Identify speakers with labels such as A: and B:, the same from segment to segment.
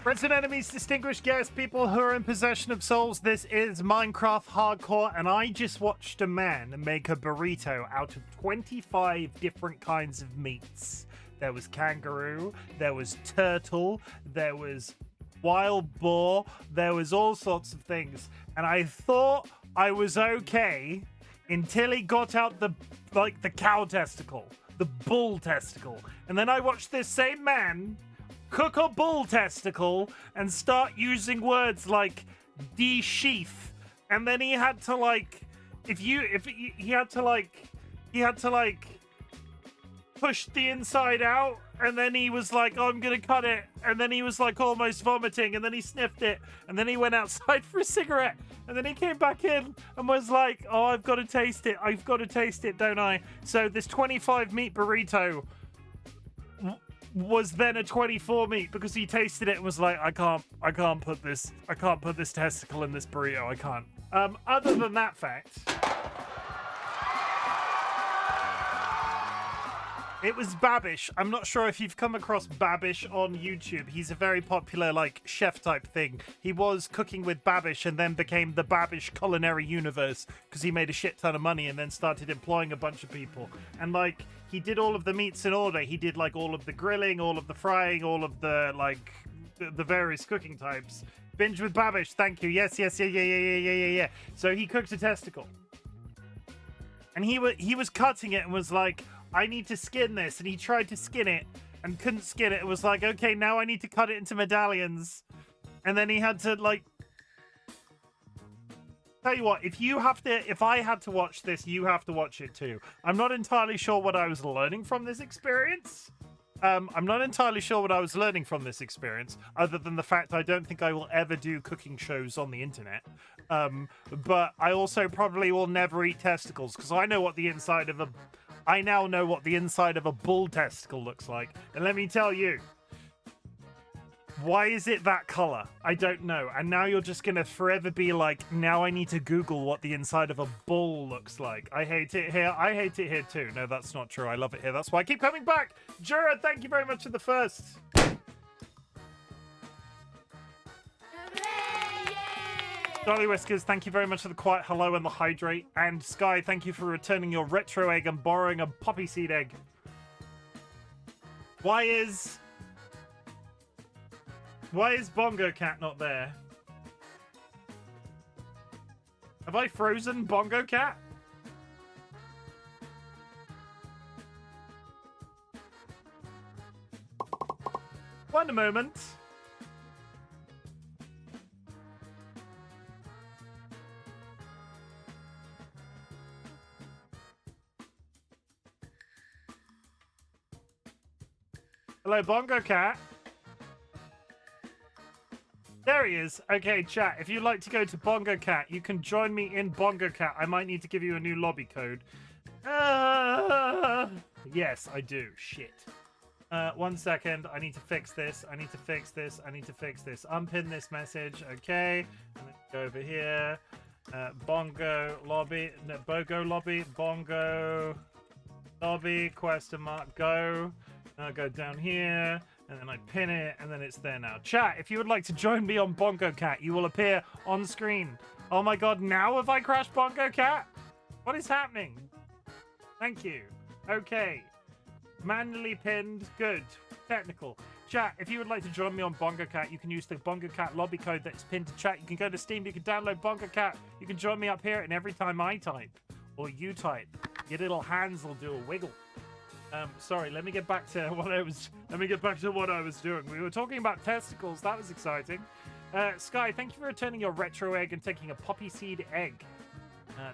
A: Friends and enemies, distinguished guests, people who are in possession of souls, this is Minecraft Hardcore, and I just watched a man make a burrito out of 25 different kinds of meats. There was kangaroo, there was turtle, there was wild boar, there was all sorts of things, and I thought I was okay until he got out the cow testicle, the bull testicle, and then I watched this same man cook a bull testicle and start using words like de-sheath, and then he had to push the inside out, and then he was like, oh, I'm gonna cut it, and then he was like almost vomiting, and then he sniffed it, and then he went outside for a cigarette, and then he came back in and was like, oh, I've got to taste it, don't I? So this 25 meat burrito was then a 24 meat because he tasted it and was like, I can't put this testicle in this burrito. I can't. Other than that fact, it was Babish. I'm not sure if you've come across Babish on YouTube. He's a very popular chef type thing. He was cooking with Babish and then became the Babish Culinary Universe because he made a shit ton of money and then started employing a bunch of people. And he did all of the meats in order. He did all of the grilling, all of the frying, all of the the various cooking types. Binge with Babish, thank you. Yes. So he cooked a testicle. And he was cutting it and was like, I need to skin this, and he tried to skin it and couldn't skin it. It was like, okay, now I need to cut it into medallions, and then he had to tell you what, if I had to watch this, you have to watch it too. I'm not entirely sure what I was learning from this experience. Other than the fact I don't think I will ever do cooking shows on the internet. But I also probably will never eat testicles because I now know what the inside of a bull testicle looks like. And let me tell you, why is it that color? I don't know. And now you're just going to forever be like, now I need to Google what the inside of a bull looks like. I hate it here. I hate it here too. No, that's not true. I love it here. That's why I keep coming back. Jura, thank you very much for the first. DollyWhiskers, thank you very much for the quiet hello and the hydrate. And Sky, thank you for returning your retro egg and borrowing a poppy seed egg. Why is Bongo Cat not there? Have I frozen Bongo Cat? One moment. Hello, Bongo Cat. There he is. Okay, chat. If you'd like to go to Bongo Cat, you can join me in Bongo Cat. I might need to give you a new lobby code. Yes, I do. Shit. 1 second. I need to fix this. Unpin this message. Okay. And then go over here. Bongo lobby. No, Bogo lobby. Bongo lobby. Question mark. Go. I'll go down here, and then I pin it, and then it's there now. Chat, if you would like to join me on Bongo Cat, you will appear on screen. Oh my god, now have I crashed Bongo Cat? What is happening? Thank you. Okay. Manually pinned. Good. Technical. Chat, if you would like to join me on Bongo Cat, you can use the Bongo Cat lobby code that's pinned to chat. You can go to Steam, you can download Bongo Cat. You can join me up here, and every time I type, or you type, your little hands will do a wiggle. Sorry, let me get back to what I was doing. We were talking about testicles. That was exciting. Sky, thank you for returning your retro egg and taking a poppy seed egg.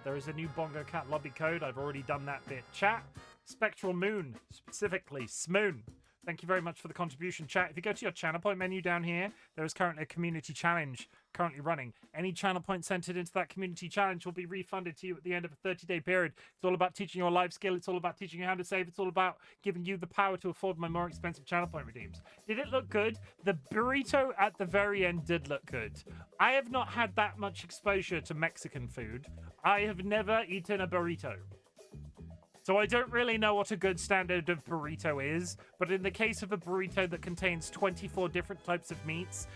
A: There is a new Bongo Cat lobby code. I've already done that bit. Chat, Spectral Moon, specifically Smoon. Thank you very much for the contribution, chat. If you go to your channel point menu down here, there is currently a community challenge currently running. Any channel points entered into that community challenge will be refunded to you at the end of a 30-day period. It's all about teaching you a life skill. It's all about teaching you how to save. It's all about giving you the power to afford my more expensive channel point redeems. Did it look good? The burrito at the very end did look good. I have not had that much exposure to Mexican food. I have never eaten a burrito. So I don't really know what a good standard of burrito is, but in the case of a burrito that contains 24 different types of meats,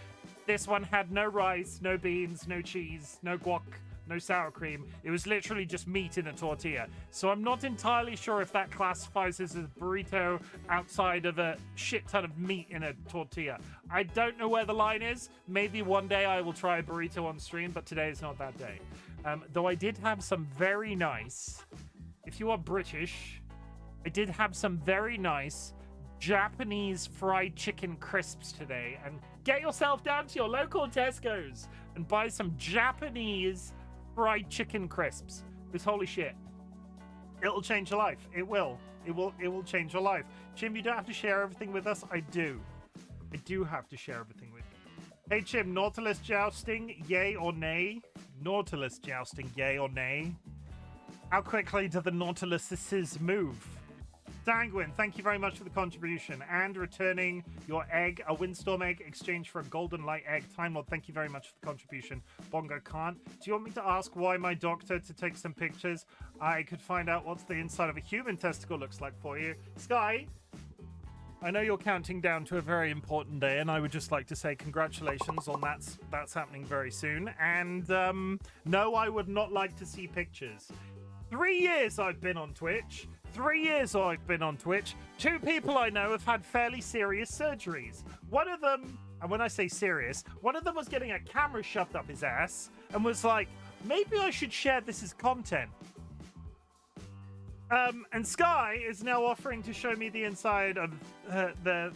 A: this one had no rice, no beans, no cheese, no guac, no sour cream. It was literally just meat in a tortilla. So I'm not entirely sure if that classifies as a burrito outside of a shit ton of meat in a tortilla. I don't know where the line is. Maybe one day I will try a burrito on stream, but today is not that day. Though I did have some very nice... If you are British, I did have some very nice Japanese fried chicken crisps today. And get yourself down to your local Tesco's and buy some Japanese fried chicken crisps. Because holy shit, it'll change your life. It will. It will change your life. Chim, you don't have to share everything with us. I do. I do have to share everything with you. Hey Chim, Nautilus jousting, yay or nay? Nautilus jousting, yay or nay? How quickly do the Nautiluses move? Sanguine, thank you very much for the contribution. And returning your egg, a windstorm egg, exchange for a golden light egg. Time Lord, thank you very much for the contribution. Bongo can't. Do you want me to ask why my doctor to take some pictures? I could find out what the inside of a human testicle looks like for you. Sky, I know you're counting down to a very important day, and I would just like to say congratulations on that's happening very soon. And no, I would not like to see pictures. 3 years I've been on Twitch. 3 years I've been on Twitch. 2 people I know have had fairly serious surgeries. One of them, and when I say serious, one of them was getting a camera shoved up his ass and was like, maybe I should share this as content. And Sky is now offering to show me the inside of the...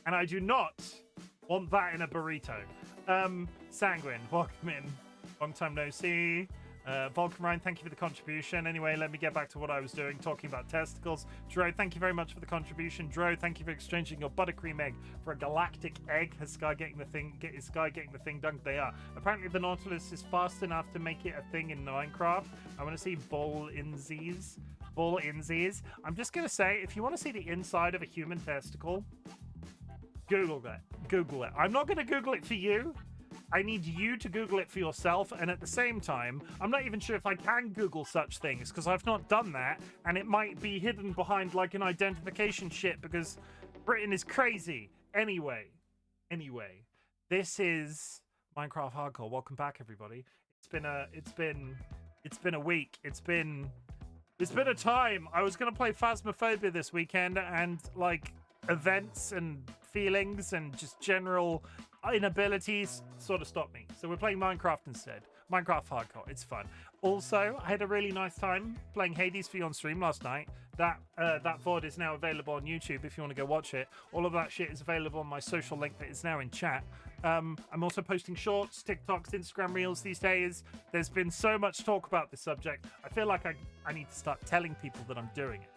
A: And I do not want that in a burrito. Sanguine, welcome in. Long time no see. Vulcan Ryan, thank you for the contribution. Anyway, let me get back to what I was doing, talking about testicles. Dro, thank you very much for the contribution. Dro, thank you for exchanging your buttercream egg for a galactic egg. Is Sky getting the thing done? They are. Apparently the Nautilus is fast enough to make it a thing in Minecraft. I want to see bull-insies. Bull-insies. I'm just going to say, if you want to see the inside of a human testicle, Google that. Google it. I'm not going to Google it for you. I need you to Google it for yourself, and at the same time, I'm not even sure if I can Google such things, because I've not done that, and it might be hidden behind, like, an identification shit, because Britain is crazy. Anyway, this is Minecraft Hardcore. Welcome back, everybody. It's been a week. It's been a time. I was going to play Phasmophobia this weekend, and, like, events and feelings and just general inabilities sort of stopped me. So we're playing Minecraft instead. Minecraft Hardcore. It's fun. Also, I had a really nice time playing Hades for you on stream last night. That VOD is now available on YouTube if you want to go watch it. All of that shit is available on my social link that is now in chat. I'm also posting shorts, TikToks, Instagram Reels these days. There's been so much talk about this subject. I feel like I need to start telling people that I'm doing it.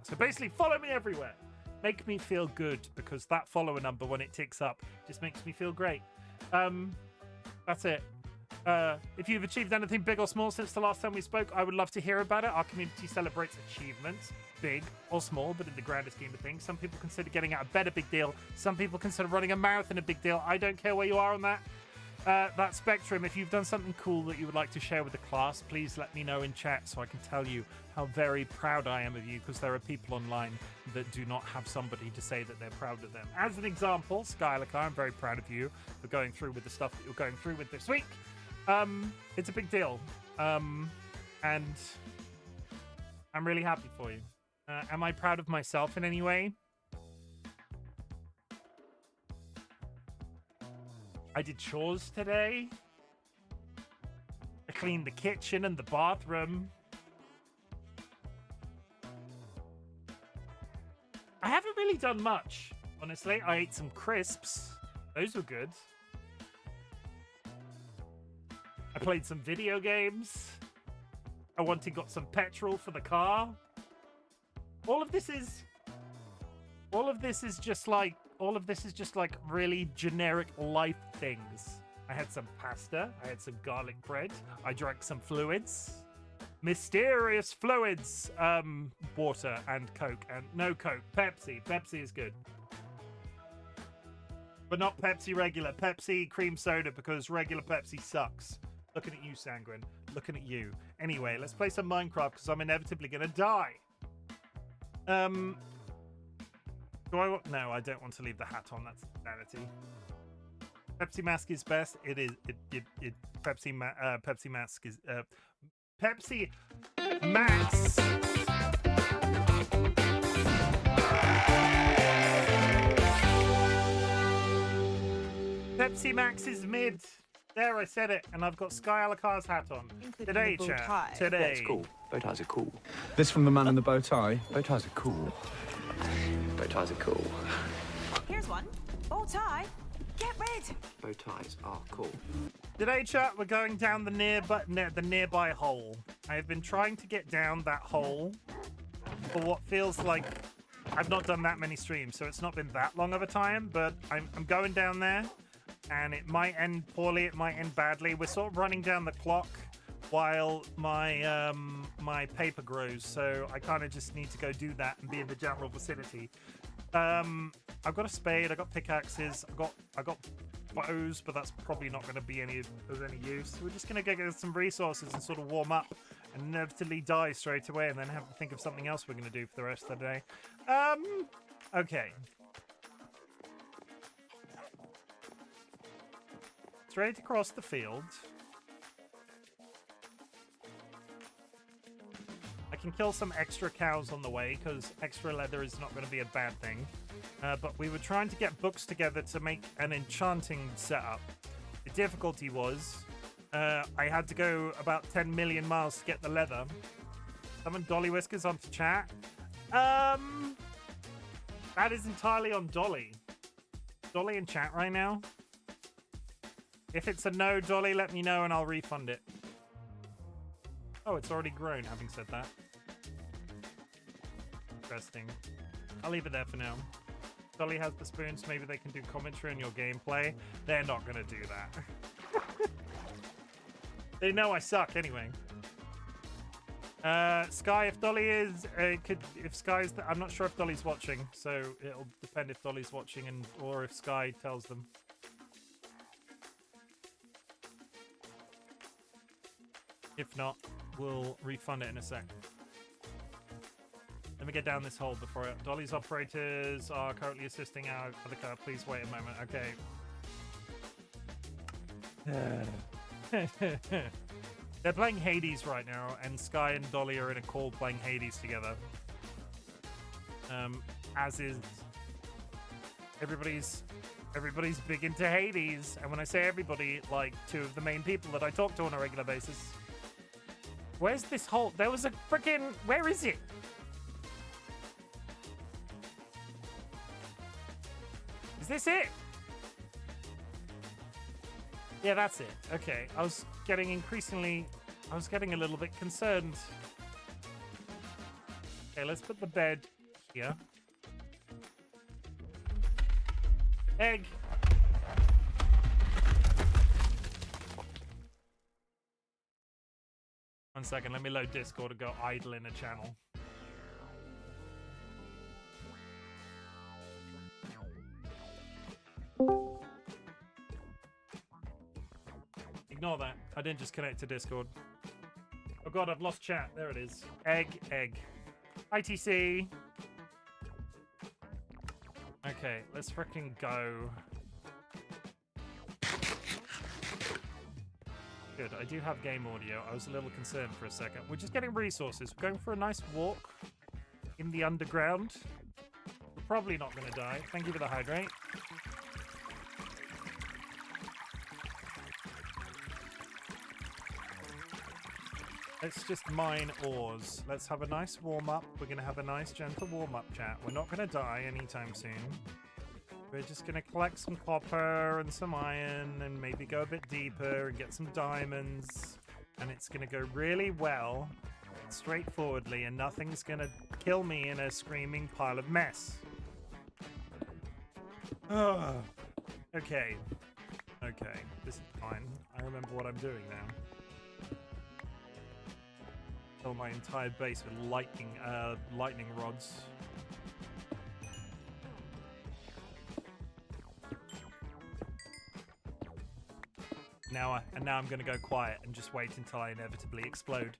A: So basically, follow me everywhere. Make me feel good, because that follower number, when it ticks up, just makes me feel great. That's it. If you've achieved anything big or small since the last time we spoke, I would love to hear about it. Our community celebrates achievements, big or small, but in the grander scheme of things. Some people consider getting out of bed a big deal. Some people consider running a marathon a big deal. I don't care where you are on that spectrum. If you've done something cool that you would like to share with the class, please let me know in chat so I can tell you how very proud I am of you, because there are people online that do not have somebody to say that they're proud of them. As an example, Skylar, I'm very proud of you for going through with the stuff that you're going through with this week. It's a big deal, and I'm really happy for you. Am I proud of myself in any way? I did chores today. I cleaned the kitchen and the bathroom. I haven't really done much, honestly. I ate some crisps. Those were good. I played some video games. I got some petrol for the car. All of this is just like really generic life things. I had some pasta. I had some garlic bread. I drank some fluids. Mysterious fluids. Water and Coke. And no Coke. Pepsi. Pepsi is good. But not Pepsi regular. Pepsi cream soda, because regular Pepsi sucks. Looking at you, Sanguine. Looking at you. Anyway, let's play some Minecraft because I'm inevitably going to die. Do I want... No, I don't want to leave the hat on. That's vanity. Pepsi Mask is best. It is. Pepsi Mask is... Pepsi Max. Pepsi Max is mid. There, I said it, and I've got Sky Alacar's hat on. Today, chat. Today.
B: Yeah, it's cool. Bow ties are cool.
C: This from the man in the bow tie.
B: Bow ties are cool. Bow ties are cool.
D: Here's one. Bow tie. Get rid.
B: Bow ties are cool.
A: Today, chat, we're going down the nearby hole. I have been trying to get down that hole for what feels like I've not done that many streams, so it's not been that long of a time, but I'm going down there. And it might end poorly, it might end badly. We're sort of running down the clock while my my paper grows, so I kind of just need to go do that and be in the general vicinity. I've got a spade, I've got pickaxes, I've got bows, but that's probably not going to be of any use. We're just going to get some resources and sort of warm up and inevitably die straight away, and then have to think of something else we're going to do for the rest of the day. Okay. Straight across the field. I can kill some extra cows on the way because extra leather is not going to be a bad thing. But we were trying to get books together to make an enchanting setup. The difficulty was I had to go about 10 million miles to get the leather. Summon DollyWhiskers onto chat. That is entirely on Dolly. Dolly in chat right now. If it's a no, Dolly, let me know and I'll refund it. Oh, it's already grown, having said that. Interesting. I'll leave it there for now. Dolly has the spoons. Maybe they can do commentary on your gameplay. They're not going to do that. They know I suck anyway. Sky, if Dolly is... if Sky's... I'm not sure if Dolly's watching, so it'll depend if Dolly's watching or if Sky tells them. If not, we'll refund it in a sec. Let me get down this hole before Dolly's operators are currently assisting our other car. Please wait a moment. Okay. They're playing Hades right now, and Sky and Dolly are in a call playing Hades together. As is everybody's big into Hades, and when I say everybody, like two of the main people that I talk to on a regular basis. Where's this hole? There was a freaking... Where is it? Is this it? Yeah, that's it. Okay, I was getting a little bit concerned. Okay, let's put the bed here. Egg. One second, let me load Discord and go idle in a channel. Ignore that. I didn't just connect to Discord. Oh god, I've lost chat. There it is. Egg. ITC. Okay, let's freaking go. Good, I do have game audio. I was a little concerned for a second. We're just getting resources. We're going for a nice walk in the underground. We're probably not going to die. Thank you for the hydrate. Let's just mine ores. Let's have a nice warm-up. We're going to have a nice gentle warm-up chat. We're not going to die anytime soon. We're just going to collect some copper and some iron and maybe go a bit deeper and get some diamonds. And it's going to go really well, straightforwardly, and nothing's going to kill me in a screaming pile of mess. Okay. Okay, this is fine. I remember what I'm doing now. Fill my entire base with lightning rods. now I'm gonna go quiet and just wait until I inevitably explode.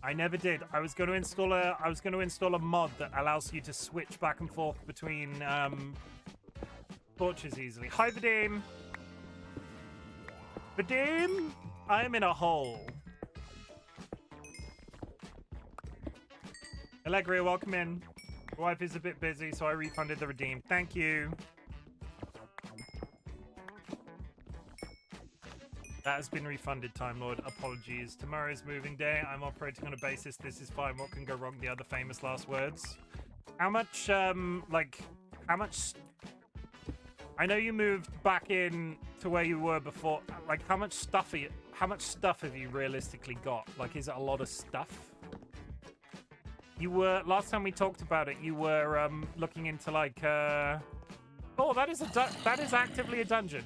A: I never did. I was going to install a mod that allows you to switch back and forth between torches easily. Hi, Vadim. Vadim, I am in a hole. Allegria, welcome in. My wife is a bit busy, so I refunded the redeem. Thank you. That has been refunded, Time Lord. Apologies. Tomorrow's moving day. I'm operating on a basis. This is fine. What can go wrong? The other famous last words. How much, how much... I know you moved back in to where you were before. Like, how much stuff have you realistically got? Like, is it a lot of stuff? You were, last time we talked about it, you were, looking into, like, oh, that is actively a dungeon.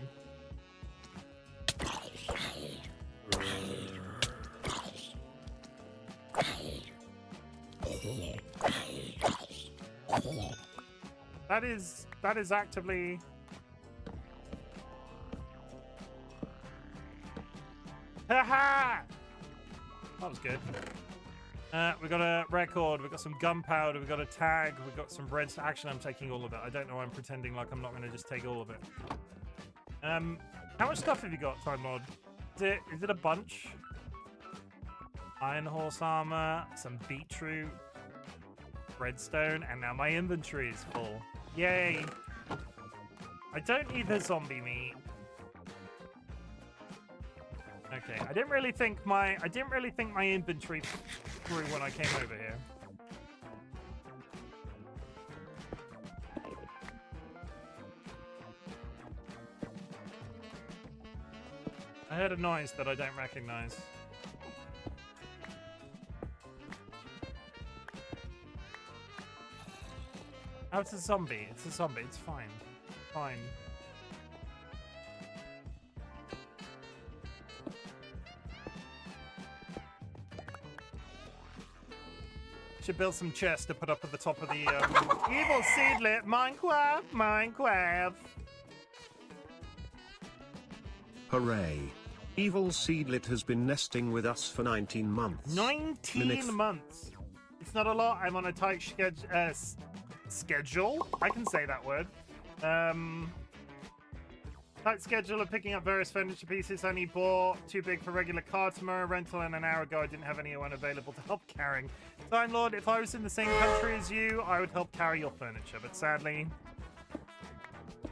A: That is actively... Haha! That was good. We got a record, we got some gunpowder, we got a tag, we got some bread. Actually, I'm taking all of it. I don't know why I'm pretending like I'm not going to just take all of it. How much stuff have you got, Time Lord? Is it a bunch? Iron horse armor, some beetroot, redstone, and now my inventory is full. Yay! I don't need the zombie meat. Okay, I didn't really think my inventory grew when I came over here. I heard a noise that I don't recognize. Oh, it's a zombie. It's a zombie. It's fine. Fine. Should build some chests to put up at the top of the evil seedlet. Minecraft.
E: Hooray. Evil Seedlet has been nesting with us for 19 months.
A: 19 months. It's not a lot. I'm on a tight schedule. I can say that word. Tight schedule of picking up various furniture pieces. Only bought too big for regular car tomorrow. Rental, and an hour ago I didn't have anyone available to help carrying. Time Lord, if I was in the same country as you, I would help carry your furniture. But sadly,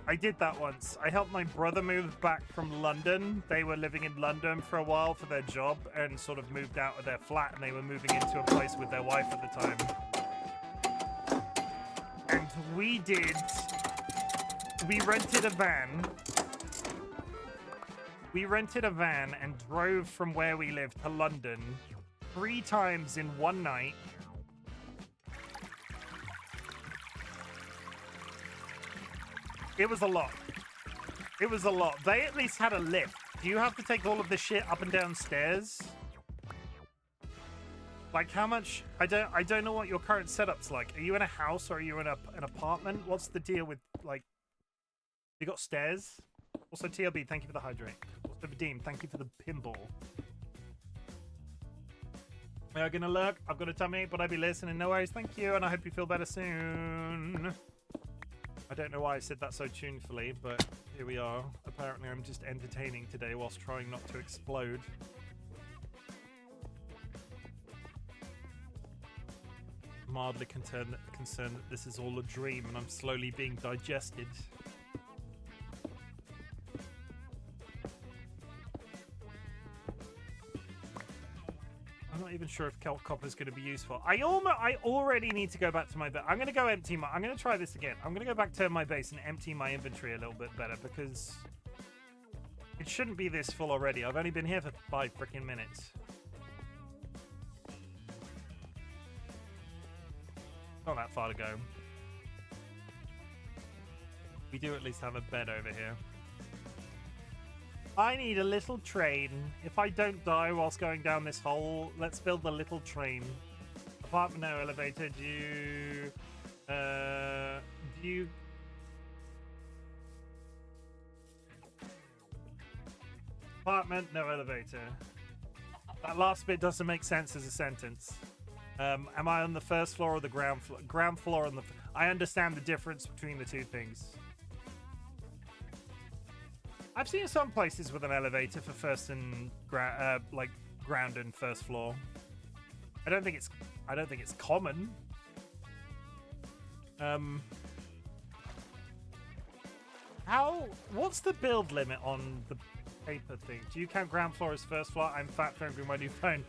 A: I did that once. I helped my brother move back from London. They were living in London for a while for their job and sort of moved out of their flat, and they were moving into a place with their wife at the time. And we rented a van. We rented a van and drove from where we lived to London 3 times in one night. It was a lot. It was a lot. They at least had a lift. Do you have to take all of this shit up and down stairs? Like, how much? I don't know what your current setup's like. Are you in a house or are you in an apartment? What's the deal with, like, you got stairs? Also, TLB, thank you for the hydrate. Also, Vadim, thank you for the pinball. We are gonna lurk. I've got a tummy, but I'll be listening. No worries, thank you, and I hope you feel better soon. I don't know why I said that so tunefully, but here we are. Apparently, I'm just entertaining today whilst trying not to explode. Mildly concerned that this is all a dream and I'm slowly being digested. I'm not even sure if kelp copper is going to be useful. I already need to go back to my base. I'm going to go empty my... I'm going to try this again. I'm going to go back to my base and empty my inventory a little bit better because it shouldn't be this full already. I've only been here for 5 freaking minutes. Not that far to go. We do at least have a bed over here. I need a little train. If I don't die whilst going down this hole, let's build a little train. Apartment, no elevator. Do you... Apartment, no elevator. That last bit doesn't make sense as a sentence. Am I on the first floor or the ground floor? Ground floor on the... I understand the difference between the two things. I've seen some places with an elevator for first and ground and first floor. I don't think it's common. What's the build limit on the paper thing? Do you count ground floor as first floor? I'm fat phone my new phone.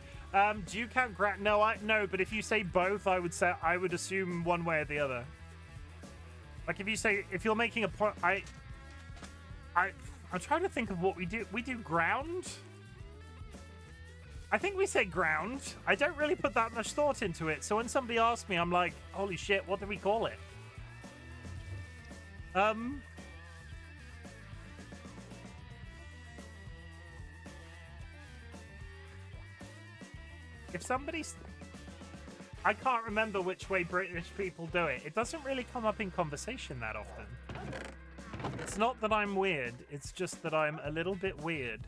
A: Do you count ground? No, but if you say both, I would assume one way or the other. Like if you're making a point, I'm trying to think of what we do. We do ground? I think we say ground. I don't really put that much thought into it. So when somebody asks me, I'm like, holy shit, what do we call it? If somebody's... I can't remember which way British people do it. It doesn't really come up in conversation that often. It's not that I'm weird, it's just that I'm a little bit weird.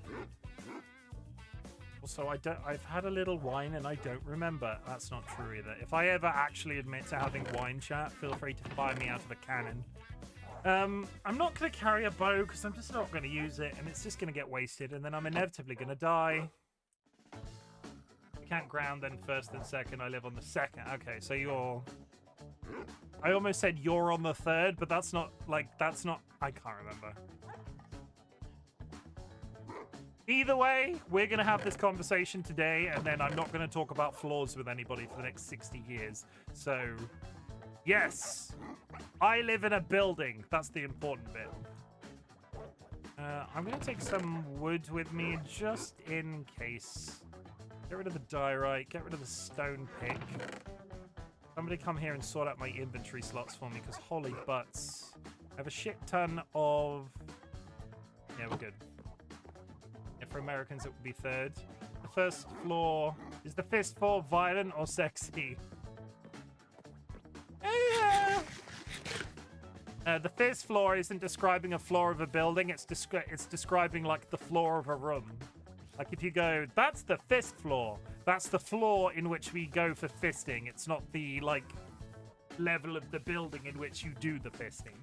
A: Also, I've had a little wine and I don't remember. That's not true either. If I ever actually admit to having wine chat, feel free to fire me out of a cannon. I'm not going to carry a bow because I'm just not going to use it and it's just going to get wasted and then I'm inevitably going to die. I can't ground then first then second. I live on the second. Okay, so you're... I almost said you're on the third, but that's not... I can't remember. Either way, we're going to have this conversation today, and then I'm not going to talk about floors with anybody for the next 60 years. So, yes, I live in a building. That's the important bit. I'm going to take some wood with me just in case. Get rid of the diorite, get rid of the stone pick. Somebody come here and sort out my inventory slots for me, because holy butts. I have a shit ton of... Yeah, we're good. Yeah, for Americans, it would be third. The first floor... Is the fifth floor violent or sexy? The fifth floor isn't describing a floor of a building, it's describing, like, the floor of a room. Like, if you go, that's the fifth floor. That's the floor in which we go for fisting. It's not the, like, level of the building in which you do the fisting.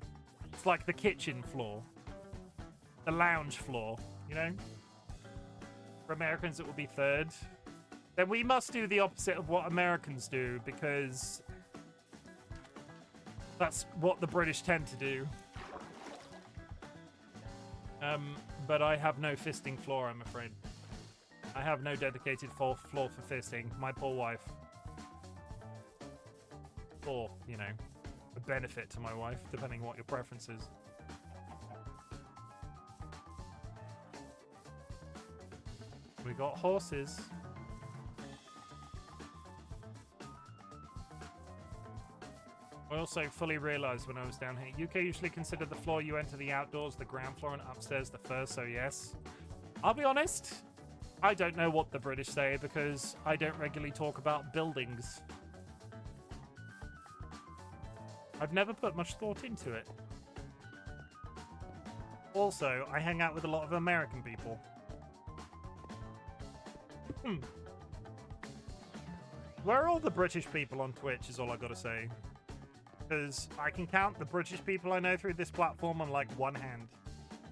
A: It's like the kitchen floor. The lounge floor, you know? For Americans, it will be third. Then we must do the opposite of what Americans do, because that's what the British tend to do. But I have no fisting floor, I'm afraid. I have no dedicated floor for fisting. My poor wife. Or, you know, a benefit to my wife, depending on what your preference is. We got horses. I also fully realized when I was down here, UK usually consider the floor you enter the outdoors, the ground floor, and upstairs the first, so yes. I'll be honest, I don't know what the British say because I don't regularly talk about buildings. I've never put much thought into it. Also, I hang out with a lot of American people. Where are all the British people on Twitch is all I gotta say. Because I can count the British people I know through this platform on like one hand.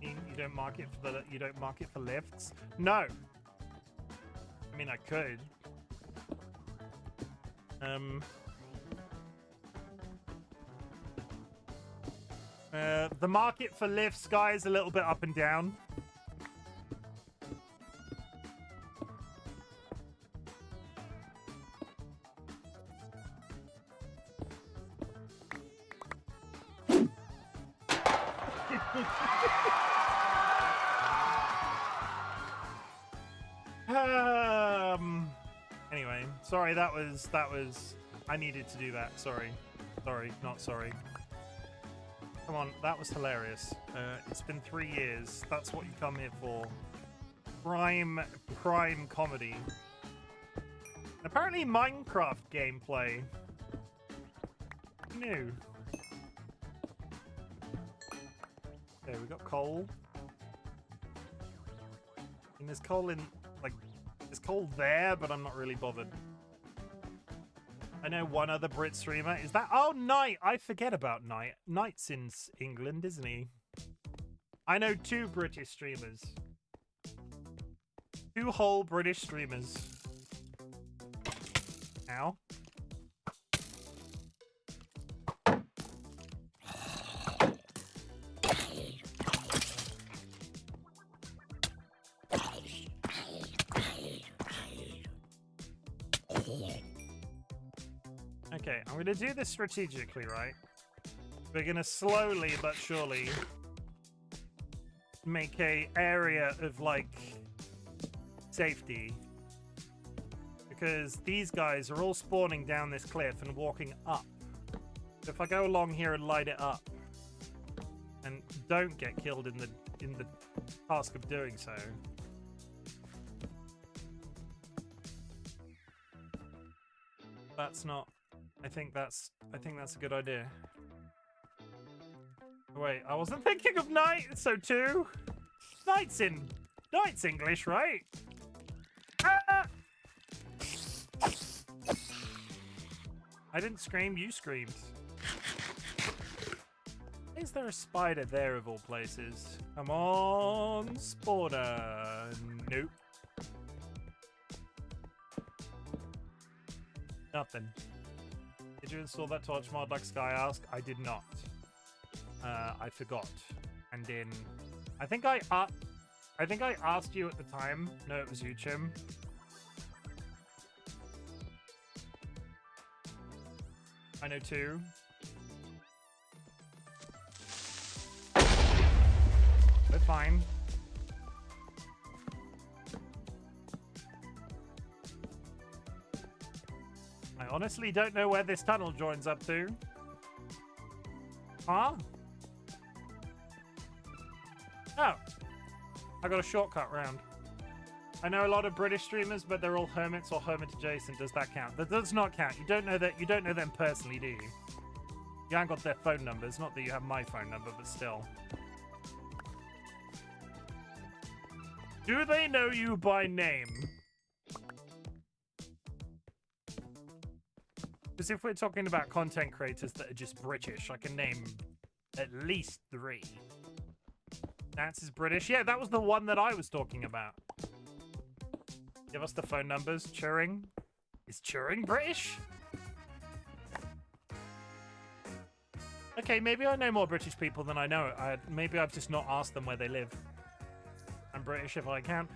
A: You don't mark it for lifts? No. I mean I could. The market for lifts, guys, a little bit up and down. Anyway, sorry, that was, I needed to do that, sorry, not sorry. Come on, that was hilarious. It's been 3 years, that's what you come here for. Prime comedy. Apparently Minecraft gameplay. Who knew? Okay, we got coal. And there's coal in, like, there's coal there, but I'm not really bothered. I know one other Brit streamer. Is that... Oh, Knight! I forget about Knight. Knight's in England, isn't he? I know 2 British streamers. 2 whole British streamers. Ow. Okay, I'm gonna do this strategically, right? We're gonna slowly but surely make a area of, like, safety. Because these guys are all spawning down this cliff and walking up. So if I go along here and light it up and don't get killed in the task of doing so. That's not... I think that's a good idea. Wait, I wasn't thinking of Knight, so 2. Knight's English, right? Ah! I didn't scream, you screamed. Is there a spider there of all places? Come on, spawner. Nope. Nothing. Did you install that torch mod like Sky asked? I did not. I forgot. And in... I think I asked you at the time. No, it was you, Chim. I know 2. We're fine. I honestly don't know where this tunnel joins up to. Huh? Oh. I got a shortcut round. I know a lot of British streamers, but they're all hermits or hermit adjacent. Does that count? That does not count. You don't know that. You don't know them personally, do you? You haven't got their phone numbers. Not that you have my phone number, but still. Do they know you by name? Because if we're talking about content creators that are just British, I can name at least 3. Nance is British. Yeah, that was the one that I was talking about. Give us the phone numbers. Turing. Is Turing British? Okay, maybe I know more British people than I know. Maybe I've just not asked them where they live. I'm British if I can.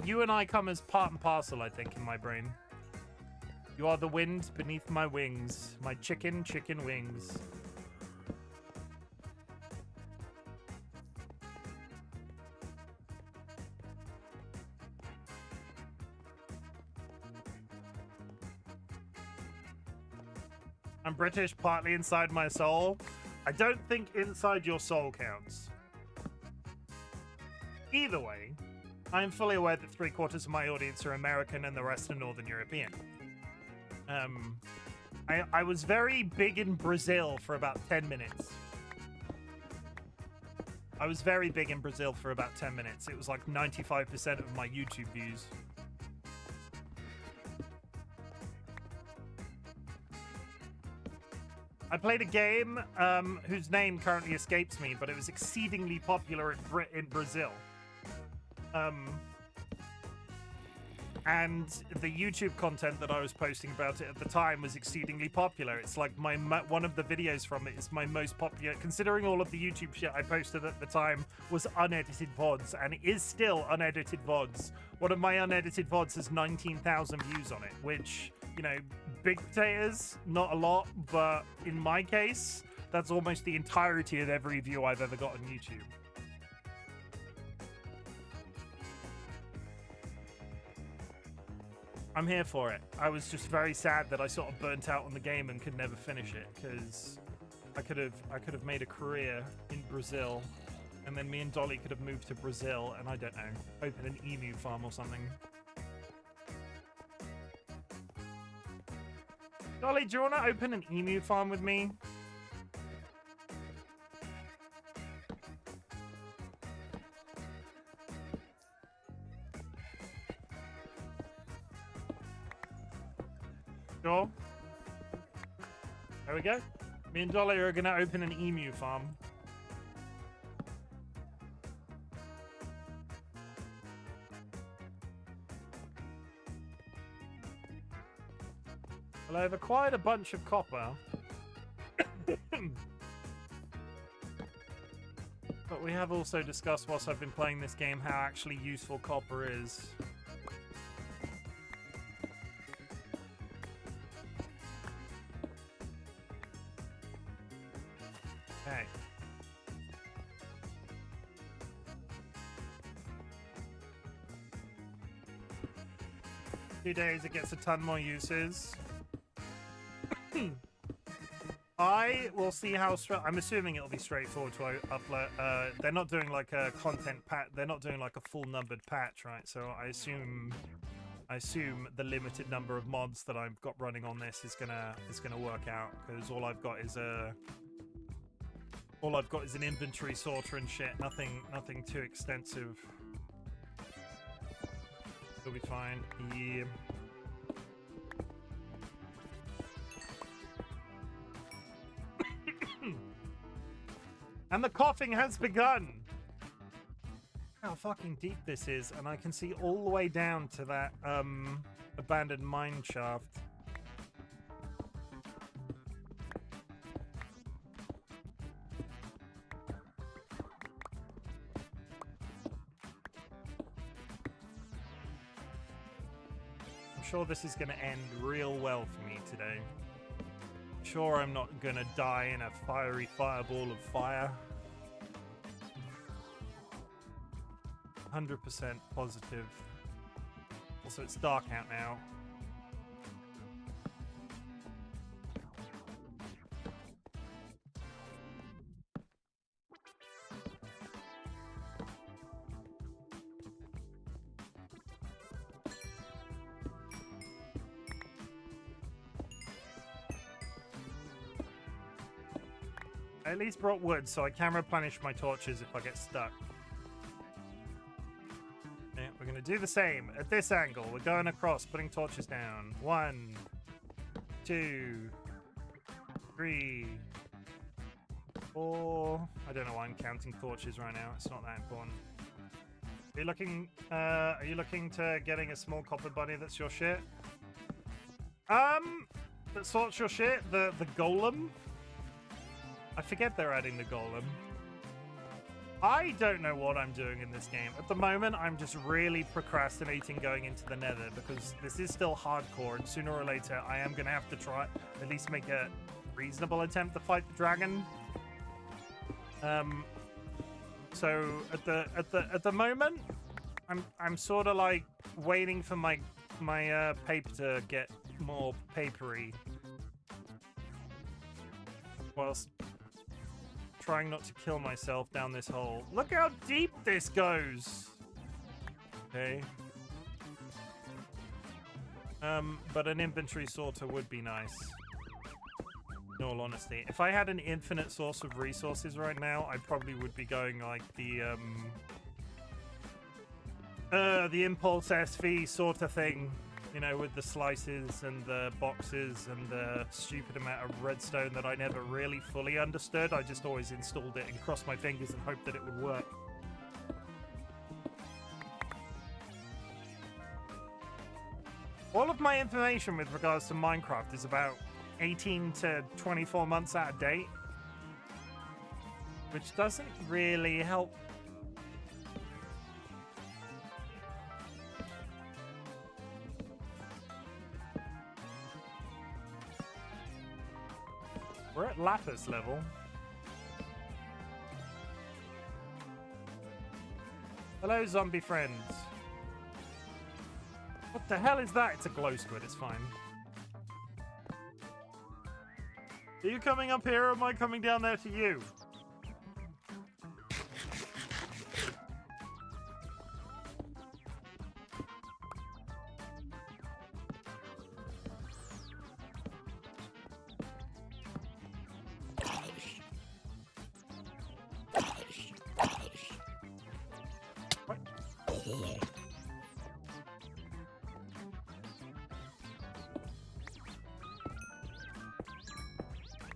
A: You and I come as part and parcel, I think, in my brain. You are the wind beneath my wings. My chicken wings. I'm British partly inside my soul. I don't think inside your soul counts. Either way, I am fully aware that 3/4 of my audience are American and the rest are Northern European. I was very big in Brazil for about 10 minutes. I was very big in Brazil for about 10 minutes. It was like 95% of my YouTube views. I played a game whose name currently escapes me, but it was exceedingly popular in Brazil. And the YouTube content that I was posting about it at the time was exceedingly popular. It's like one of the videos from it is my most popular, considering all of the YouTube shit I posted at the time was unedited VODs, and it is still unedited VODs. One of my unedited VODs has 19,000 views on it, which, you know, big potatoes, not a lot, but in my case, that's almost the entirety of every view I've ever got on YouTube. I'm here for it. I was just very sad that I sort of burnt out on the game and could never finish it, because I could have made a career in Brazil, and then me and Dolly could have moved to Brazil and, I don't know, open an emu farm or something. Dolly, do you want to open an emu farm with me? There we go. Me and Dolly are going to open an emu farm. Well, I've acquired a bunch of copper. But we have also discussed whilst I've been playing this game how actually useful copper is. Okay. 2 days, it gets a ton more uses. I will see how I'm assuming it'll be straightforward to upload. They're not doing like a content patch. They're not doing like a full numbered patch, right? So I assume the limited number of mods that I've got running on this is gonna work out, because all I've got is an inventory sorter and shit. Nothing too extensive. It'll be fine. Yeah. And the coughing has begun! How fucking deep this is, and I can see all the way down to that abandoned mine shaft. I'm sure this is going to end real well for me today. Sure, I'm not gonna die in a fiery fireball of fire. 100% positive. Also, it's dark out now. I at least brought wood, so I can replenish my torches if I get stuck. Okay, we're going to do the same. At this angle, we're going across, putting torches down. 1, 2, 3, 4. I don't know why I'm counting torches right now. It's not that important. Are you looking to getting a small copper bunny that's your shit? That sorts your shit? The golem? I forget they're adding the golem. I don't know what I'm doing in this game. At the moment, I'm just really procrastinating going into the nether, because this is still hardcore, and sooner or later I am going to have to try at least make a reasonable attempt to fight the dragon. So at the moment, I'm sort of like waiting for my paper to get more papery, whilst trying not to kill myself down this hole. Look how deep this goes! Okay. But an inventory sorter would be nice. In all honesty. If I had an infinite source of resources right now, I probably would be going like the Impulse SV sort of thing. You know, with the slices and the boxes and the stupid amount of redstone that I never really fully understood. I just always installed it and crossed my fingers and hoped that it would work. All of my information with regards to Minecraft is about 18 to 24 months out of date, which doesn't really help. We're at Lapis level. Hello, zombie friends. What the hell is that? It's a glow squid, it's fine. Are you coming up here, or am I coming down there to you?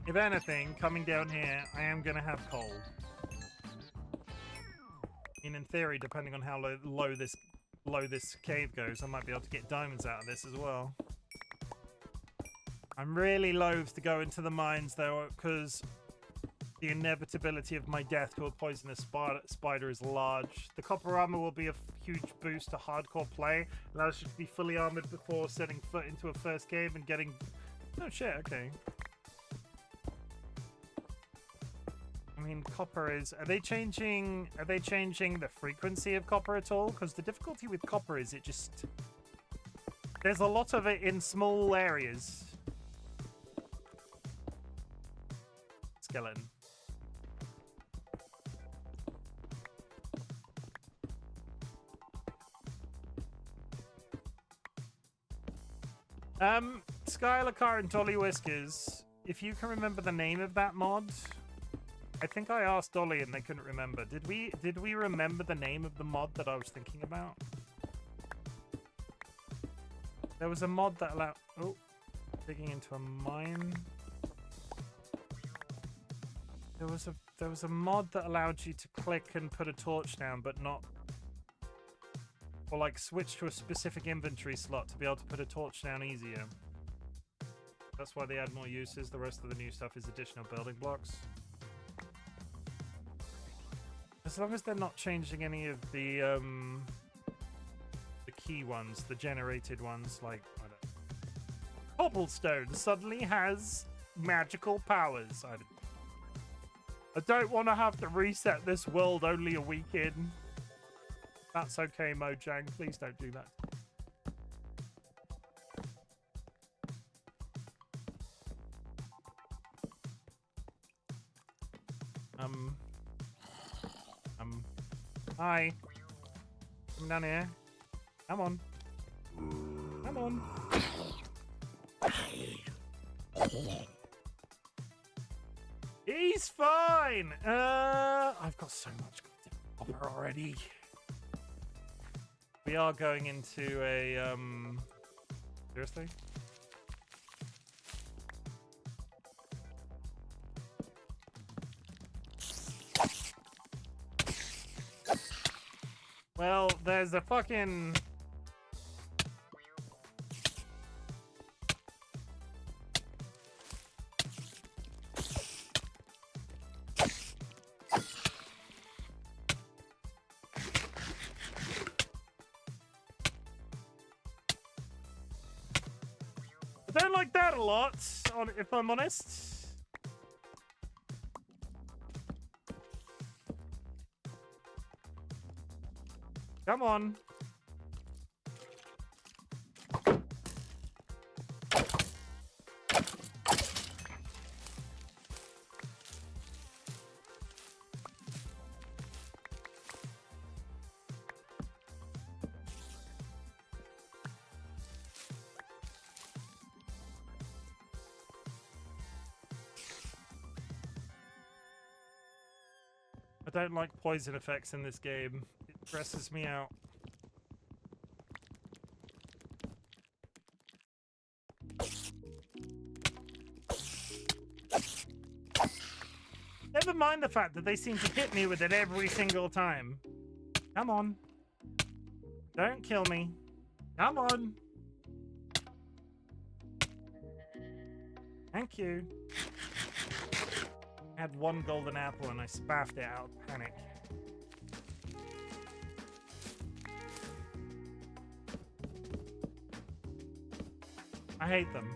A: If anything, coming down here, I am gonna have coal. In theory, depending on how low this cave goes, I might be able to get diamonds out of this as well. I'm really loath to go into the mines though, because the inevitability of my death to a poisonous spider is large. The copper armor will be a huge boost to hardcore play. Allows you to be fully armored before setting foot into a first cave and getting... Oh shit, okay. I mean, copper is... Are they changing the frequency of copper at all? Because the difficulty with copper is it just... There's a lot of it in small areas. Skeleton. Skylar and DollyWhiskers, if you can remember the name of that mod, I think I asked Dolly and they couldn't remember. Did we remember the name of the mod that I was thinking about? There was a mod that allowed... Oh, digging into a mine. There was a mod that allowed you to click and put a torch down, but not... Or like switch to a specific inventory slot to be able to put a torch down easier. That's why they add more uses. The rest of the new stuff is additional building blocks. As long as they're not changing any of the key ones, the generated ones, like, I don't know. Cobblestone suddenly has magical powers. I don't want to have to reset this world only a week in. That's okay, Mojang. Please don't do that. Hi. Come down here. Come on. Come on. He's fine. I've got so much copper already. We are going into a, seriously? Well, there's a fucking... I don't like that a lot, if I'm honest. Come on. I don't like poison effects in this game. It stresses me out. Never mind the fact that they seem to hit me with it every single time. Come on. Don't kill me. Come on. Thank you. I had one golden apple and I spaffed it out of panic. I hate them.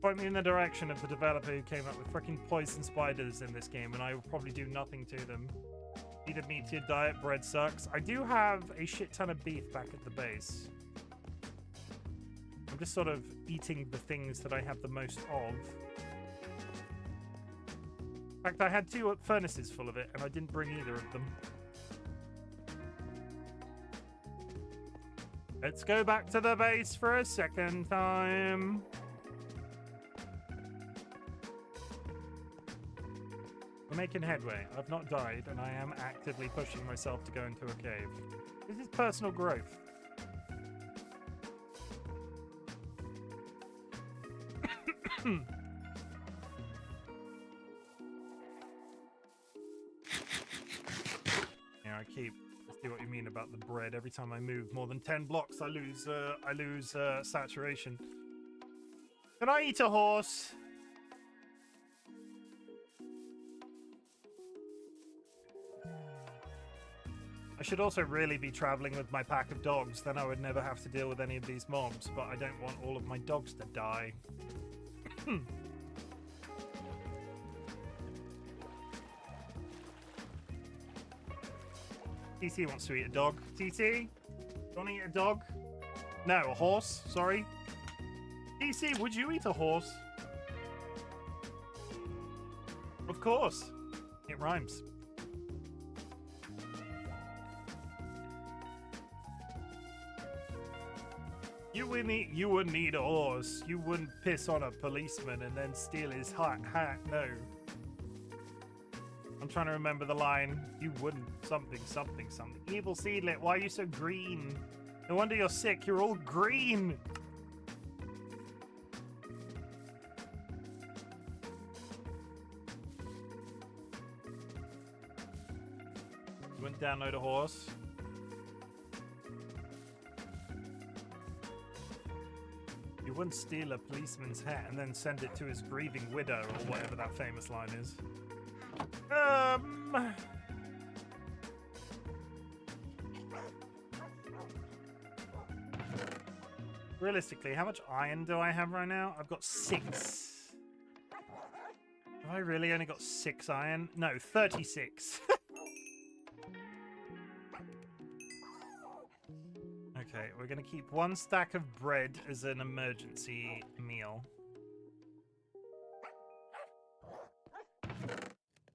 A: Point me in the direction of the developer who came up with freaking poison spiders in this game, and I will probably do nothing to them. Eat a meat to your diet, bread sucks. I do have a shit ton of beef back at the base. I'm just sort of eating the things that I have the most of. In fact, I had 2 furnaces full of it, and I didn't bring either of them. Let's go back to the base for a second time. We're making headway. I've not died, and I am actively pushing myself to go into a cave. This is personal growth. Yeah, I see what you mean about the bread. Every time I move more than 10 blocks, I lose saturation. Can I eat a horse? I should also really be traveling with my pack of dogs, then I would never have to deal with any of these mobs, but I don't want all of my dogs to die. TT wants to eat a dog. TT? You want to eat a dog? No, a horse, sorry. TT, would you eat a horse? Of course. It rhymes. You wouldn't eat a horse. You wouldn't piss on a policeman and then steal his hat. No. I'm trying to remember the line. You wouldn't something. Evil Seedlet, why are you so green? No wonder you're sick. You're all green. You wouldn't download a horse. You wouldn't steal a policeman's hat and then send it to his grieving widow or whatever that famous line is. Realistically, how much iron do I have right now? I've got 6. Have I really only got 6 iron? No, 36. Okay, we're going to keep 1 stack of bread as an emergency meal.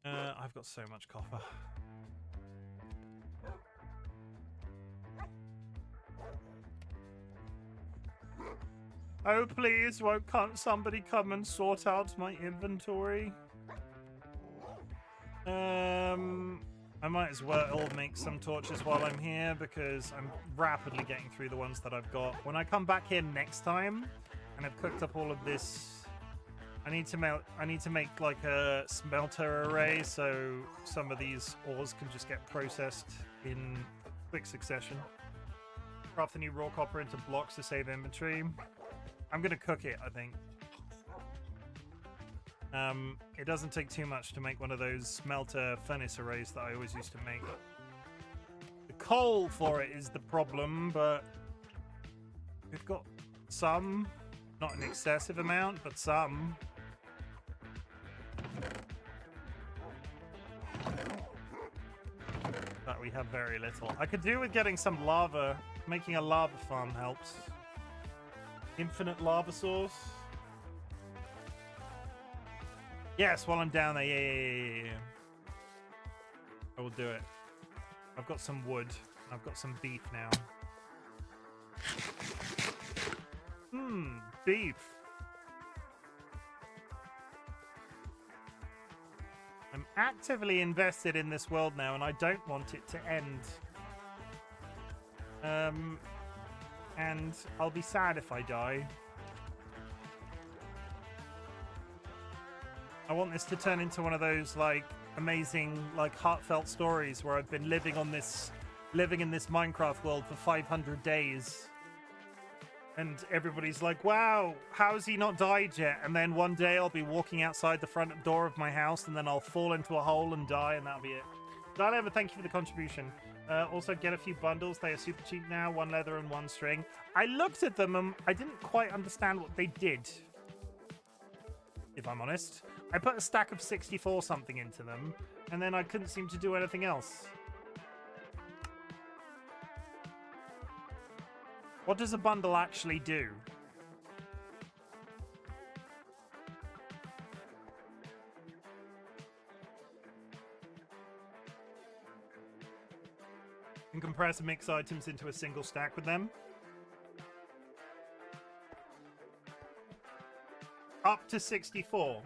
A: I've got so much copper. Oh, please, can't somebody come and sort out my inventory? I might as well make some torches while I'm here because I'm rapidly getting through the ones that I've got. When I come back here next time and I've cooked up all of this, I need to make like a smelter array so some of these ores can just get processed in quick succession. Craft the new raw copper into blocks to save inventory. I'm gonna cook it, I think. It doesn't take too much to make one of those smelter furnace arrays that I always used to make. The coal for it is the problem, but we've got some, not an excessive amount, but some. But we have very little. I could do with getting some lava. Making a lava farm helps. Infinite lava source. Yes, while I'm down there. Yeah. I will do it. I've got some wood. I've got some beef now. Beef. I'm actively invested in this world now, and I don't want it to end. And I'll be sad if I die. I want this to turn into one of those, like, amazing, like, heartfelt stories where I've been living in this Minecraft world for 500 days. And everybody's like, wow, how's he not died yet? And then one day I'll be walking outside the front door of my house and then I'll fall into a hole and die, and that'll be it. Darling, thank you for the contribution. Also, get a few bundles. They are super cheap now. 1 leather and 1 string. I looked at them and I didn't quite understand what they did, if I'm honest. I put a stack of 64 something into them, and then I couldn't seem to do anything else. What does a bundle actually do? You can compress and mix items into a single stack with them. Up to 64.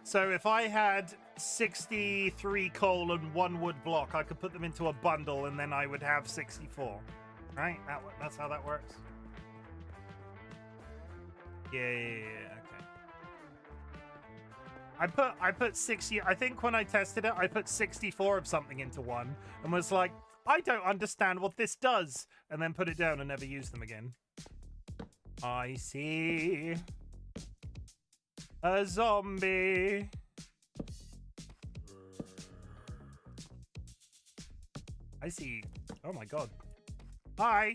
A: So if I had 63 coal and 1 wood block, I could put them into a bundle and then I would have 64. Right? That's how that works. Yeah. I put 60. I think when I tested it, I put 64 of something into one and was like, I don't understand what this does, and then put it down and never used them again. I see a zombie. I see. Oh my god. Hi.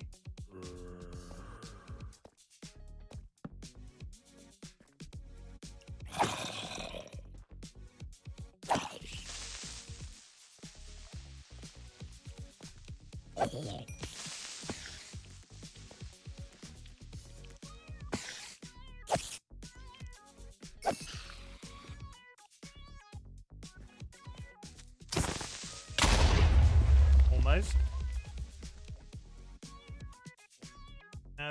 A: Almost.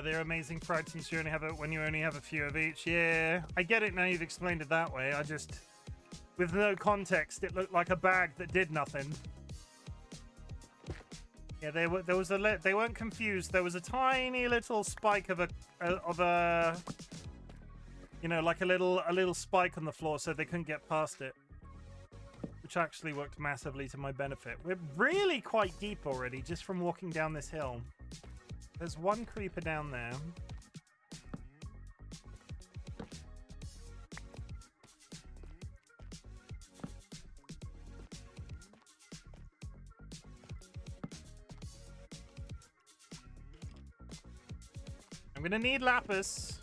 A: They're amazing fried since you only have it when you only have a few of each. Yeah, I get it now you've explained it that way. I just, with no context, it looked like a bag that did nothing. Yeah, they weren't confused. There was a tiny little spike of a you know, like a little spike on the floor, so they couldn't get past it, which actually worked massively to my benefit. We're really quite deep already just from walking down this hill. There's one creeper down there. I'm gonna need lapis.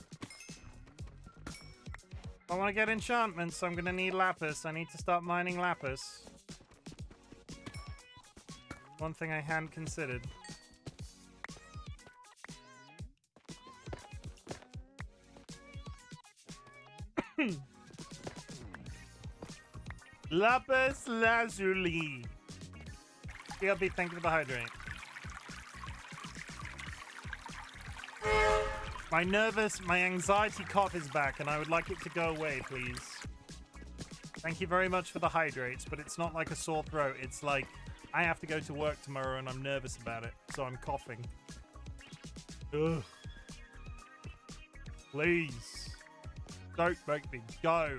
A: If I want to get enchantments, I'm gonna need lapis. I need to start mining lapis. One thing I hadn't considered. Lapis lazuli. BLB, thank you for the hydrate. My anxiety cough is back, and I would like it to go away, please. Thank you very much for the hydrates, but it's not like a sore throat. It's like I have to go to work tomorrow, and I'm nervous about it, so I'm coughing. Ugh. Please. Don't make me go.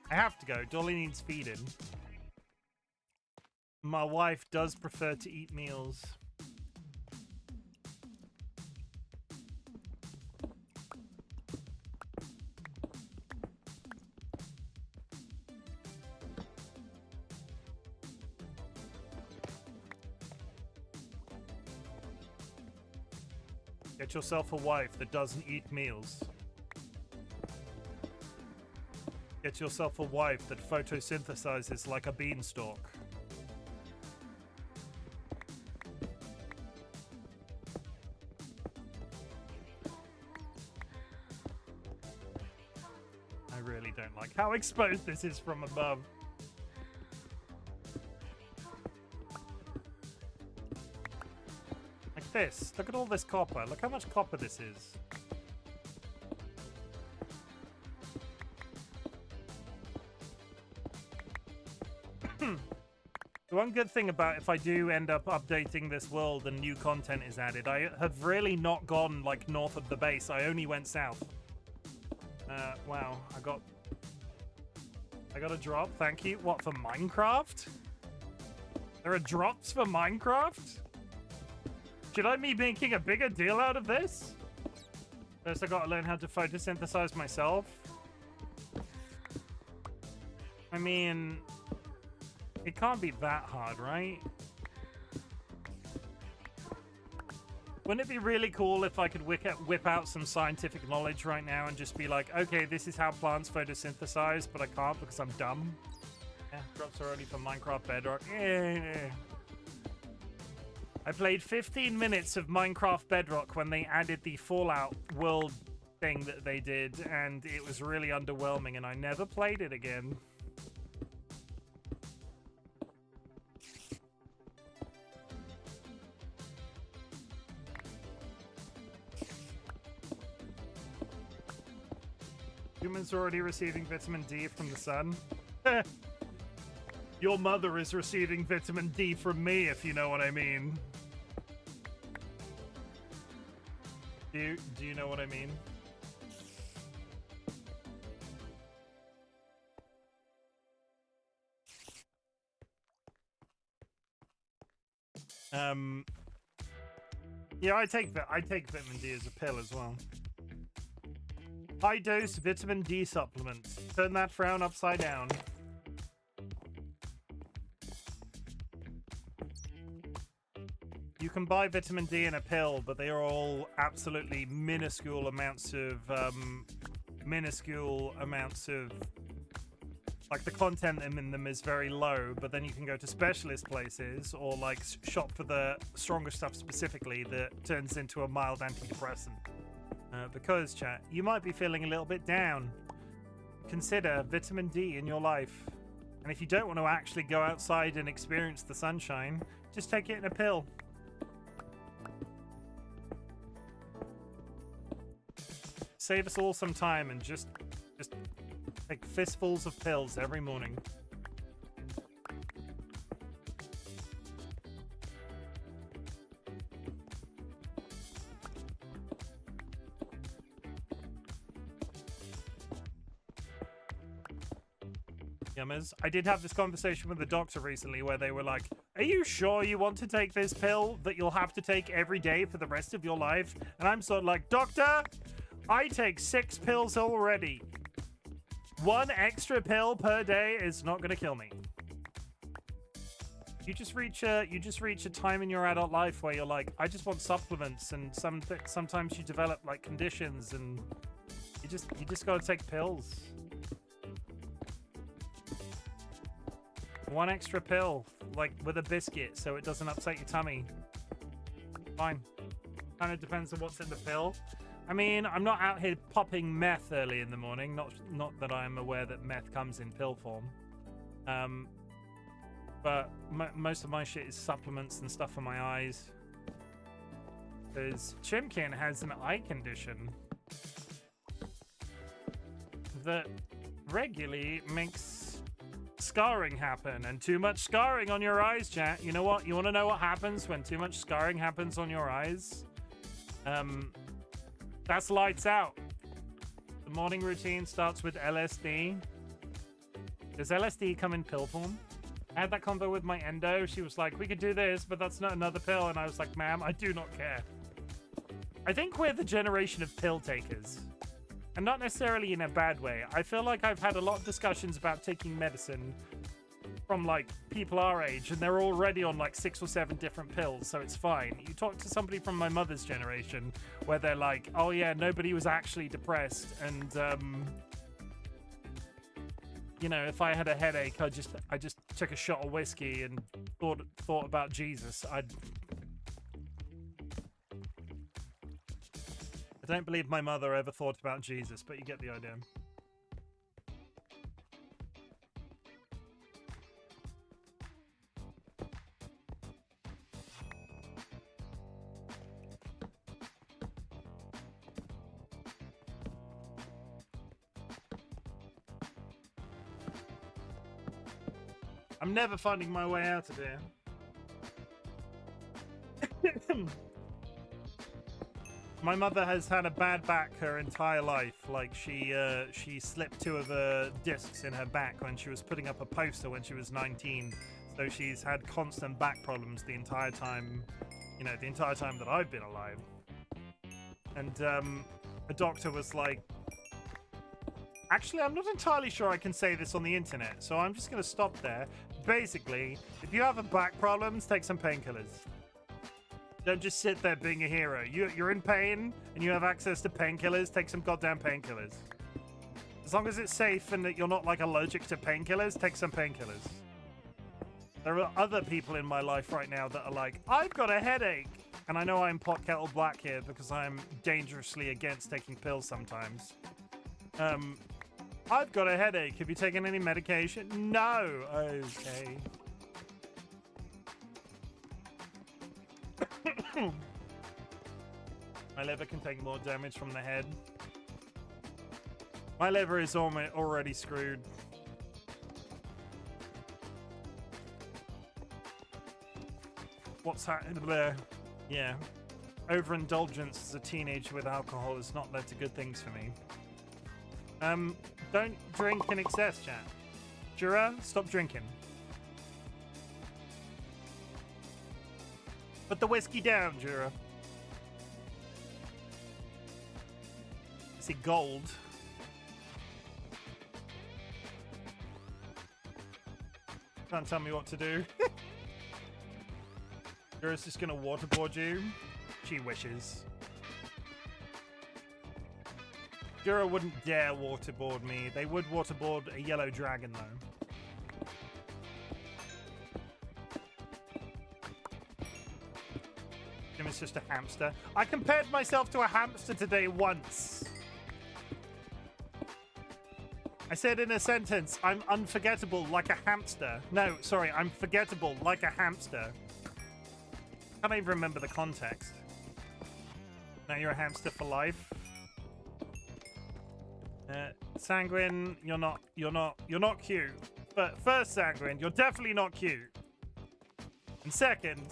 A: I have to go. Dolly needs feeding. My wife does prefer to eat meals. Get yourself a wife that doesn't eat meals. Get yourself a wife that photosynthesizes like a beanstalk. I really don't like how exposed this is from above. Like this. Look at all this copper. Look how much copper this is. The one good thing about if I do end up updating this world and new content is added, I have really not gone like north of the base. I only went south. Wow, I got a drop. Thank you. What, for Minecraft? There are drops for Minecraft? Should I be making a bigger deal out of this? First, I gotta learn how to photosynthesize myself. I mean, it can't be that hard, right? Wouldn't it be really cool if I could whip out some scientific knowledge right now and just be like, okay, this is how plants photosynthesize, but I can't because I'm dumb? Yeah, drops are only for Minecraft Bedrock. Yeah. I played 15 minutes of Minecraft Bedrock when they added the Fallout world thing that they did, and it was really underwhelming, and I never played it again. Humans are already receiving vitamin D from the sun. Your mother is receiving vitamin D from me, if you know what I mean. Do you know what I mean? Yeah, I take vitamin D as a pill as well. High dose vitamin D supplements. Turn that frown upside down. You can buy vitamin D in a pill, but they are all absolutely minuscule amounts of like the content in them is very low, but then you can go to specialist places or like shop for the stronger stuff specifically that turns into a mild antidepressant. Because, chat, you might be feeling a little bit down. Consider vitamin D in your life. And if you don't want to actually go outside and experience the sunshine, just take it in a pill. Save us all some time and just take fistfuls of pills every morning. Yummers. I did have this conversation with the doctor recently where they were like, are you sure you want to take this pill that you'll have to take every day for the rest of your life? And I'm sort of like, doctor, I take 6 pills already. 1 extra pill per day is not going to kill me. You just reach a time in your adult life where you're like, I just want supplements, and sometimes you develop like conditions, and you just got to take pills. 1 extra pill, like with a biscuit, so it doesn't upset your tummy. Fine. Kind of depends on what's in the pill. I mean, I'm not out here popping meth early in the morning. Not that I'm aware that meth comes in pill form. But most of my shit is supplements and stuff for my eyes. Because Chimken has an eye condition that regularly makes scarring happen, and too much scarring on your eyes, chat. You know what? You want to know what happens when too much scarring happens on your eyes? That's lights out. The morning routine starts with LSD. Does LSD come in pill form? I had that convo with my endo. She was like, we could do this, but that's not another pill. And I was like, ma'am, I do not care. I think we're the generation of pill takers. And not necessarily in a bad way. I feel like I've had a lot of discussions about taking medicine from like people our age, and they're already on like 6 or 7 different pills, so it's fine. You talk to somebody from my mother's generation where they're like, oh yeah, nobody was actually depressed, and you know, if I had a headache, I just took a shot of whiskey and thought about Jesus. I don't believe my mother ever thought about Jesus, but you get the idea. I'm never finding my way out of here. My mother has had a bad back her entire life. Like she slipped 2 of her discs in her back when she was putting up a poster when she was 19. So she's had constant back problems the entire time, you know, the entire time that I've been alive. And the doctor was like, actually, I'm not entirely sure I can say this on the internet, so I'm just going to stop there. Basically, if you have a back problems, take some painkillers. Don't just sit there being a hero. You're in pain and you have access to painkillers, take some goddamn painkillers. As long as it's safe and that you're not like allergic to painkillers, take some painkillers. There are other people in my life right now that are like, I've got a headache. And I know I'm pot kettle black here because I'm dangerously against taking pills sometimes. I've got a headache. Have you taken any medication? No. Okay. My liver can take more damage from the head. My liver is already screwed. What's happening there? Yeah. Overindulgence as a teenager with alcohol has not led to good things for me. Don't drink in excess, chat. Jura, stop drinking. Put the whiskey down, Jura. I see gold. Can't tell me what to do. Jura's just gonna waterboard you. She wishes. Jura wouldn't dare waterboard me. They would waterboard a yellow dragon, though. Jim is just a hamster. I compared myself to a hamster today once. I said in a sentence, I'm unforgettable like a hamster. No, sorry, I'm forgettable like a hamster. I can't even remember the context. Now you're a hamster for life. Sanguine, you're not cute. But first, Sanguine, you're definitely not cute. And second,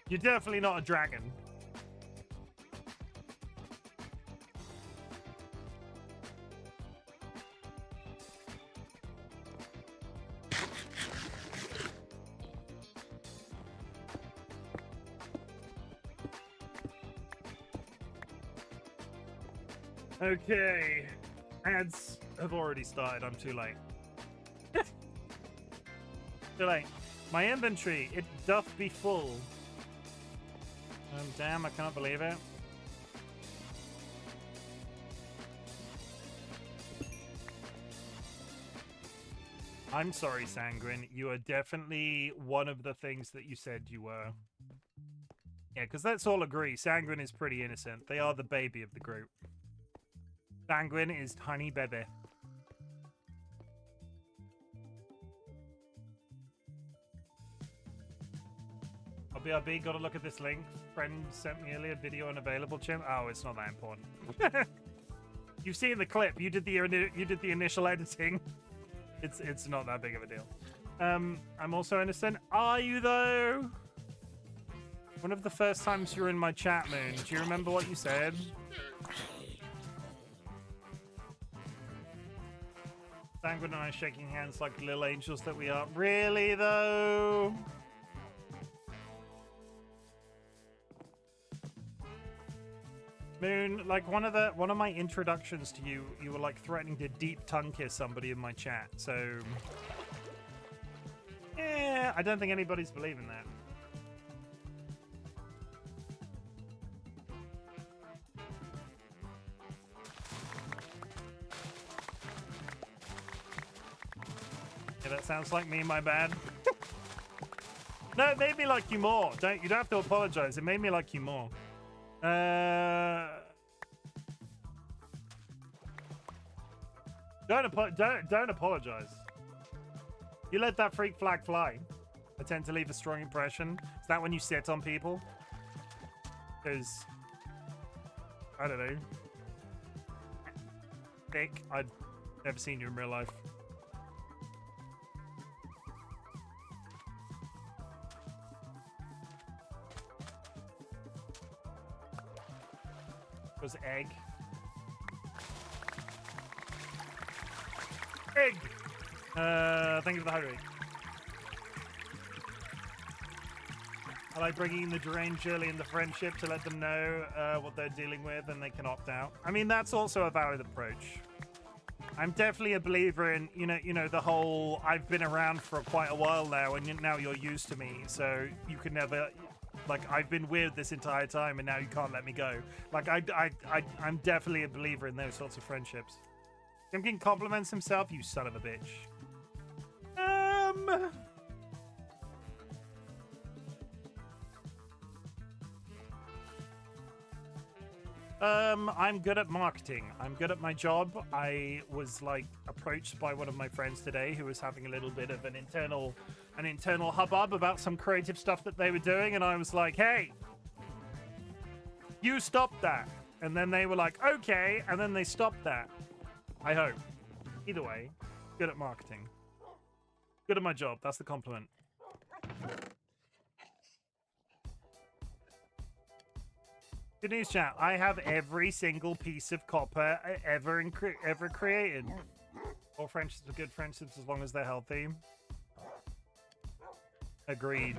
A: you're definitely not a dragon. Okay, ads have already started. I'm too late. Too late. My inventory, it doth be full. Damn, I cannot believe it. I'm sorry, Sanguine. You are definitely one of the things that you said you were. Yeah, because let's all agree, Sanguine is pretty innocent. They are the baby of the group. Sanguine is tiny baby. BRB, gotta look at this link. Friend sent me earlier video unavailable, Chim. Oh, it's not that important. You've seen the clip. You did the initial editing. It's not that big of a deal. I'm also innocent. Are you though? One of the first times you were in my chat, Moon. Do you remember what you said? Sanguine and I shaking hands like little angels that we are. Really though? Moon, like one of my introductions to you, you were like threatening to deep tongue kiss somebody in my chat. So, yeah, I don't think anybody's believing that. Yeah, that sounds like me. My bad. No, it made me like you more. You don't have to apologize. It made me like you more. Don't apologize. You let that freak flag fly. I tend to leave a strong impression. Is that when you sit on people? Because I don't know. Thick. I've never seen you in real life. Was egg. Egg! Thank you for the hydrate. I like bringing in the deranged early in the friendship to let them know what they're dealing with and they can opt out. I mean, that's also a valid approach. I'm definitely a believer in, you know, the whole I've been around for quite a while now and now you're used to me, so you can never... Like, I've been weird this entire time, and now you can't let me go. Like, I'm definitely a believer in those sorts of friendships. Chimken compliments himself, you son of a bitch. I'm good at marketing. I'm good at my job. I was, like, approached by one of my friends today who was having a little bit of an internal hubbub about some creative stuff that they were doing, and I was like, hey, you stop that. And then they were like, okay, and then they stopped that. I hope. Either way, good at marketing. Good at my job. That's the compliment. Good news, chat. I have every single piece of copper ever created. All friendships are good friendships as long as they're healthy. Agreed.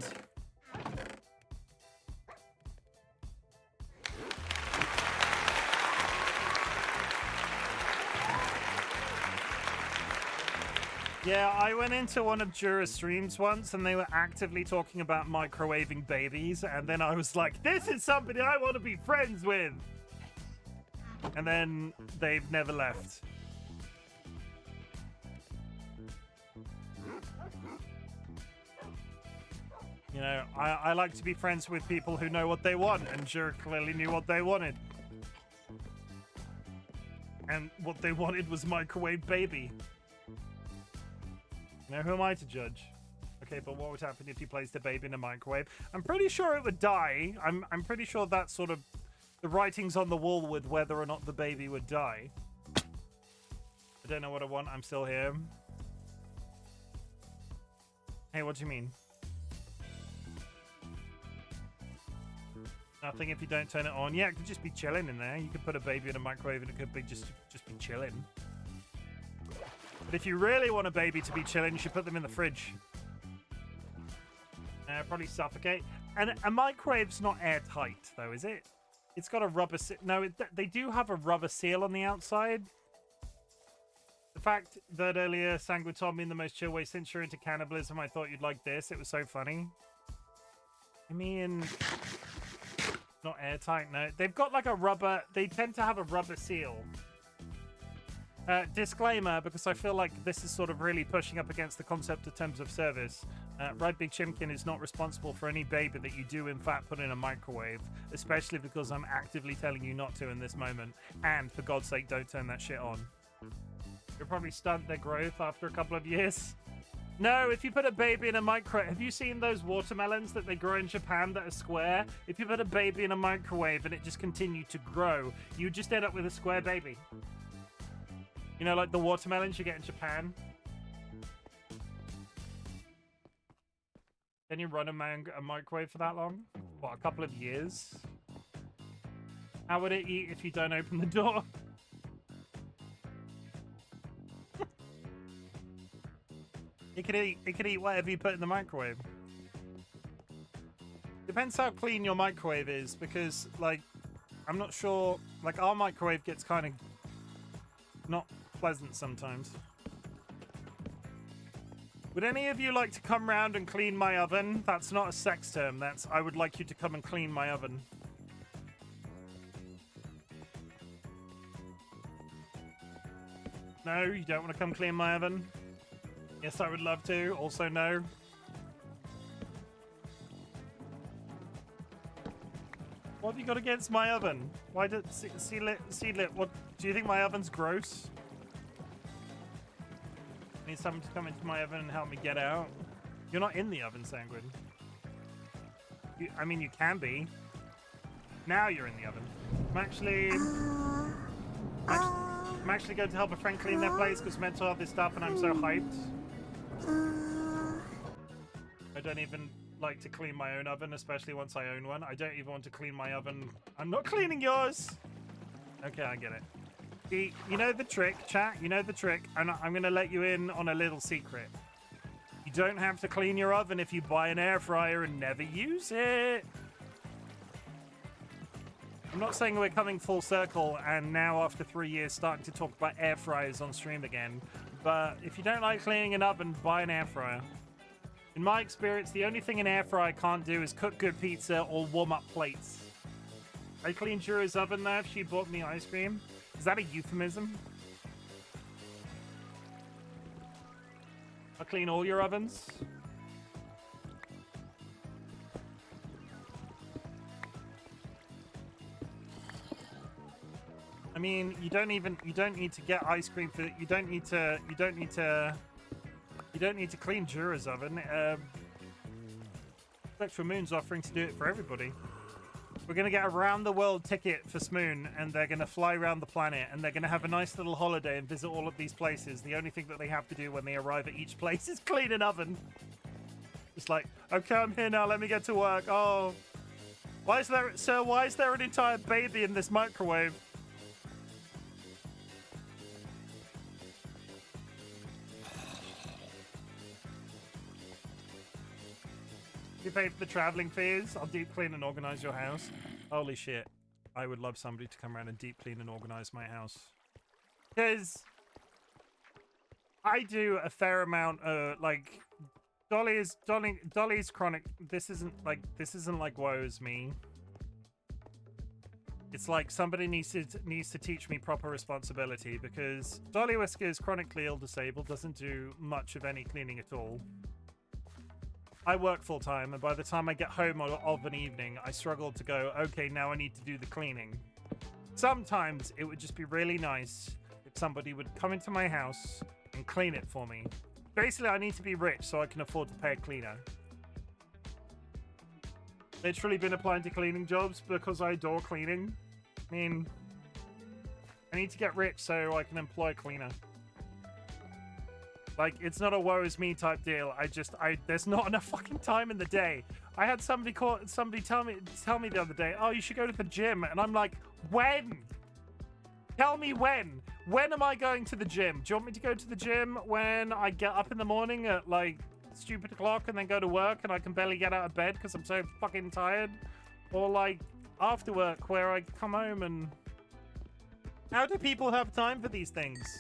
A: Yeah, I went into one of Jura's streams once and they were actively talking about microwaving babies, and then I was like, this is somebody I want to be friends with! And then they've never left. You know, I like to be friends with people who know what they want, and Jura clearly knew what they wanted. And what they wanted was microwave baby. Now, who am I to judge? Okay, but what would happen if you placed a baby in a microwave? I'm pretty sure it would die. I'm pretty sure that's sort of the writing's on the wall with whether or not the baby would die. I don't know what I want. I'm still here. Hey, what do you mean? Nothing if you don't turn it on. Yeah, it could just be chilling in there. You could put a baby in a microwave and it could be just be chilling. But if you really want a baby to be chilling, you should put them in the fridge. Probably suffocate. And a microwave's not airtight, though, is it? It's got a rubber seal. No, they do have a rubber seal on the outside. The fact that earlier Sanguine told me in the most chill way, since you're into cannibalism, I thought you'd like this. It was so funny. I mean, not airtight, no. They've got like a rubber... They tend to have a rubber seal. Disclaimer, because I feel like this is sort of really pushing up against the concept of terms of service. RightBigChimken is not responsible for any baby that you do in fact put in a microwave, especially because I'm actively telling you not to in this moment. And for God's sake, don't turn that shit on. You'll probably stunt their growth after a couple of years. No, if you put a baby in a microwave... Have you seen those watermelons that they grow in Japan that are square? If you put a baby in a microwave and it just continued to grow, you just end up with a square baby. You know, like the watermelons you get in Japan. Can you run a microwave for that long? What, a couple of years? How would it eat if you don't open the door? It could eat whatever you put in the microwave. Depends how clean your microwave is, because, like, I'm not sure... Like, our microwave gets kind of not pleasant sometimes. Would any of you like to come round and clean my oven? That's not a sex term. That's I would like you to come and clean my oven. No, you don't want to come clean my oven? Yes, I would love to. Also, no. What have you got against my oven? Why did Seedlit? What do you think my oven's gross? Need someone to come into my oven and help me get out. You're not in the oven, Sanguine. I mean, you can be. Now you're in the oven. I'm actually going to help a friend clean their place because mental health is stuff and I'm so hyped. I don't even like to clean my own oven, especially once I own one. I don't even want to clean my oven. I'm not cleaning yours. Okay, I get it. You know the trick, chat. You know the trick. And I'm going to let you in on a little secret. You don't have to clean your oven if you buy an air fryer and never use it. I'm not saying we're coming full circle and now after 3 years starting to talk about air fryers on stream again. But if you don't like cleaning an oven, buy an air fryer. In my experience, the only thing an air fryer can't do is cook good pizza or warm up plates. I cleaned Jura's oven though if she bought me ice cream. Is that a euphemism? I clean all your ovens. I mean, you don't need to get ice cream for you don't need to clean Jura's oven. Spectral Moon's offering to do it for everybody. We're going to get a round-the-world ticket for Smoon, and they're going to fly around the planet, and they're going to have a nice little holiday and visit all of these places. The only thing that they have to do when they arrive at each place is clean an oven. It's like, okay, I'm here now, let me get to work. Oh, why is there an entire baby in this microwave? You pay for the traveling fees. I'll deep clean and organize your house. Holy shit. I would love somebody to come around and deep clean and organize my house. Because I do a fair amount of, like, Dolly's chronic. This isn't like woe's me. It's like somebody needs to teach me proper responsibility, because DollyWhiskers, chronically ill disabled, doesn't do much of any cleaning at all. I work full time, and by the time I get home of an evening, I struggle to go, okay, now I need to do the cleaning. Sometimes it would just be really nice if somebody would come into my house and clean it for me. Basically, I need to be rich so I can afford to pay a cleaner. Literally been applying to cleaning jobs because I adore cleaning. I mean, I need to get rich so I can employ a cleaner. Like, it's not a woe is me type deal. There's not enough fucking time in the day. I had somebody tell me the other day, oh, you should go to the gym. And I'm like, when? Tell me when. When am I going to the gym? Do you want me to go to the gym when I get up in the morning at, like, stupid o'clock and then go to work and I can barely get out of bed because I'm so fucking tired? Or, like, after work where I come home and... How do people have time for these things?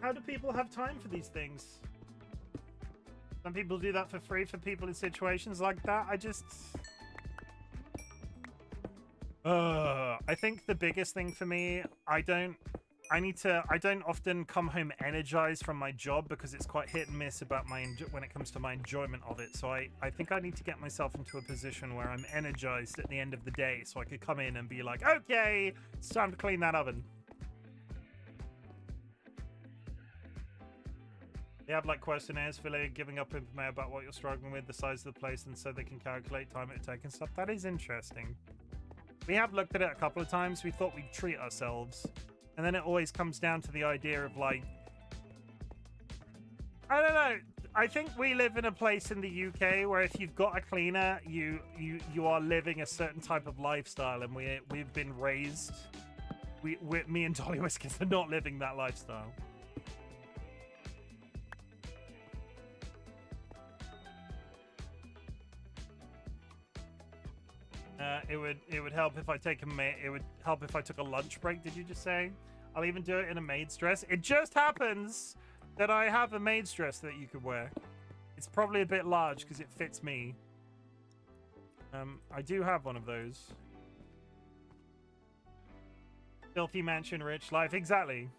A: How do people have time for these things? Some people do that for free for people in situations like that. I think the biggest thing for me, I don't often come home energized from my job because it's quite hit and miss about when it comes to my enjoyment of it. So I think I need to get myself into a position where I'm energized at the end of the day so I could come in and be like, okay, it's time to clean that oven. They have like questionnaires for like giving up information about what you're struggling with, the size of the place, and so they can calculate time it takes and stuff. That is interesting. We have looked at it a couple of times. We thought we'd treat ourselves. And then it always comes down to the idea of like... I don't know. I think we live in a place in the UK where if you've got a cleaner, you are living a certain type of lifestyle, and we've been raised... Me and DollyWhiskers are not living that lifestyle. It would help if I took a lunch break. Did you just say? I'll even do it in a maid's dress. It just happens that I have a maid's dress that you could wear. It's probably a bit large because it fits me. I do have one of those. Filthy mansion, rich life. Exactly.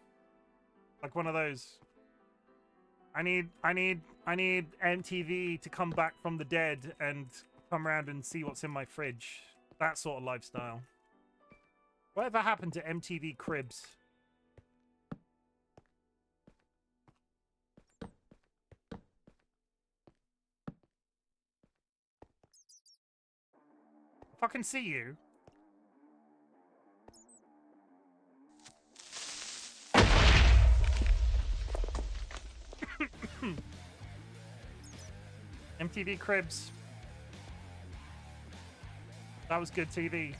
A: Like one of those. I need MTV to come back from the dead and come around and see what's in my fridge. That sort of lifestyle. Whatever happened to MTV Cribs? If I can see you. MTV Cribs. That was good TV.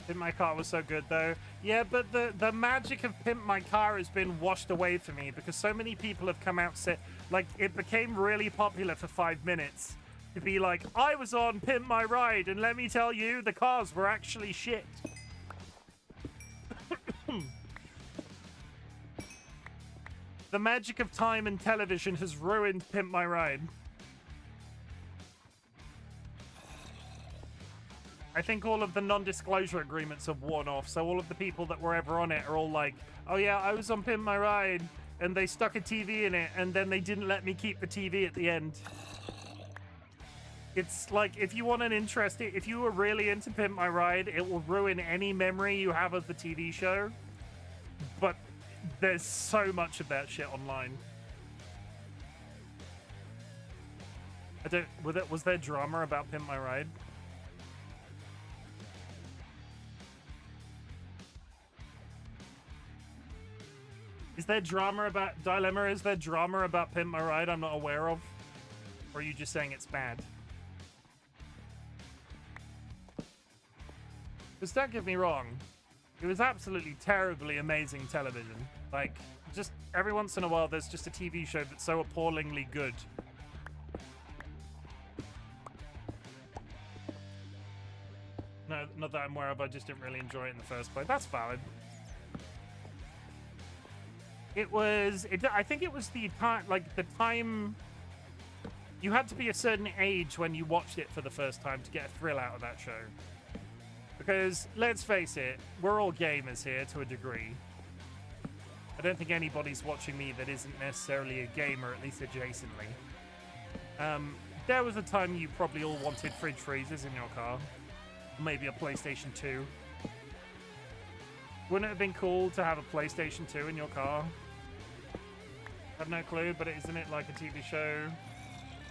A: Pimp My Car was so good, though. Yeah, but the magic of Pimp My Car has been washed away for me because so many people have come out and said, like, it became really popular for 5 minutes to be like, I was on Pimp My Ride, and let me tell you, the cars were actually shit. The magic of time and television has ruined Pimp My Ride. I think all of the non-disclosure agreements have worn off, so all of the people that were ever on it are all like, oh yeah, I was on Pimp My Ride, and they stuck a TV in it, and then they didn't let me keep the TV at the end. It's like, if you want an interesting, if you were really into Pimp My Ride, it will ruin any memory you have of the TV show, but there's so much of that shit online. Was there drama about Pimp My Ride? Is there drama about Dilemma? Is there drama about Pimp My Ride I'm not aware of? Or are you just saying it's bad? Because don't get me wrong, it was absolutely terribly amazing television. Like, just every once in a while, there's just a TV show that's so appallingly good. No, not that I'm aware of. I just didn't really enjoy it in the first place. That's valid. It was. I think it was the time. Like the time. You had to be a certain age when you watched it for the first time to get a thrill out of that show. Because let's face it, we're all gamers here to a degree. I don't think anybody's watching me that isn't necessarily a gamer, at least adjacently. There was a time you probably all wanted fridge freezers in your car. Maybe a PlayStation 2. Wouldn't it have been cool to have a PlayStation 2 in your car? I have no clue, but isn't it like a TV show?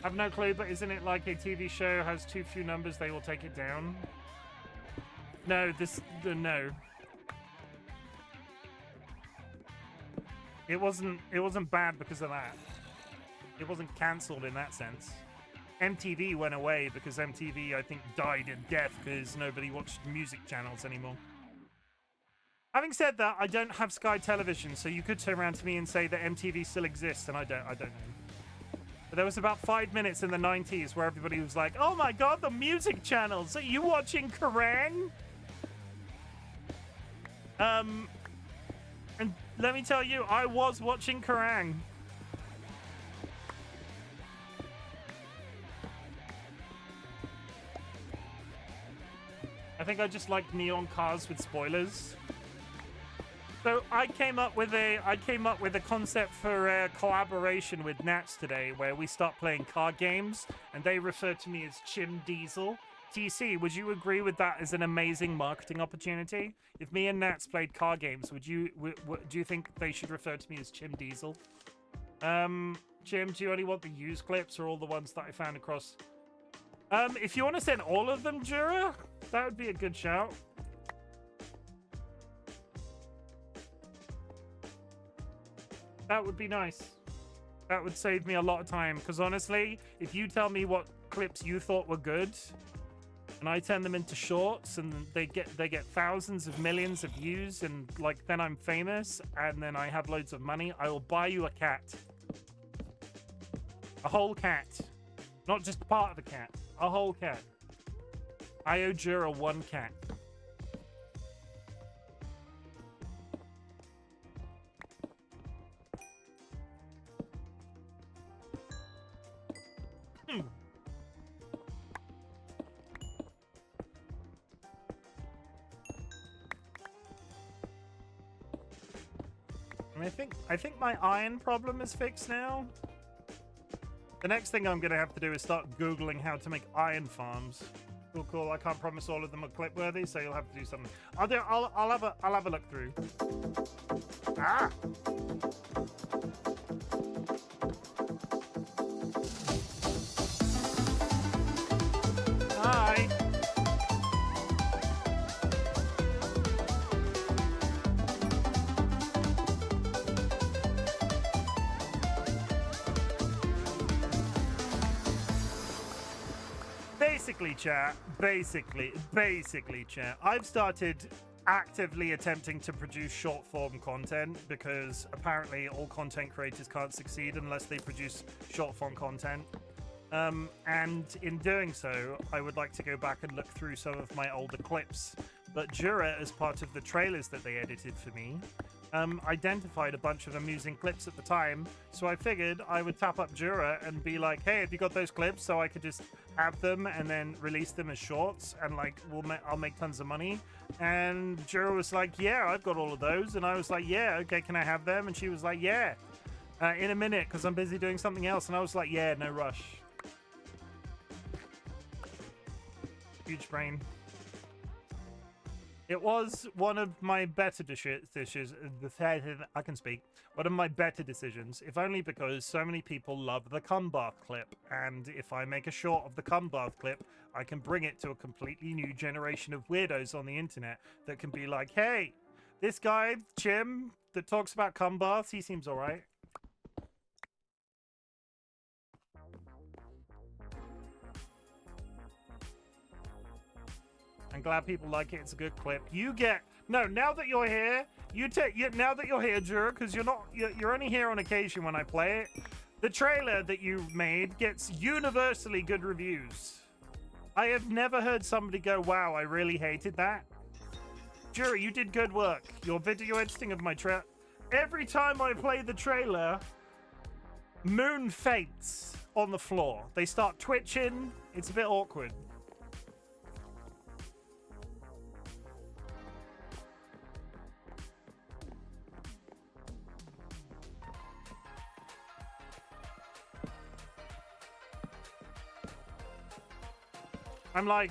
A: I have no clue, but isn't it like a TV show has too few numbers, they will take it down? No, no. It wasn't bad because of that. It wasn't cancelled in that sense. MTV went away because MTV, I think, died in death because nobody watched music channels anymore. Having said that, I don't have Sky Television, so you could turn around to me and say that MTV still exists, and I don't know. But there was about 5 minutes in the 90s where everybody was like, oh my god, the music channels! Are you watching Kerrang? And let me tell you, I was watching Kerrang. I think I just like neon cars with spoilers. So I came up with a concept for a collaboration with Nats today, where we start playing car games, and they refer to me as Chim Diesel. TC, would you agree with that as an amazing marketing opportunity? If me and Nats played car games, do you think they should refer to me as Chim Diesel? Chim, do you only want the used clips or all the ones that I found across? If you want to send all of them, Jura, that would be a good shout. That would be nice. That would save me a lot of time, because honestly, if you tell me what clips you thought were good, and I turn them into shorts, and they get thousands of millions of views, and like then I'm famous, and then I have loads of money, I will buy you a cat. A whole cat. Not just part of a cat. A whole cat. I owe Jura one cat. And I think my iron problem is fixed now. The next thing I'm going to have to do is start Googling how to make iron farms. Cool. I can't promise all of them are clip worthy, so you'll have to do something. I'll have a look through. Ah! Hi. Basically, chat. I've started actively attempting to produce short form content because apparently all content creators can't succeed unless they produce short form content. And in doing so, I would like to go back and look through some of my older clips. But Jura, as part of the trailers that they edited for me, identified a bunch of amusing clips at the time, so I figured I would tap up Jura and be like, hey, have you got those clips? So I could just have them and then release them as shorts, and like I'll make tons of money. And Jura was like, yeah, I've got all of those. And I was like, yeah, okay, can I have them? And she was like, yeah, in a minute, because I'm busy doing something else. And I was like, yeah, no rush. Huge brain. It was one of my better dishes. I can speak. One of my better decisions, if only because so many people love the cum bath clip. And if I make a short of the cum bath clip, I can bring it to a completely new generation of weirdos on the internet that can be like, hey, this guy, Chim, that talks about cum baths, he seems all right. I'm glad people like it. It's a good clip. You get no. Now that you're here, now that you're here, Jura, because you're only here on occasion when I play it. The trailer that you made gets universally good reviews. I have never heard somebody go, "Wow, I really hated that." Jura, you did good work. Your video editing of my trailer. Every time I play the trailer, Moon faints on the floor. They start twitching. It's a bit awkward. I'm like,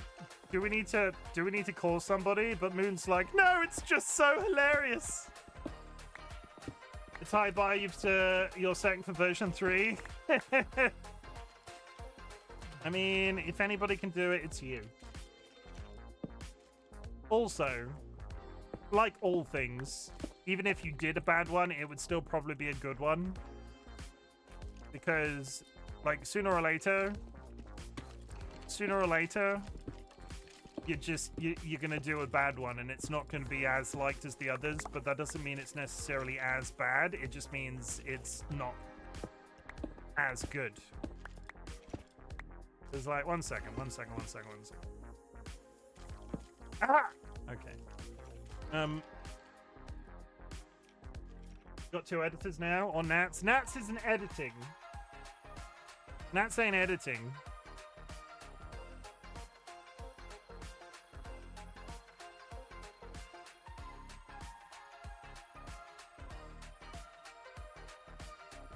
A: do we need to call somebody? But Moon's like, no, it's just so hilarious. It's hi bye, you're setting for version 3. I mean, if anybody can do it, it's you. Also, like all things, even if you did a bad one, it would still probably be a good one. Because, like, sooner or later, you're gonna do a bad one, and it's not gonna be as liked as the others, but that doesn't mean it's necessarily as bad. It just means it's not as good. There's like, one second. Ah! Okay. Got 2 editors now on Nats. Nats isn't editing. Nats ain't editing.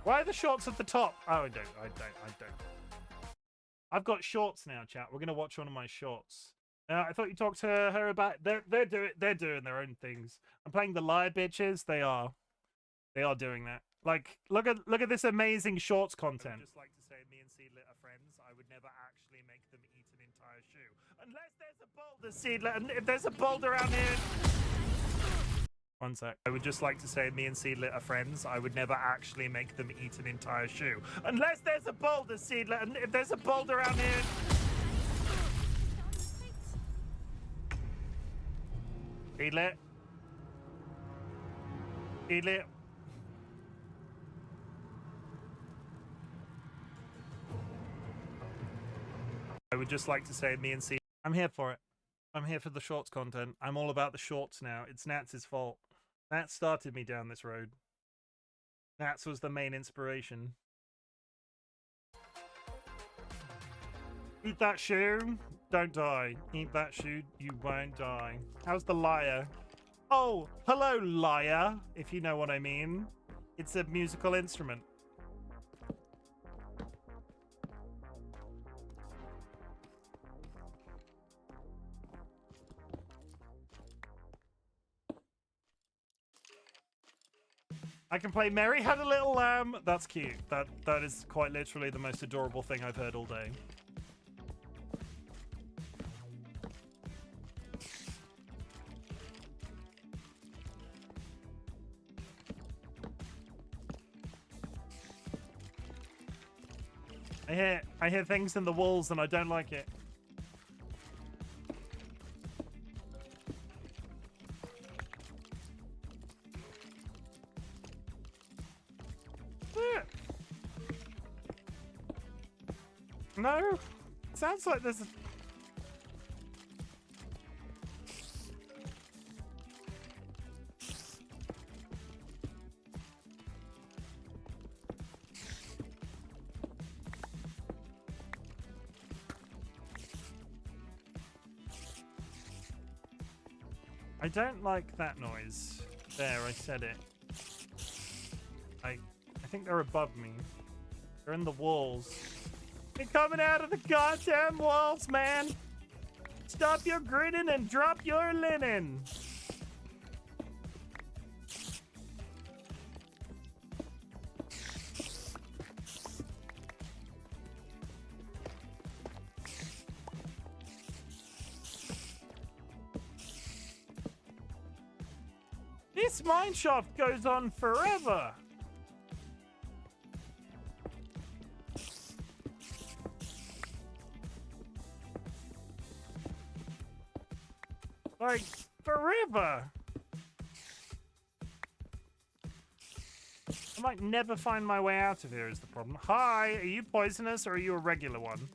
A: Why are the shorts at the top? Oh, I don't. I've got shorts now, chat. We're gonna watch one of my shorts. I thought you talked to her about. They're doing their own things. I'm playing the RightBigchimken. They are doing that. Like, look at this amazing shorts content. I would just like to say, me and Seedlit are friends. I would never actually make them eat an entire shoe, unless there's a boulder, Seedlit. And if there's a boulder around here. One sec. I would just like to say, me and Seedlit are friends. I would never actually make them eat an entire shoe. Unless there's a boulder, Seedlit. And if there's a boulder around here. Seedlit. Seedlit. I would just like to say, me and Seedlit. I'm here for it. I'm here for the shorts content. I'm all about the shorts now. It's Nats' fault. Nats started me down this road. Nats was the main inspiration. Eat that shoe, don't die. Eat that shoe, you won't die. How's the lyre? Oh, hello, lyre, if you know what I mean. It's a musical instrument. I can play Mary Had a Little Lamb. That's cute. That is quite literally the most adorable thing I've heard all day. I hear things in the walls and I don't like it. No, sounds like there's a... I don't like that noise. There, I said it. I think they're above me. They're in the walls. They're coming out of the goddamn walls, man! Stop your grinning and drop your linen! This mineshaft goes on forever! Like, forever. I might never find my way out of here is the problem. Hi, are you poisonous or are you a regular one?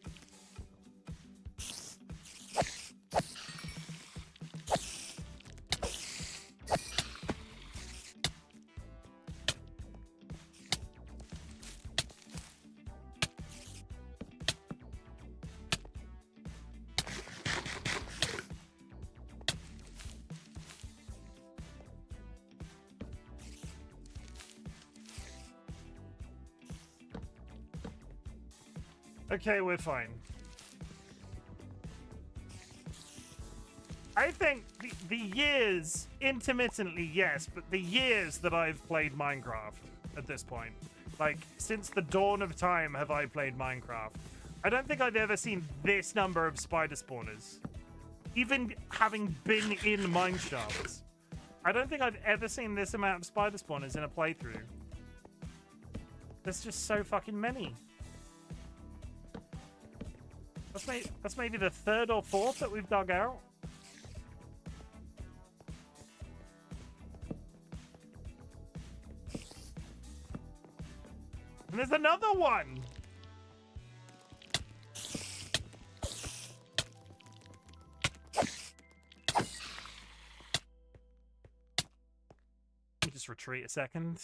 A: Okay, we're fine. I think the years, intermittently, yes, but the years that I've played Minecraft at this point, like, since the dawn of time have I played Minecraft, I don't think I've ever seen this number of spider spawners. Even having been in mineshafts, I don't think I've ever seen this amount of spider spawners in a playthrough. There's just so fucking many. That's maybe the third or fourth that we've dug out. And there's another one! Let me just retreat a second.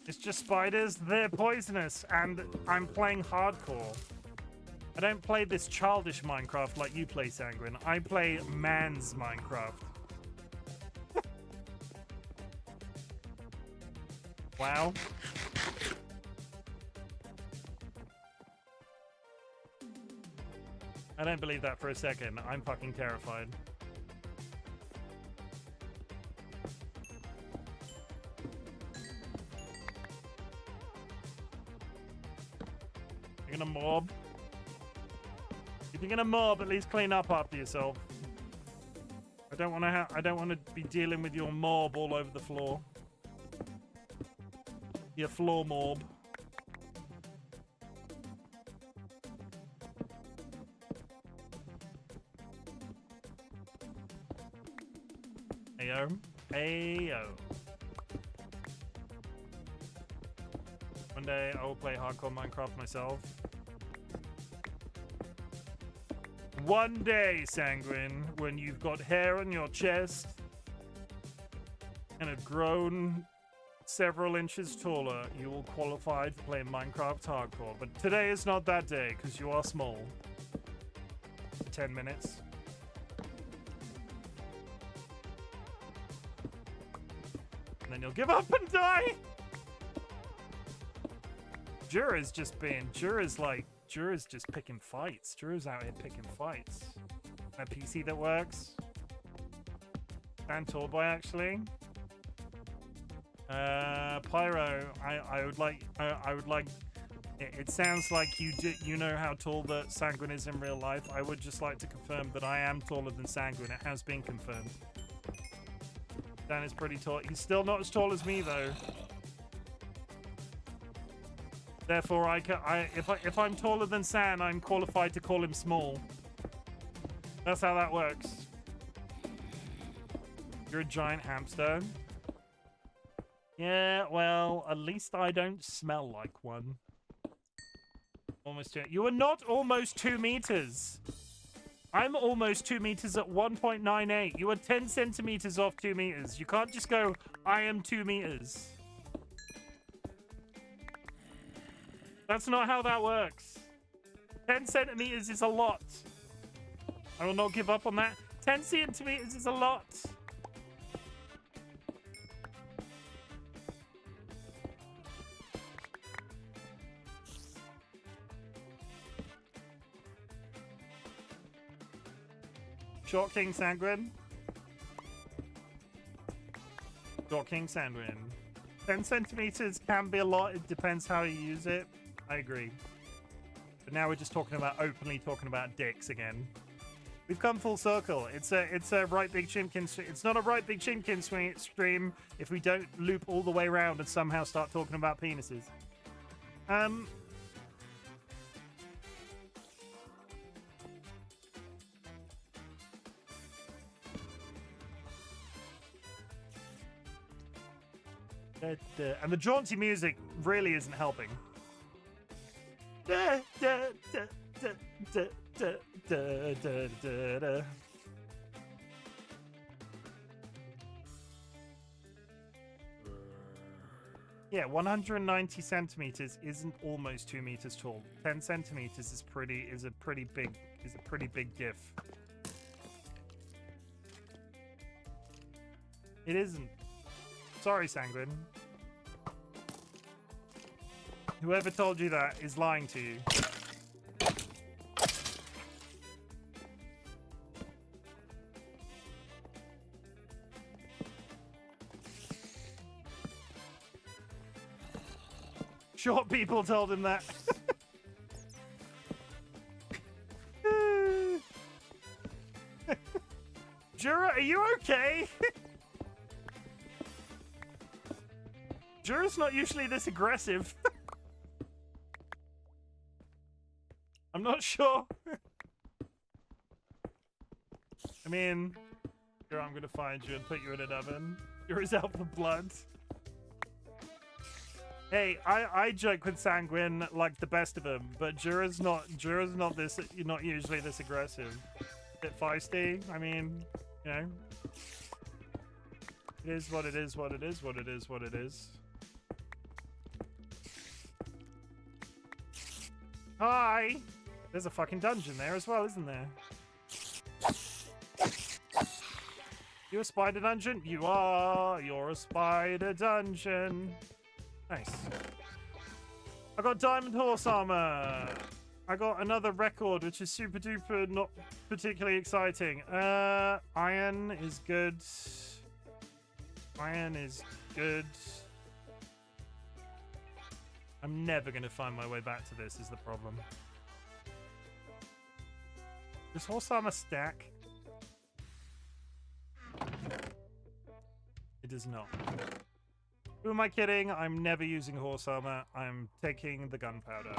A: It's just spiders, they're poisonous, and I'm playing hardcore. I don't play this childish Minecraft like you play, Sanguine. I play man's Minecraft. Wow. I don't believe that for a second. I'm fucking terrified. You're gonna mob? If you're gonna mob, at least clean up after yourself. I don't want to be dealing with your mob all over the floor. Your floor mob. Ayo. Ayo. One day I will play hardcore Minecraft myself. One day, Sanguine, when you've got hair on your chest and have grown several inches taller, you will qualify to play Minecraft hardcore. But today is not that day, because you are small. 10 minutes. And then you'll give up and die! Jura's just picking fights. Jura's out here picking fights. A PC that works. And Tallboy, actually. Pyro, I would like, it sounds like you know how tall that Sanguine is in real life. I would just like to confirm that I am taller than Sanguine. It has been confirmed. Dan is pretty tall. He's still not as tall as me, though. Therefore, if I'm taller than San, I'm qualified to call him small. That's how that works. You're a giant hamster. Yeah, well, at least I don't smell like one. Almost 2. You are not almost 2 meters. I'm almost 2 meters at 1.98. You are 10 centimeters off 2 meters. You can't just go, I am 2 meters. That's not how that works. 10 centimeters is a lot. I will not give up on that. 10 centimeters is a lot. Short King Sanguine. Short King Sanguine. 10 centimeters can be a lot. It depends how you use it. I agree. But now we're just openly talking about dicks again. We've come full circle. It's a Right Big Chimken. It's not a Right Big Chimken stream if we don't loop all the way around and somehow start talking about penises. And the jaunty music really isn't helping. Yeah, 190 centimeters isn't almost 2 meters tall. 10 centimeters is a pretty big diff. It isn't. Sorry, Sanguine. Whoever told you that is lying to you. Short people told him that. Jura, are you okay? Jura's not usually this aggressive. I'm not sure. I mean, Jura, I'm gonna find you and put you in an oven. Jura's out for blood. Hey, I joke with Sanguine like the best of them, but Jura's not usually this aggressive. Bit feisty. I mean, you know, it is what it is. What it is. What it is. What it is. Hi. There's a fucking dungeon there as well, isn't there? You a spider dungeon? You are. You're a spider dungeon. Nice. I got diamond horse armor. I got another record, which is super duper not particularly exciting. Iron is good. Iron is good. I'm never going to find my way back to this is the problem. Does horse armor stack? It does not. Who am I kidding? I'm never using horse armor. I'm taking the gunpowder.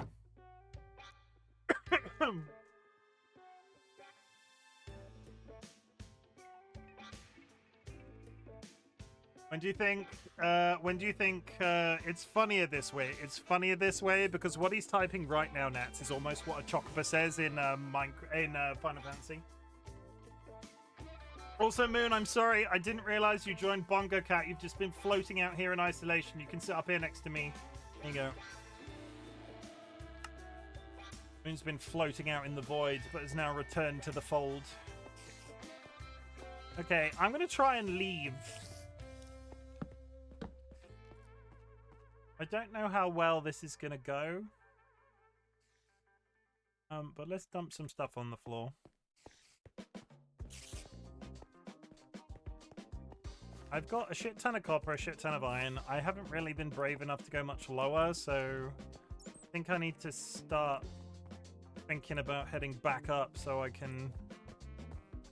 A: When do you think it's funnier this way? It's funnier this way because what he's typing right now, Nats, is almost what a Chocobo says in Final Fantasy. Also, Moon, I'm sorry. I didn't realize you joined Bongo Cat. You've just been floating out here in isolation. You can sit up here next to me. There you go. Moon's been floating out in the void, but has now returned to the fold. Okay, I'm going to try and leave. I don't know how well this is going to go. But let's dump some stuff on the floor. I've got a shit ton of copper, a shit ton of iron. I haven't really been brave enough to go much lower, so I think I need to start thinking about heading back up so I can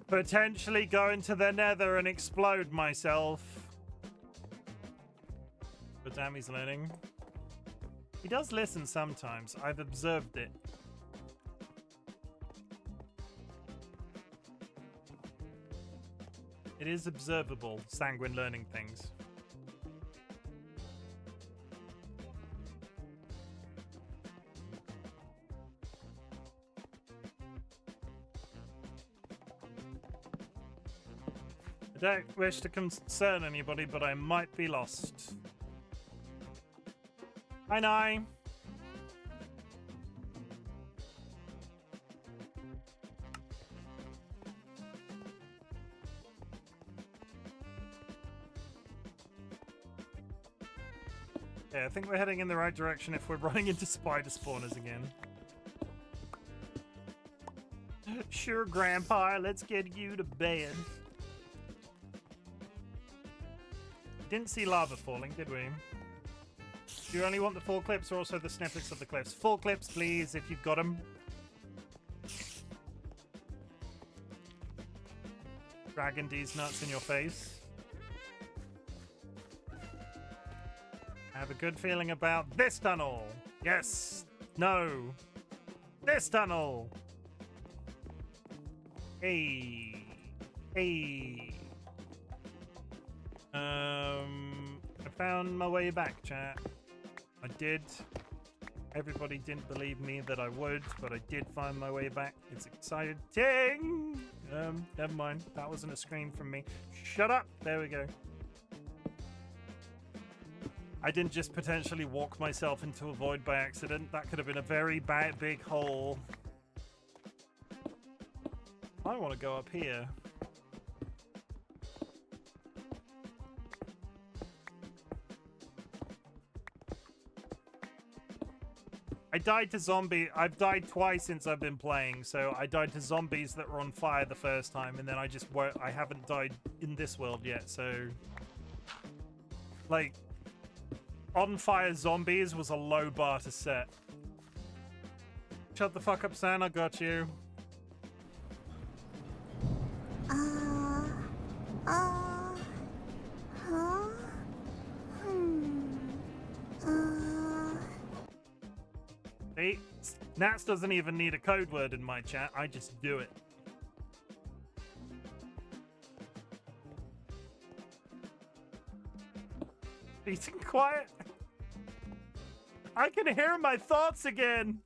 A: potentially go into the nether and explode myself. But damn, he's learning. He does listen sometimes. I've observed it. It is observable, Sanguine learning things. I don't wish to concern anybody, but I might be lost. Hi, Nye. Yeah, I think we're heading in the right direction if we're running into spider spawners again. Sure, Grandpa, let's get you to bed. Didn't see lava falling, did we? Do you only want the full clips or also the snippets of the clips? Full clips, please, if you've got them. bagging these nuts in your face. I have a good feeling about this tunnel. Yes. No. This tunnel. Hey. Hey. I found my way back, chat. I did. Everybody didn't believe me that I would, but I did find my way back. It's exciting. Never mind. That wasn't a scream from me. Shut up. There we go. I didn't just potentially walk myself into a void by accident. That could have been a very big hole. I want to go up here. I died to zombie. I've died twice since I've been playing, so I died to zombies that were on fire the first time, and then I haven't died in this world yet, so like on fire zombies was a low bar to set. Shut the fuck up, San, I got you. See? Nats doesn't even need a code word in my chat, I just do it. Peace and quiet. I can hear my thoughts again.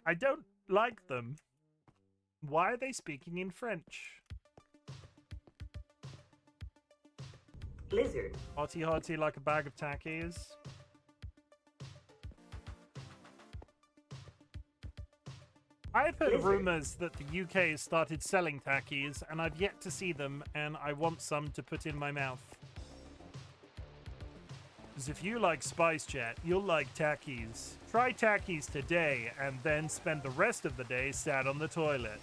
A: I don't like them. Why are they speaking in French?
F: Blizzard.
A: Hotty hotty like a bag of tackies. I've heard
F: Blizzard.
A: rumors that the UK has started selling tackies, and I've yet to see them, and I want some to put in my mouth. Because if you like Spice Chat, you'll like tackies. Try tackies today, and then spend the rest of the day sat on the toilet.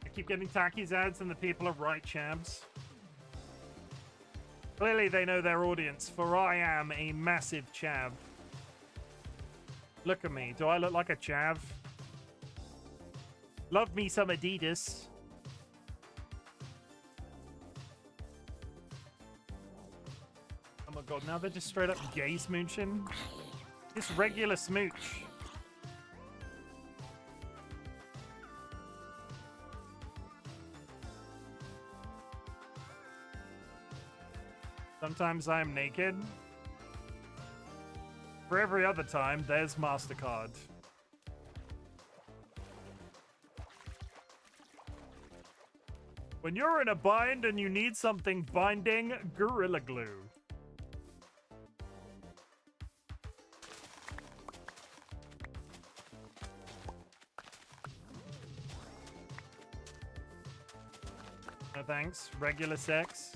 A: I keep getting tackies ads, and the people are right, chabs. Clearly they know their audience, for I am a massive chav. Look at me. Do I look like a chav? Love me some Adidas. Oh my god, now they're just straight up gay smooching. Just regular smooch. Sometimes I am naked. For every other time, there's MasterCard. When you're in a bind and you need something binding, Gorilla Glue. No thanks. Regular sex.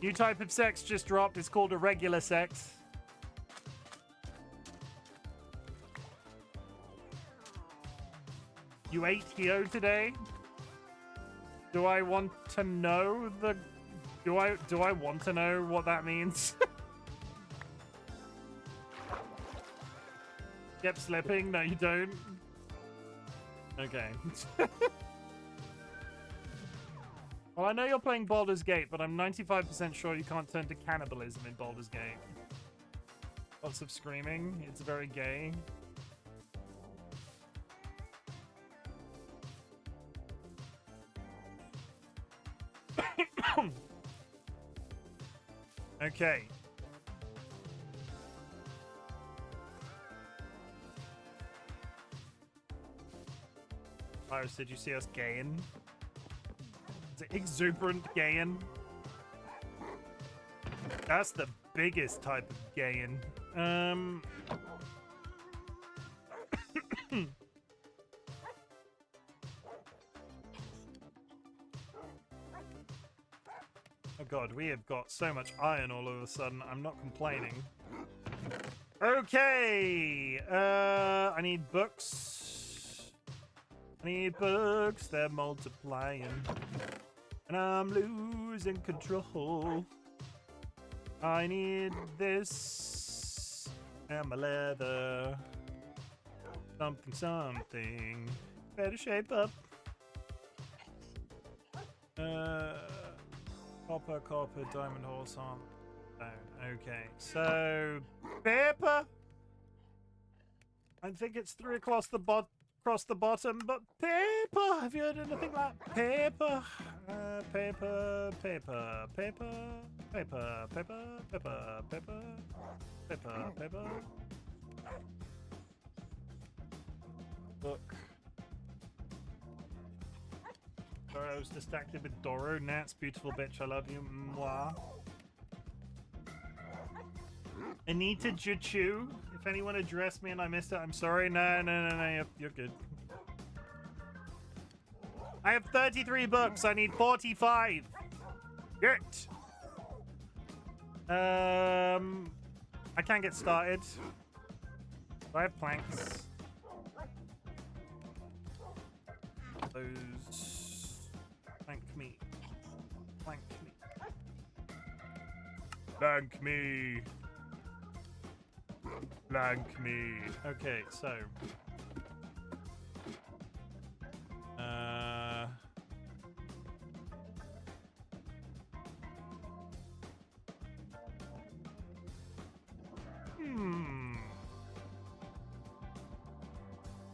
A: New type of sex just dropped. It's called a regular sex. You ate Hio today? Do I want to know the... Do I want to know what that means? Yep, slipping. No, you don't. Okay. Well, I know you're playing Baldur's Gate, but I'm 95% sure you can't turn to cannibalism in Baldur's Gate. Lots of screaming. It's very gay. Okay. Iris, did you see us gaying? Is it exuberant gaying? That's the biggest type of gaying. Oh god, we have got so much iron all of a sudden. I'm not complaining. Okay, I need books. I need books. They're multiplying. And I'm losing control. I need this and my leather. Something, something. Better shape up. Copper, copper, diamond horse on. Okay, so paper. I think it's 3 across the bottom, but paper. Have you heard anything like paper? Paper, paper, paper, paper, paper, paper, paper, paper, paper. Look. Sorry, I was distracted with Doro. Nats, beautiful bitch, I love you. Mwah. Anita Juchu. If anyone addressed me and I missed it, I'm sorry. No, you're good. I have 33 books. I need 45. Get. I can't get started. I have planks. Those. Plank me. Plank me. Plank me. Blank me. Okay, so.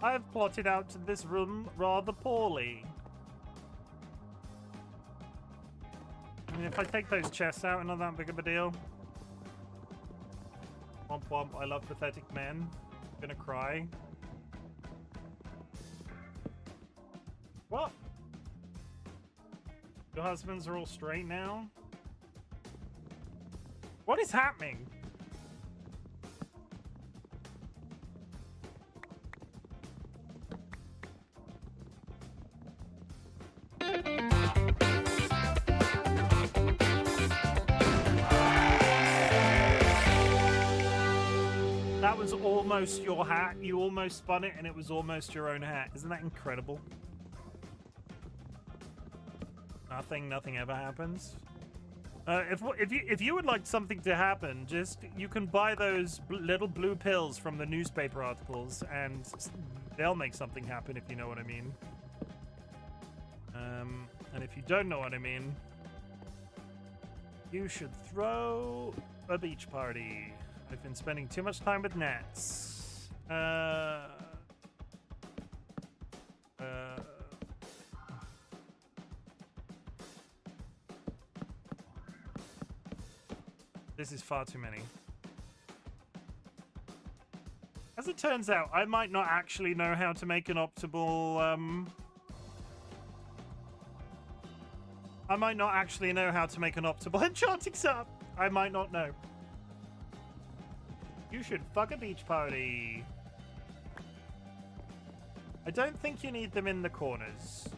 A: I've plotted out this room rather poorly. I mean, if I take those chests out, not that big of a deal. Womp womp, I love pathetic men. I'm gonna cry. What? Your husbands are all straight now? What is happening? That was almost your hat. You almost spun it and it was almost your own hat. Isn't that incredible? Nothing ever happens. If you would like something to happen, just you can buy those little blue pills from the newspaper articles and they'll make something happen, if you know what I mean. And if you don't know what I mean, you should throw a beach party. I've been spending too much time with gnats. This is far too many. As it turns out, I might not actually know how to make an optimal, I might not actually know how to make an optimal enchanting setup. I might not know. You should fuck a beach party. I don't think you need them in the corners.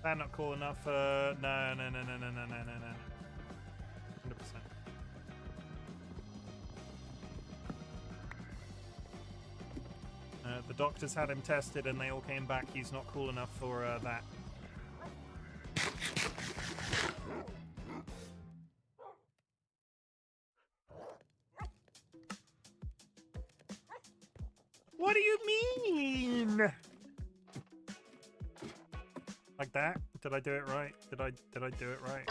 A: They're not cool enough for... No. 100%. The doctors had him tested and they all came back. He's not cool enough for that. What do you mean? Like that? Did I do it right? Did I do it right?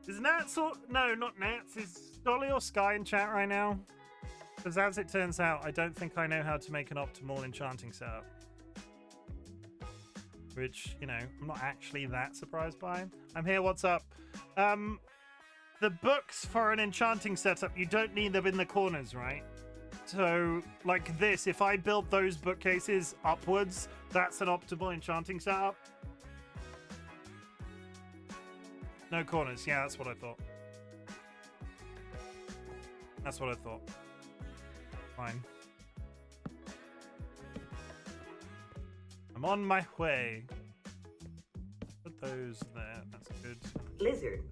A: Is Nats or... No, not Nats. Is Dolly or Sky in chat right now? Because as it turns out, I don't think I know how to make an optimal enchanting setup. Which, you know, I'm not actually that surprised by. I'm here, what's up? The books for an enchanting setup, you don't need them in the corners, right? So, like this, if I build those bookcases upwards, that's an optimal enchanting setup. No corners, yeah, that's what I thought. That's what I thought. Fine. I'm on my way. Put those there. That's good.
F: Lizard.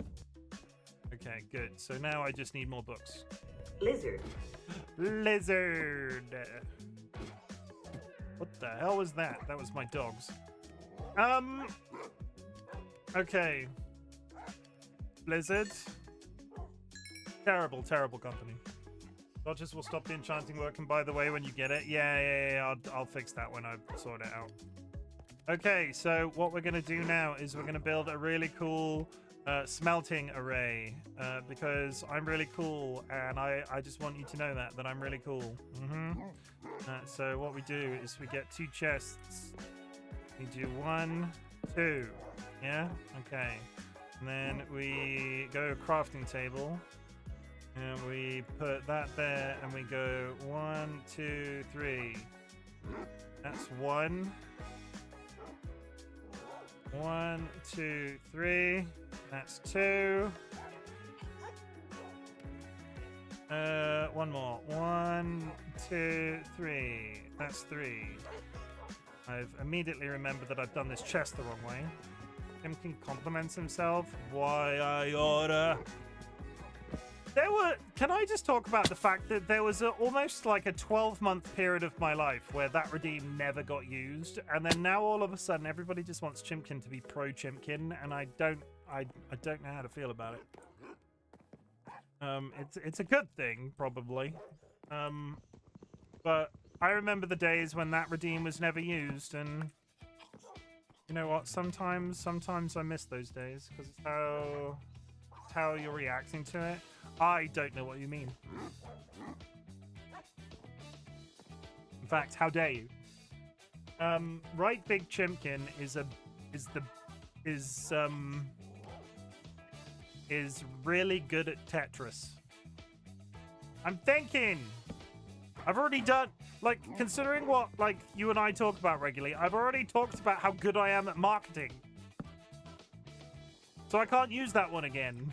A: Okay, good. So now I just need more books.
F: Lizard.
A: Lizard. What the hell was that? That was my dogs. Okay. Blizzard. Terrible, terrible company. Dodgers will stop the enchanting work, and by the way, when you get it, yeah, I'll fix that when I sort it out. Okay, so what we're gonna do now is we're gonna build a really cool smelting array because I'm really cool, and I just want you to know that I'm really cool. So what we do is we get 2 chests. We do 1, 2. Yeah. Okay. And then we go crafting table. And we put that there, and we go 1, 2, 3. That's 1. 1, 2, 3. That's 2. One more. 1, 2, 3. That's 3. I've immediately remembered that I've done this chest the wrong way. Chimken compliments himself. Why I order. Can I just talk about the fact that there was almost like a 12-month period of my life where that redeem never got used, and then now all of a sudden everybody just wants Chimken to be pro Chimken, and I don't know how to feel about it. It's a good thing probably, but I remember the days when that redeem was never used, and you know what? Sometimes I miss those days because it's how you're reacting to it. I don't know what you mean. In fact, how dare you? RightBigChimken is really good at Tetris. I'm thinking. I've already done, like, considering what, like, you and I talk about regularly, I've already talked about how good I am at marketing. So I can't use that one again.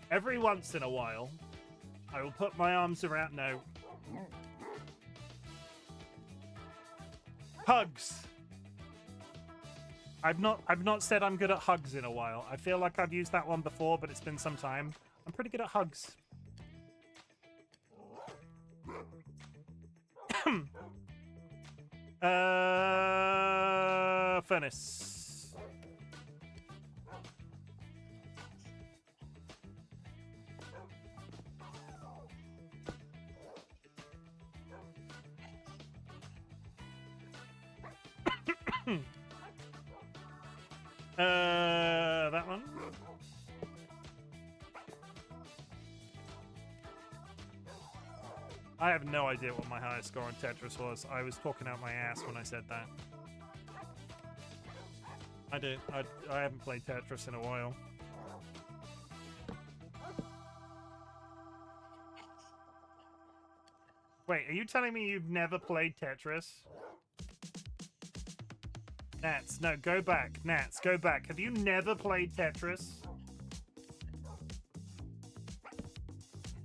A: Every once in a while, I will put my arms around. No. Hugs. I've not said I'm good at hugs in a while. I feel like I've used that one before, but it's been some time. I'm pretty good at hugs. Furnace. That one. I have no idea what my highest score on Tetris was. I was talking out my ass when I said that. I haven't played Tetris in a while. Wait, are you telling me you've never played Tetris? Nats, no, go back. Nats, go back. Have you never played Tetris?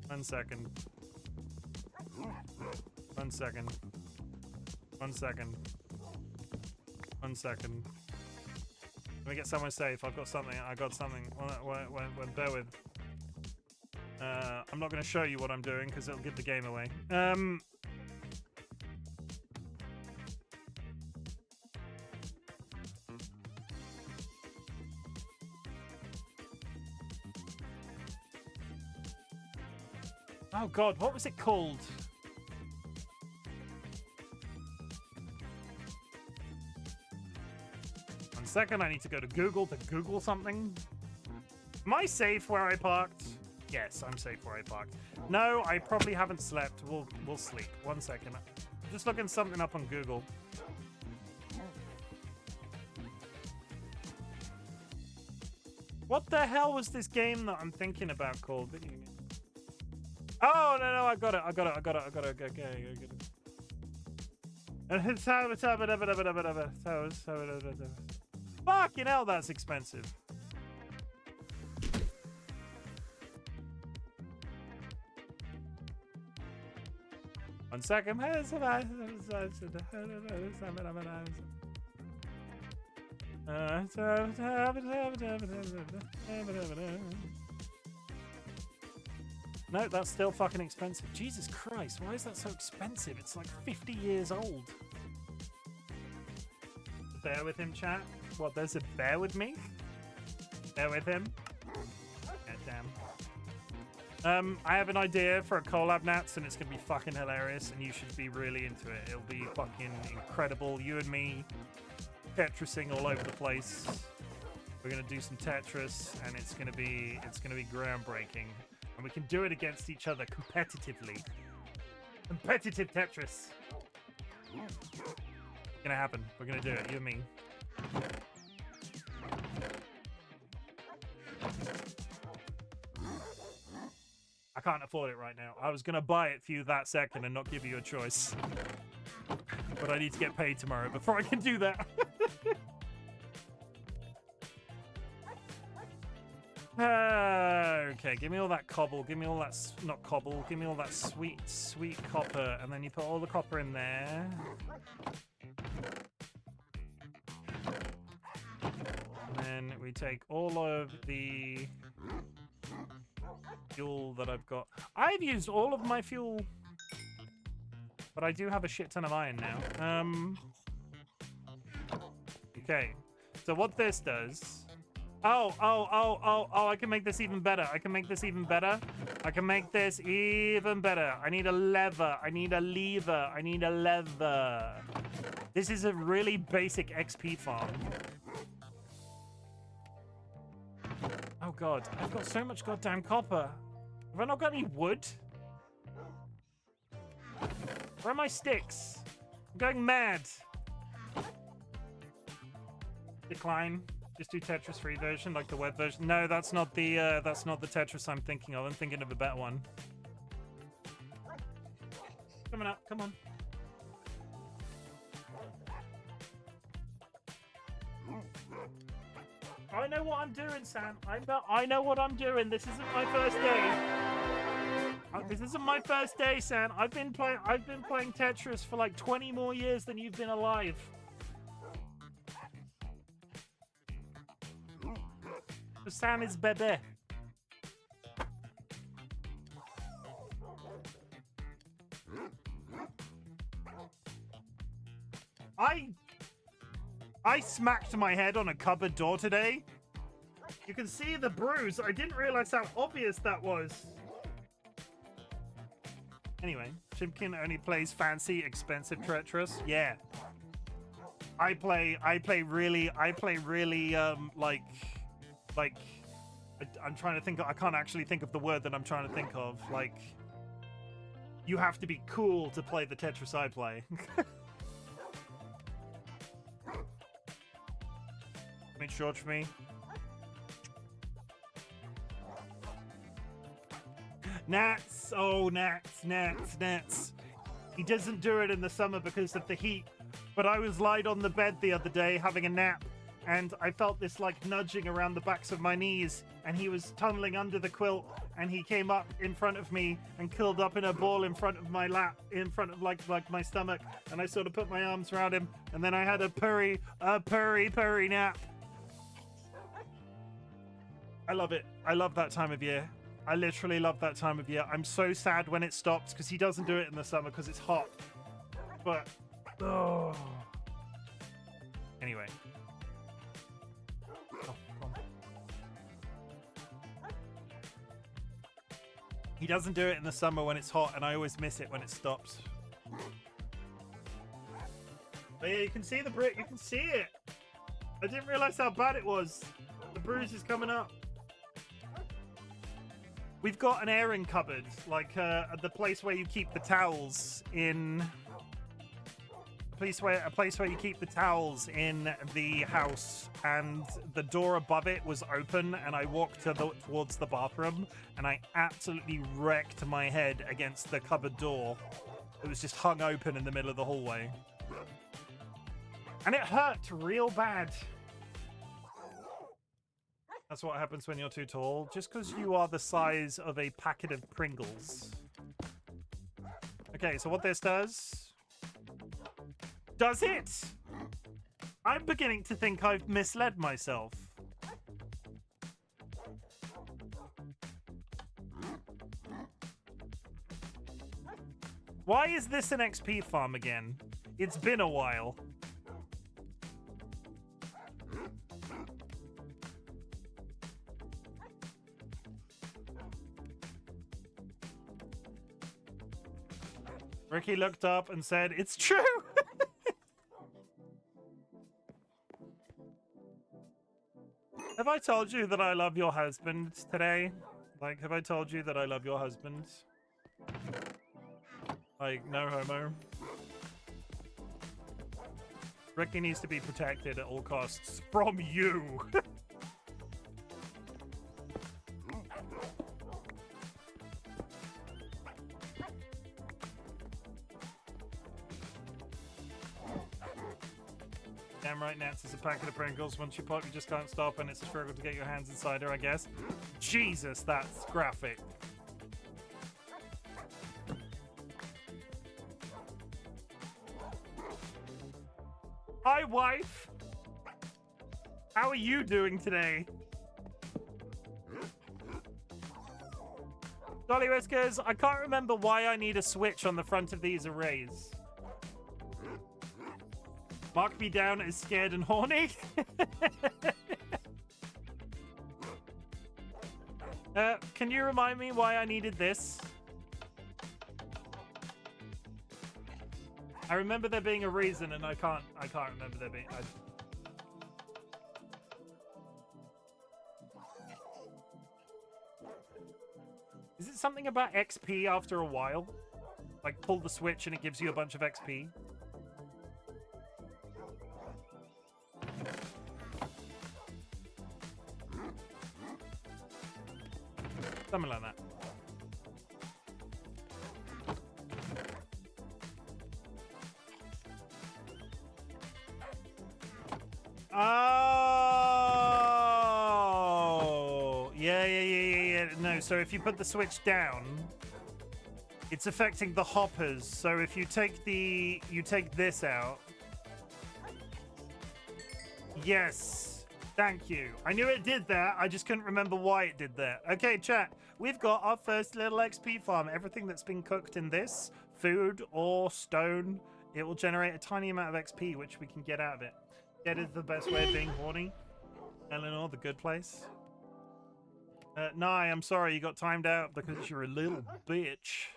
A: 1 second. 1 second. 1 second. 1 second. Let me get somewhere safe. I've got something. I got something. Bear with. I'm not going to show you what I'm doing because it'll give the game away. Oh god, what was it called? One second, I need to go to Google something. Am I safe where I parked? Yes, I'm safe where I parked. No, I probably haven't slept. We'll sleep. 1 second. I'm just looking something up on Google. What the hell was this game that I'm thinking about called? Video game. Oh, no, I got it. Fucking hell, that's expensive. One second. No, that's still fucking expensive. Jesus Christ, why is that so expensive? It's like 50 years old. Bear with him, chat. What, there's a bear with me? Bear with him? God damn. I have an idea for a collab, Nats, and it's gonna be fucking hilarious, and you should be really into it. It'll be fucking incredible. You and me Tetrising all over the place. We're gonna do some Tetris, and it's gonna be groundbreaking. And we can do it against each other competitively. Competitive Tetris. It's gonna happen. We're gonna do it, you and me. I can't afford it right now. I was gonna buy it for you that second and not give you a choice. But I need to get paid tomorrow before I can do that. Okay, give me all that cobble. Give me all that, not cobble, give me all that sweet, sweet copper. And then you put all the copper in there. And then we take all of the fuel that I've got. I've used all of my fuel, but I do have a shit ton of iron now. Okay, so what this does... Oh, I can make this even better. I can make this even better. I can make this even better. I need a lever. I need a lever. I need a lever. This is a really basic XP farm. Oh, God. I've got so much goddamn copper. Have I not got any wood? Where are my sticks? I'm going mad. Decline. Just do Tetris free version, like the web version. No, that's not the Tetris I'm thinking of. I'm thinking of a better one. Coming up, come on. I know what I'm doing, Sam. I know what I'm doing. This isn't my first day. This isn't my first day, Sam. I've been playing Tetris for like 20 more years than you've been alive. Sam is bebe. I smacked my head on a cupboard door today. You can see the bruise. I didn't realize how obvious that was. Anyway, Chimken only plays fancy, expensive Tetris. Yeah. I play really I'm trying to think of, I can't actually think of the word that I'm trying to think of. Like, you have to be cool to play the Tetris I play. Make short for me. Nats! Oh, Nats. He doesn't do it in the summer because of the heat. But I was lied on the bed the other day having a nap. And I felt this like nudging around the backs of my knees, and he was tunneling under the quilt, and he came up in front of me and curled up in a ball in front of my lap, in front of like my stomach, and I sort of put my arms around him, and then I had a purry nap. I love it. I love that time of year. I literally love that time of year. I'm so sad when it stops because he doesn't do it in the summer because it's hot. But oh. Anyway. He doesn't do it in the summer when it's hot, and I always miss it when it stops. But yeah, you can see the brick. You can see it. I didn't realize how bad it was. The bruise is coming up. We've got an airing cupboard, like the place where you keep the towels in a place where you keep the towels in the house, and the door above it was open, and I walked towards the bathroom, and I absolutely wrecked my head against the cupboard door. It was just hung open in the middle of the hallway. And it hurt real bad. That's what happens when you're too tall. Just because you are the size of a packet of Pringles. Okay, so what this does... Does it? I'm beginning to think I've misled myself. Why is this an XP farm again? It's been a while. Ricky looked up and said, "It's true!" Have I told you that I love your husband today? Like, have I told you that I love your husband? Like, no homo. Ricky needs to be protected at all costs from you. Damn right, Nats is a packet of Pringles. Once you pop, you just can't stop, and it's a struggle to get your hands inside her, I guess. Jesus, that's graphic. Hi, wife. How are you doing today? DollyWhiskers, I can't remember why I need a switch on the front of these arrays. Mark me down as scared and horny. Can you remind me why I needed this? I remember there being a reason, and I can't remember there being. Is it something about XP after a while? Like pull the switch and it gives you a bunch of XP? Something like that. Oh, yeah. No, so if you put the switch down, it's affecting the hoppers. So if you take this out. Yes, thank you. I knew it did that. I just couldn't remember why it did that. Okay, chat. We've got our first little XP farm. Everything that's been cooked in this, food or stone, it will generate a tiny amount of XP, which we can get out of it. That is the best way of being horny. Eleanor, the good place. Nye, I'm sorry you got timed out because you're a little bitch.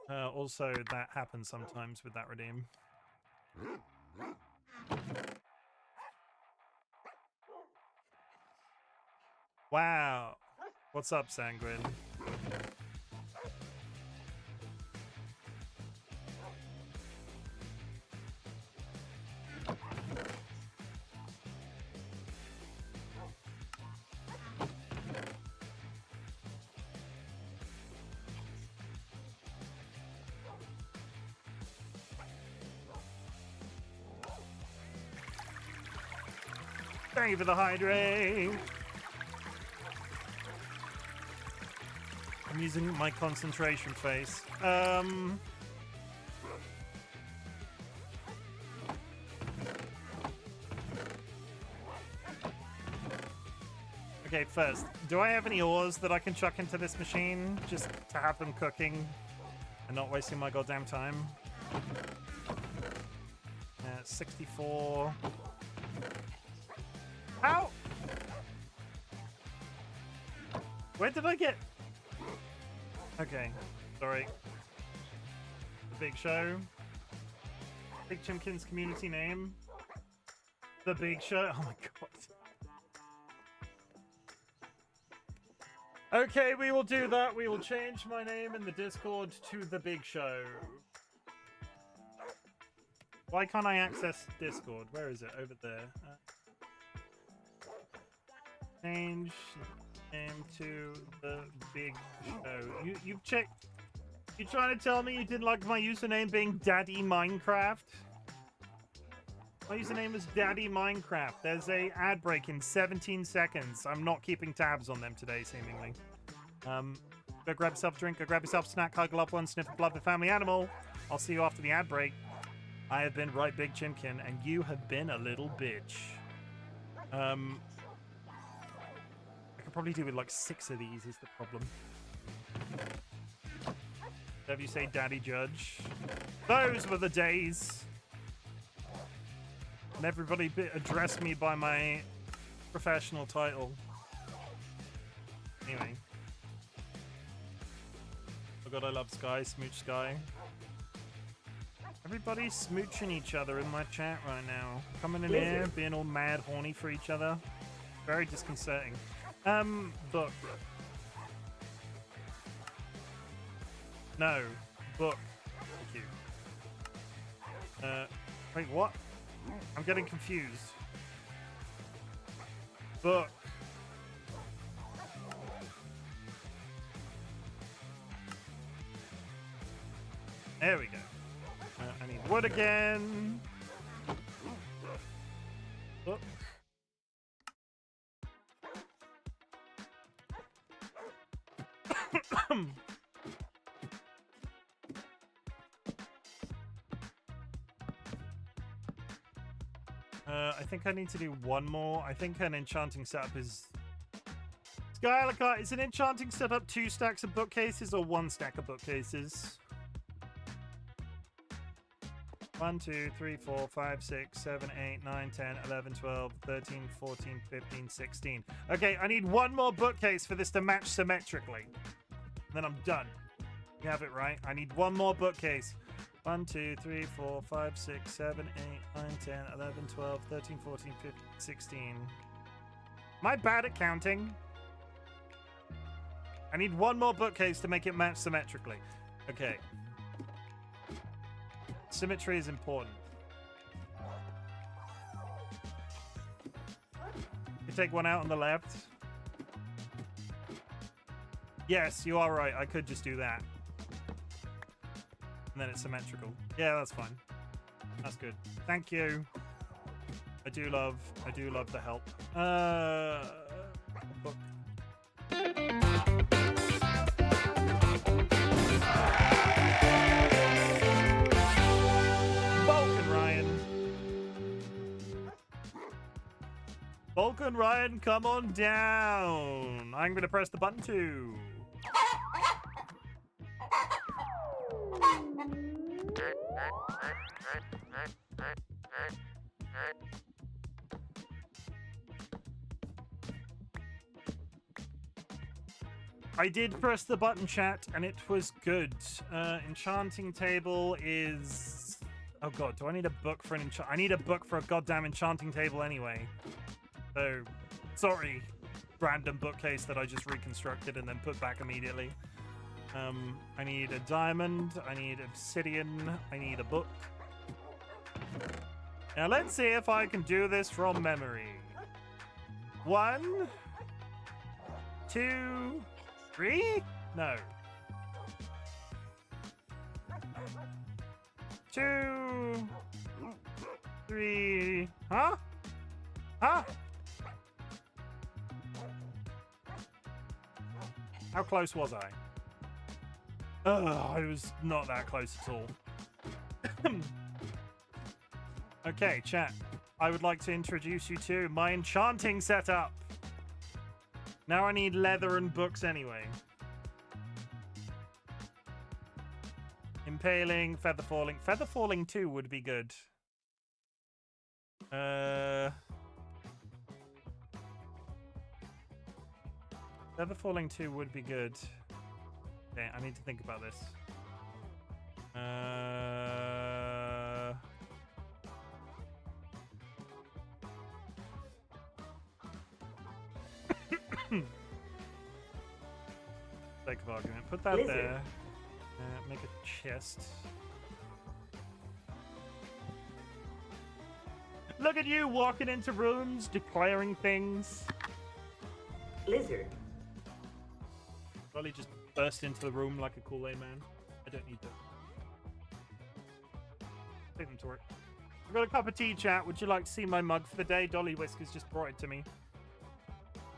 A: Also, that happens sometimes with that redeem. Wow. What's up, Sanguine? Thank you for the hydrate. I'm using my concentration face. Okay, first, do I have any ores that I can chuck into this machine just to have them cooking and not wasting my goddamn time? 64. Ow! Where did I get? Okay, sorry. The Big Show. RightBigChimken's community name. The Big Show. Oh my god. Okay, we will do that. We will change my name in the Discord to The Big Show. Why can't I access Discord? Where is it? Over there. Change name to the big show. You've checked. You trying to tell me you didn't like my username being Daddy Minecraft? My username is Daddy Minecraft. There's a ad break in 17 seconds. I'm not keeping tabs on them today, seemingly. Go grab yourself a drink, go grab yourself a snack, hug a loved one, sniff a blood the family animal. I'll see you after the ad break. I have been RightBigChimken, and you have been a little bitch. I could probably do with like 6 of these is the problem. Whatever you say, Daddy Judge. Those were the days. And everybody addressed me by my professional title. Anyway. Oh god, I love Sky, Smooch Sky. Everybody's smooching each other in my chat right now. Coming in here, being all mad horny for each other. Very disconcerting. Book. No. Book. Thank you. Wait, what? I'm getting confused. Book. There we go. I need wood again. Book. I think I need to do one more. I think an enchanting setup is... Skylica, is an enchanting setup 2 stacks of bookcases or 1 stack of bookcases? 1, 2, 3, 4, 5, 6, 7, 8, 9, 10, 11, 12, 13, 14, 15, 16. Okay, I need one more bookcase for this to match symmetrically. Then I'm done. You have it right. I need one more bookcase. 1, 2, 3, 4, 5, 6, 7, 8, 9, 10, 11, 12, 13, 14, 15, 16. Am I bad at counting? I need one more bookcase to make it match symmetrically. Okay. Symmetry is important. You take one out on the left. Yes, you are right. I could just do that. And then it's symmetrical. Yeah, that's fine. That's good. Thank you. I do love the help. Book. Vulcan Ryan, come on down. I'm going to press the button too. I did press the button, chat, and it was good. Enchanting table is... Oh god, do I need a book for an enchant? I need a book for a goddamn enchanting table anyway. So, sorry, random bookcase that I just reconstructed and then put back immediately. I need a diamond, I need obsidian, I need a book. Now let's see if I can do this from memory. 1, 2, 3? No. 2, 3, huh? Huh? How close was I? I was not that close at all. Okay, chat. I would like to introduce you to my enchanting setup. Now I need leather and books anyway. Impaling, feather falling. Feather falling 2 would be good. Feather falling 2 would be good. Okay, I need to think about this. Sake of argument. Put that there. Make a chest. Look at you walking into rooms, declaring things.
F: Lizard.
A: Dolly just burst into the room like a Kool-Aid man. I don't need that. Take them to work. I've got a cup of tea, chat. Would you like to see my mug for the day? DollyWhiskers just brought it to me.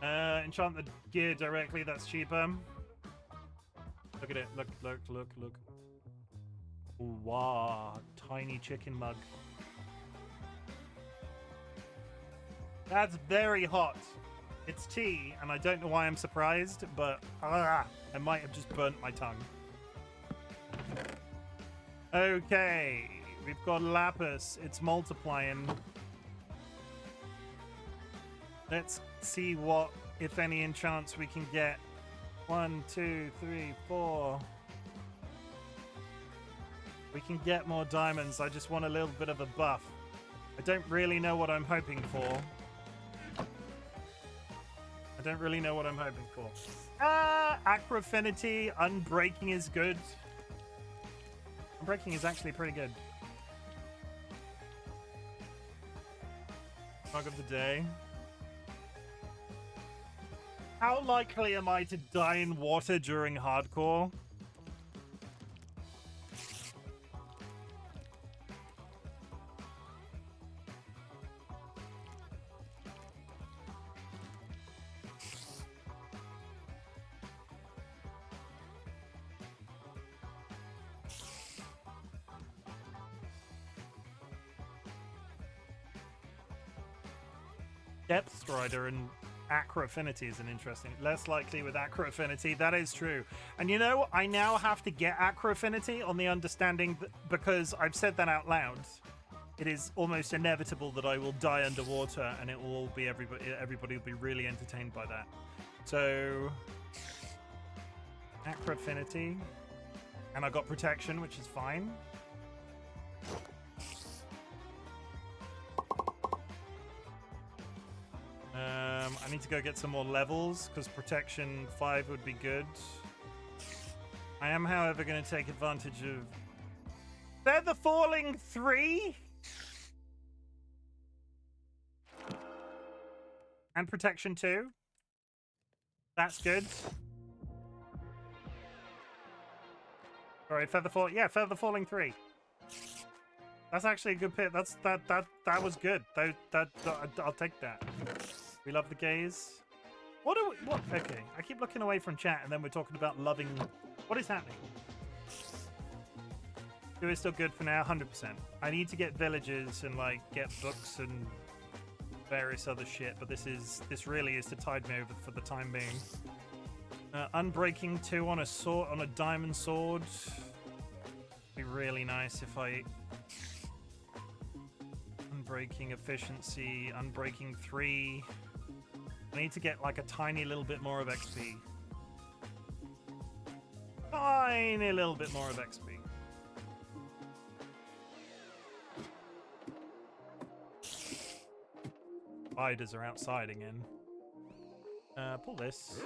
A: Enchant the gear directly. That's cheaper. Look at it. Look, look, look, look. Ooh, wow. Tiny chicken mug. That's very hot. It's tea, and I don't know why I'm surprised, but I might have just burnt my tongue. Okay, we've got Lapis. It's multiplying. Let's see what, if any, enchants we can get. 1, 2, 3, 4. We can get more diamonds. I just want a little bit of a buff. I don't really know what I'm hoping for. I don't really know what I'm hoping for. Aqua Affinity. Unbreaking is good. Unbreaking is actually pretty good. Bug of the day. How likely am I to die in water during hardcore? Depth Strider and Aqua Affinity is an interesting. Less likely with Aqua Affinity. That is true. And you know, I now have to get Aqua Affinity on the understanding that, because I've said that out loud, it is almost inevitable that I will die underwater, and it will all be everybody will be really entertained by that. So Aqua Affinity, and I got protection, which is fine. I need to go get some more levels, because protection 5 would be good. I am, however, going to take advantage of Feather Falling 3 and protection 2. That's good. Sorry, Feather Falling 3. That's actually a good pick. That was good. I'll take that. We love the gaze. What? Okay, I keep looking away from chat, and then we're talking about loving. What is happening? Two is still good for now, 100%. I need to get villages and like get books and various other shit, but this really is to tide me over for the time being. Unbreaking 2 on a sword, on a diamond sword. Be really nice if I. Unbreaking efficiency, unbreaking 3. I need to get like a tiny little bit more of XP. Tiny little bit more of XP. Spiders are outside again. Pull this.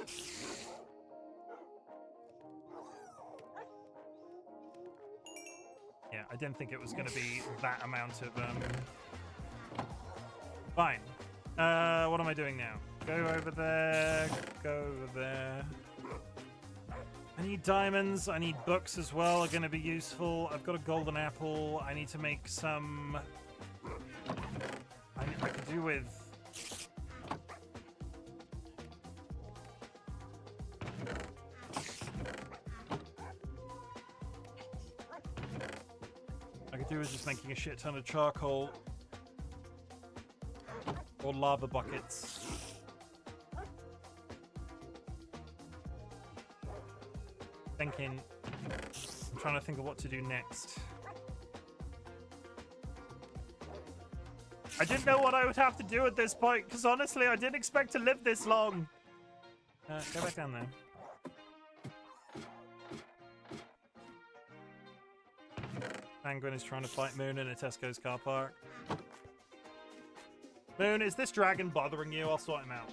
A: Yeah, I didn't think it was going to be that amount of... Fine. What am I doing now? Go over there. Go over there. I need diamonds. I need books as well. Are going to be useful. I've got a golden apple. I need to make some... I could do with... I could do with just making a shit ton of charcoal. Or lava buckets. I'm trying to think of what to do next. I didn't know what I would have to do at this point, because honestly, I didn't expect to live this long. Go back down there. Penguin is trying to fight Moon in a Tesco's car park. Moon, is this dragon bothering you? I'll sort him out.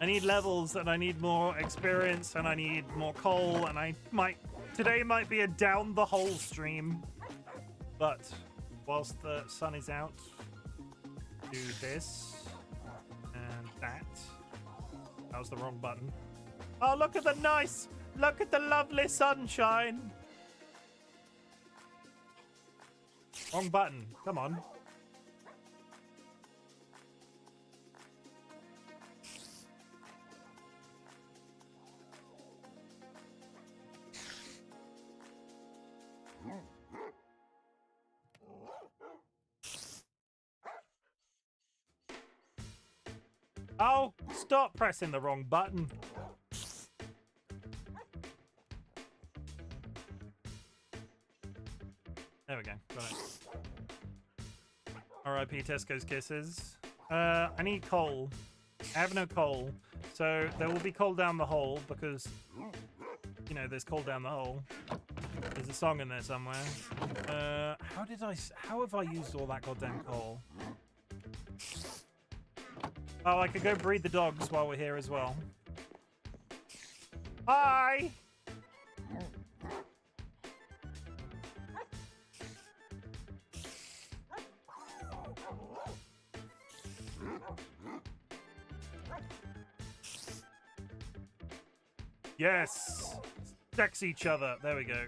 A: I need levels, and I need more experience, and I need more coal, and today might be a down the hole stream. But whilst the sun is out, do this and that. That was the wrong button. Oh, look at the lovely sunshine. Wrong button. Come on. Oh, stop pressing the wrong button. There we go. Got it. R.I.P. Tesco's Kisses. I need coal. I have no coal. So there will be coal down the hole because, you know, there's coal down the hole. There's a song in there somewhere. How have I used all that goddamn coal? Oh, I could go breed the dogs while we're here as well. Hi! Yes! Sex each other. There we go.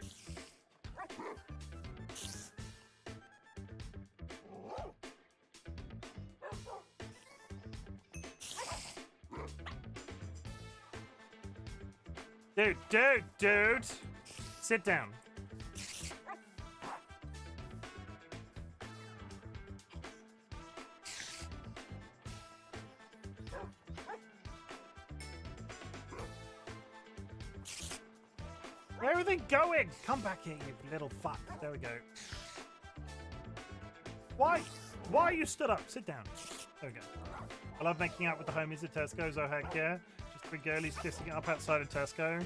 A: Dude! Sit down. Where are they going? Come back here, you little fuck. There we go. Why? Why are you stood up? Sit down. There we go. I love making out with the homies at Tesco's. Oh, heck yeah. Just three girlies kissing it up outside of Tesco.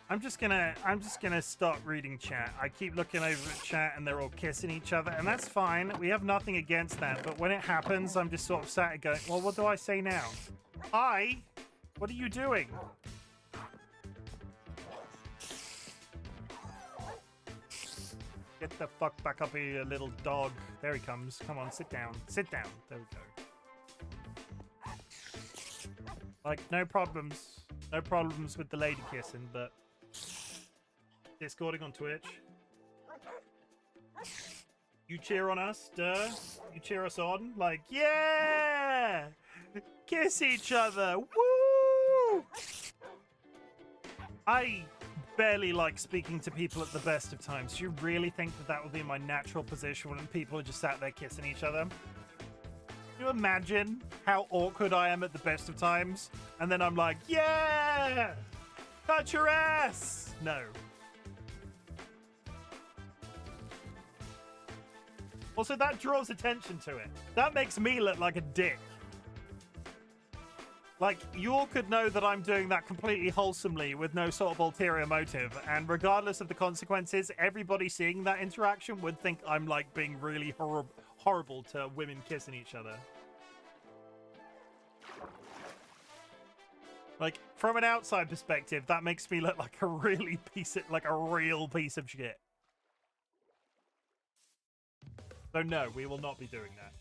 A: I'm just gonna stop reading chat. I keep looking over at chat and they're all kissing each other, and that's fine. We have nothing against that, but when it happens, I'm just sort of sat going, well, what do I say now? Hi? What are you doing? Get the fuck back up here, you little dog. There he comes. Come on, sit down. Sit down. There we go. Like, no problems. No problems with the lady kissing, but... Discording on Twitch. You cheer on us, duh. You cheer us on. Like, yeah! Kiss each other. Woo! I barely like speaking to people at the best of times. Do you really think that that would be my natural position when people are just sat there kissing each other? Can you imagine how awkward I am at the best of times? And then I'm like, yeah! Touch your ass! No. Also, that draws attention to it. That makes me look like a dick. Like, you all could know that I'm doing that completely wholesomely with no sort of ulterior motive, and regardless of the consequences, everybody seeing that interaction would think I'm, like, being really horrible to women kissing each other. Like, from an outside perspective, that makes me look like a real piece of shit. So no, we will not be doing that.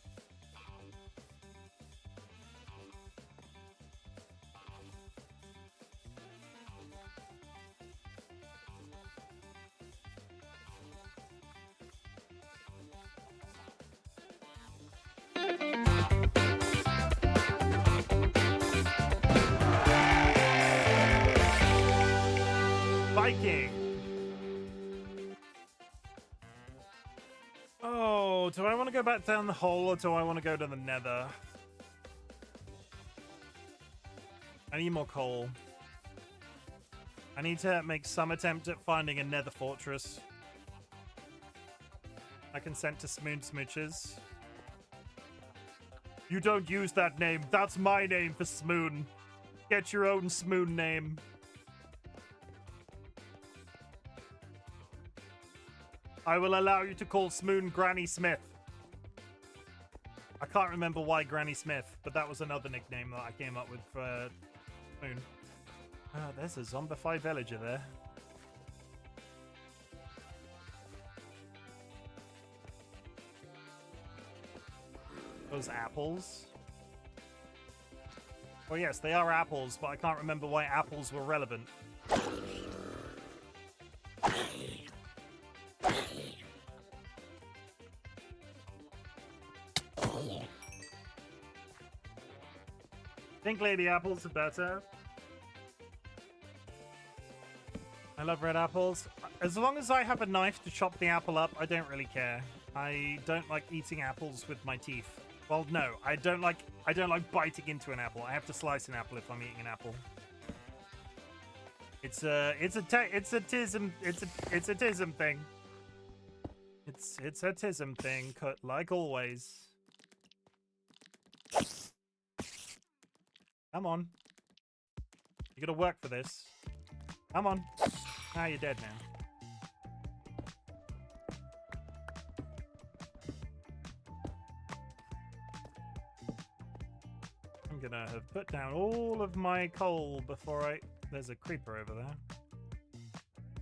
A: Viking. Oh, do I want to go back down the hole or do I want to go to the nether? I need more coal. I need to make some attempt at finding a nether fortress. I consent to Smoon Smooches. You don't use that name. That's my name for Smoon. Get your own Smoon name. I will allow you to call Smoon Granny Smith. I can't remember why Granny Smith, but that was another nickname that I came up with for Moon. There's a zombified villager there. Those apples. Oh yes, they are apples, but I can't remember why apples were relevant. Think lady apples are better. I love red apples. As long as I have a knife to chop the apple up, I don't really care. I don't like eating apples with my teeth. Well, no, I don't like biting into an apple. I have to slice an apple if I'm eating an apple. It's a tism thing. It's a tism thing, cut like always. Come on. You gotta work for this. Come on. Ah, you're dead now. I'm gonna have put down all of my coal before I... There's a creeper over there.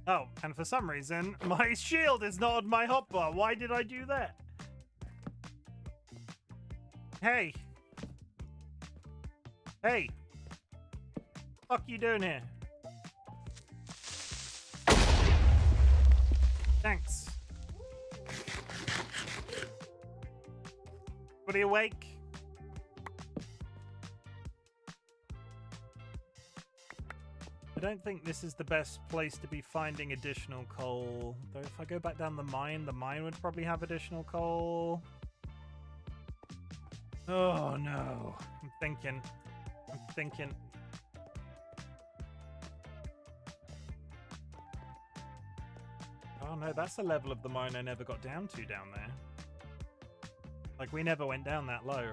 A: Oh, and for some reason, my shield is not on my hotbar. Why did I do that? Hey. Hey. What the fuck you doing here? Thanks. Everybody awake? I don't think this is the best place to be finding additional coal. Though if I go back down the mine would probably have additional coal. Oh no. I'm thinking. Oh no, that's the level of the mine I never got down to down there. Like, we never went down that low.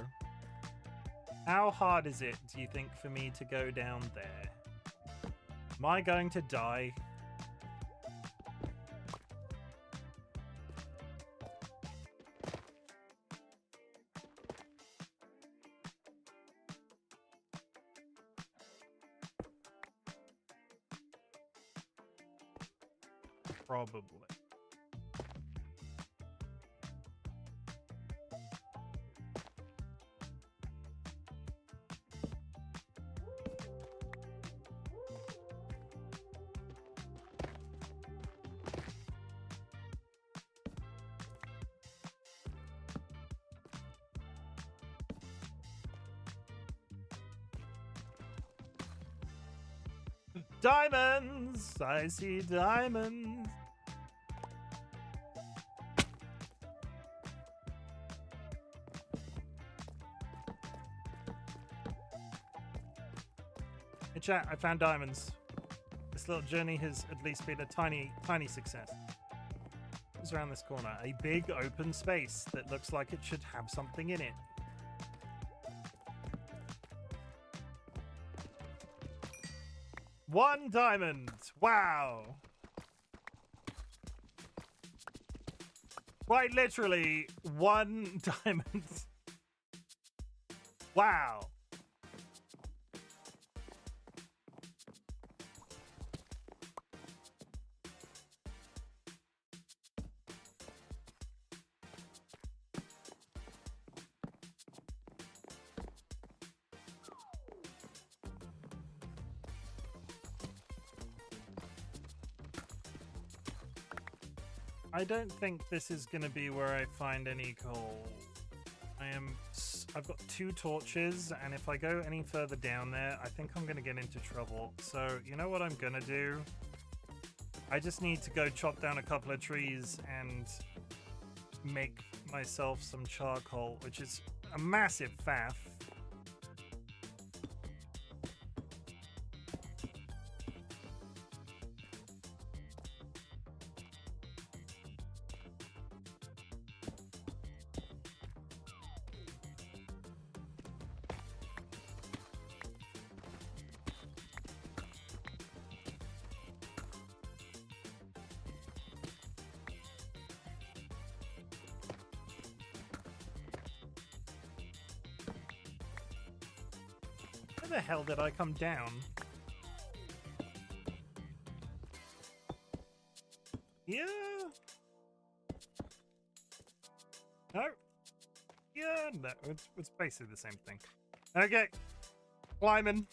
A: How hard is it, do you think, for me to go down there? Am I going to die? Probably. Diamonds! I see diamonds! Hey chat, I found diamonds. This little journey has at least been a tiny success. What's around this corner? A big open space that looks like it should have something in it. One diamond! Wow! Quite literally, one diamond. Wow! I don't think this is going to be where I find any coal. I've got 2 torches, and if I go any further down there, I think I'm going to get into trouble. So, you know what I'm going to do? I just need to go chop down a couple of trees and make myself some charcoal, which is a massive faff. Where the hell did I come down? Yeah. No. Yeah, no. It's basically the same thing. Okay. Climbing.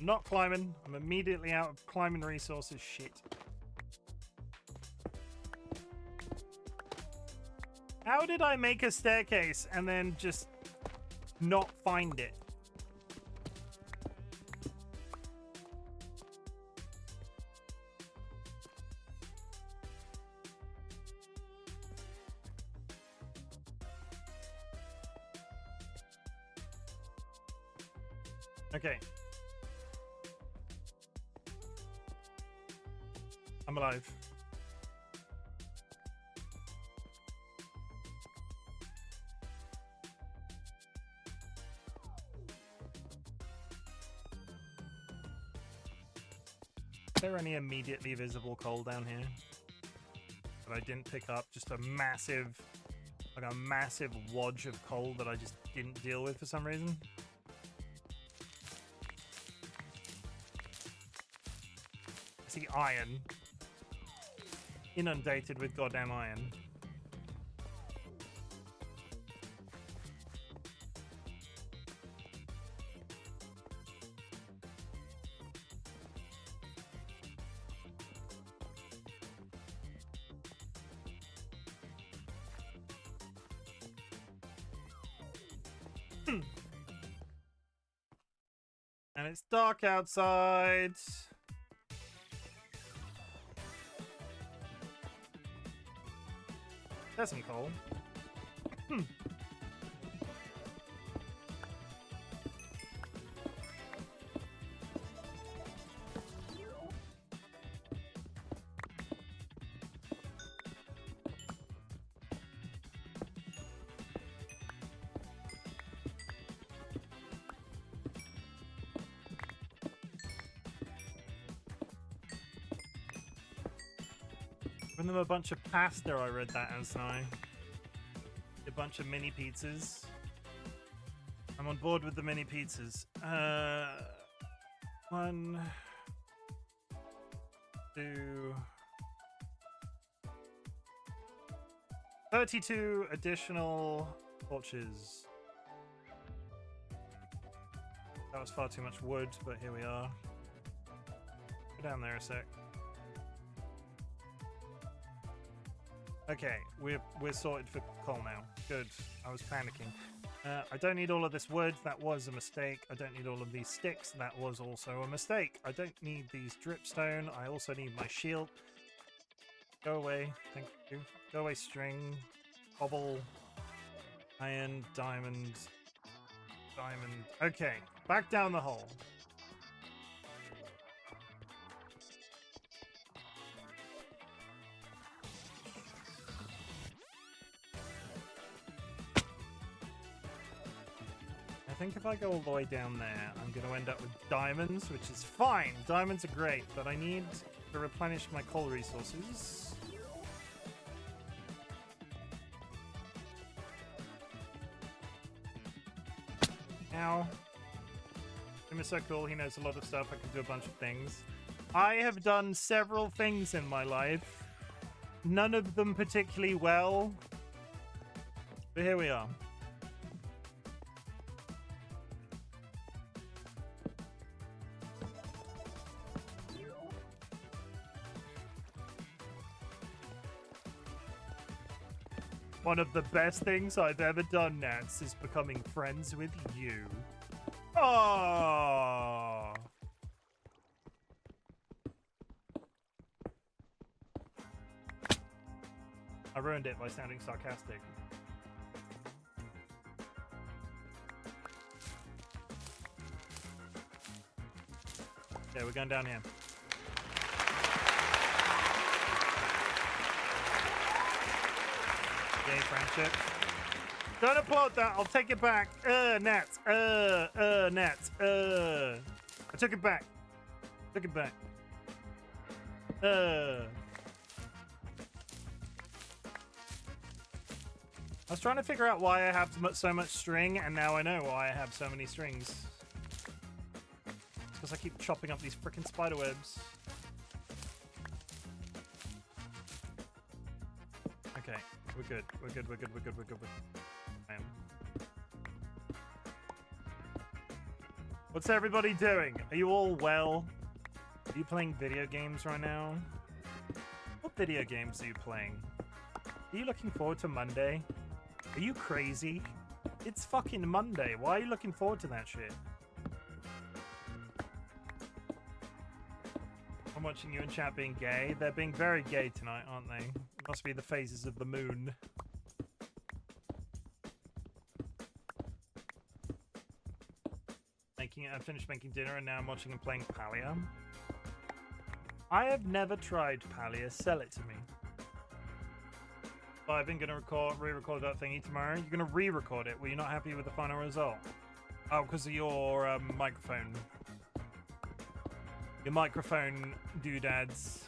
A: Not climbing. I'm immediately out of climbing resources. Shit. How did I make a staircase and then just not find it? Okay. I'm alive. Is there any immediately visible coal down here that I didn't pick up? Just a massive, like a massive wodge of coal that I just didn't deal with for some reason? I see iron. Inundated with goddamn iron. And it's dark outside. There's some coal. Give them a bunch of pasta, I read that as now. A bunch of mini pizzas. I'm on board with the mini pizzas. 1, 2, 32 additional torches. That was far too much wood, but here we are. Go down there a sec. Okay, we're sorted for coal now. Good. I was panicking. I don't need all of this wood. That was a mistake. I don't need all of these sticks. That was also a mistake. I don't need these dripstone. I also need my shield. Go away. Thank you. Go away, string. Cobble. Iron. Diamond. Diamond. Okay. Back down the hole. I think if I go all the way down there, I'm going to end up with diamonds, which is fine. Diamonds are great, but I need to replenish my coal resources. Ow. Chim is so cool. He knows a lot of stuff. I can do a bunch of things. I have done several things in my life. None of them particularly well. But here we are. One of the best things I've ever done, Nats, is becoming friends with you. Oh. I ruined it by sounding sarcastic. Okay, we're going down here. Yay, friendship. Don't applaud that. I'll take it back. Nats. Nats. I took it back. Took it back. was trying to figure out why I have so much string, and now I know why I have so many strings. It's because I keep chopping up these frickin' spider webs. Okay, we're good. We're good. We're good. We're good. We're good. What's everybody doing? Are you all well? Are you playing video games right now? What video games are you playing? Are you looking forward to Monday? Are you crazy? It's fucking Monday. Why are you looking forward to that shit? I'm watching you in chat being gay. They're being very gay tonight, aren't they? It must be the phases of the moon. I finished making dinner and now I'm watching and playing Palia. I have never tried Palia. Sell it to me. But I've been going to re-record that thingy tomorrow. You're going to re-record it. Were you not happy with the final result? Oh, because of your microphone. Your microphone doodads.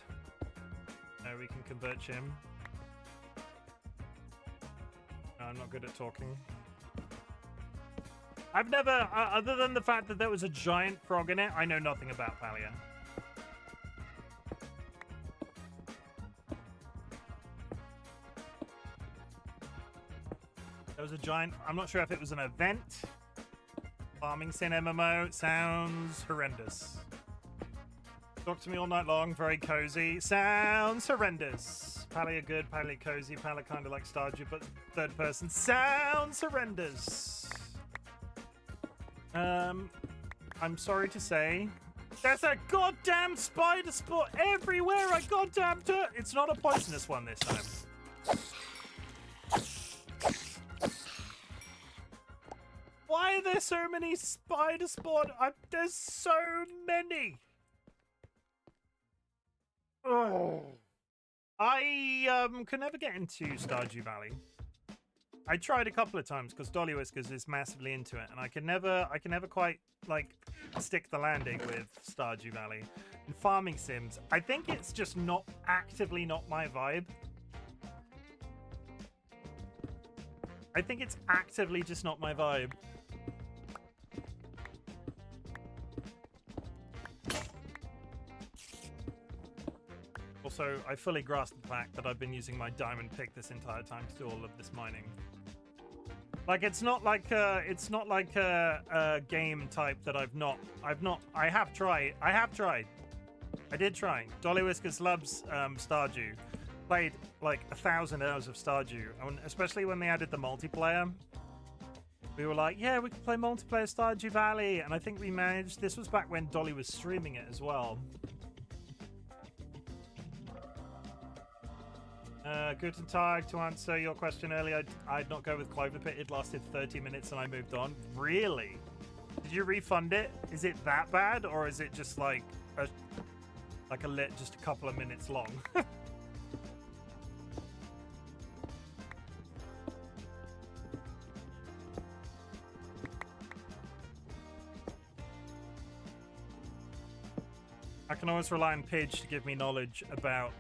A: No, we can convert Chim. No, I'm not good at talking. I've never, other than the fact that there was a giant frog in it, I know nothing about Palia. There was a giant, I'm not sure if it was an event. Farming Sim MMO, sounds horrendous. Talk to me all night long, very cozy. Sounds horrendous. Palia good, Palia cozy, Palia kind of like Stardew, but third person. Sounds horrendous. I'm sorry to say, there's a goddamn spider spot everywhere. I goddamn it. It's not a poisonous one this time. Why are there so many spider spot? There's so many. Oh. I can never get into Stardew Valley. I tried a couple of times because DollyWhiskers is massively into it, and I can never quite like stick the landing with Stardew Valley. And farming sims, I think it's just not actively not my vibe. I think it's actively just not my vibe. Also, I fully grasp the fact that I've been using my diamond pick this entire time to do all of this mining. Like, it's not like a game type that I have tried. I did try. DollyWhiskers loves Stardew. Played like 1,000 hours of Stardew, and especially when they added the multiplayer. We were like, yeah, we can play multiplayer Stardew Valley, and I think we managed. This was back when Dolly was streaming it as well. Guten Tag, to answer your question earlier, I'd not go with Clover Pit. It lasted 30 minutes and I moved on. Really? Did you refund it? Is it that bad, or is it just like just a couple of minutes long? I can always rely on Pidge to give me knowledge about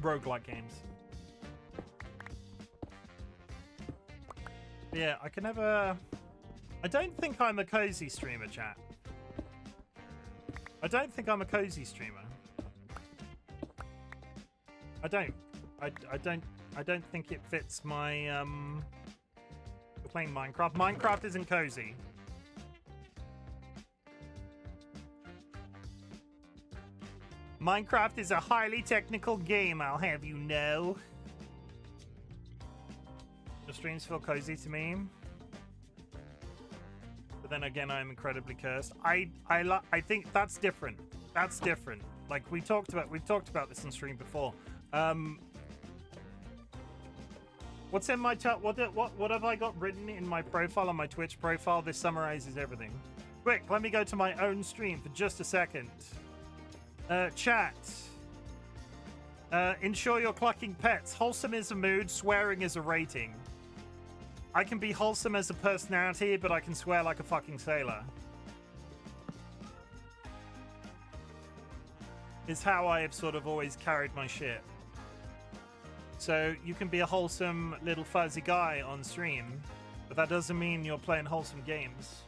A: roguelike games. Yeah, I can never... I don't think I'm a cozy streamer, chat. I don't think I'm a cozy streamer. I don't think it fits my we're playing Minecraft. Minecraft isn't cozy. Minecraft is a highly technical game, I'll have you know. Your streams feel cozy to me. But then again, I'm incredibly cursed. I think that's different. That's different. Like we've talked about this on stream before. What's in my chat? What have I got written in my profile on my Twitch profile? This summarizes everything. Quick, let me go to my own stream for just a second. Chat. Ensure you're clucking pets. Wholesome is a mood, swearing is a rating. I can be wholesome as a personality, but I can swear like a fucking sailor. Is how I have sort of always carried my shit. So you can be a wholesome little fuzzy guy on stream, but that doesn't mean you're playing wholesome games.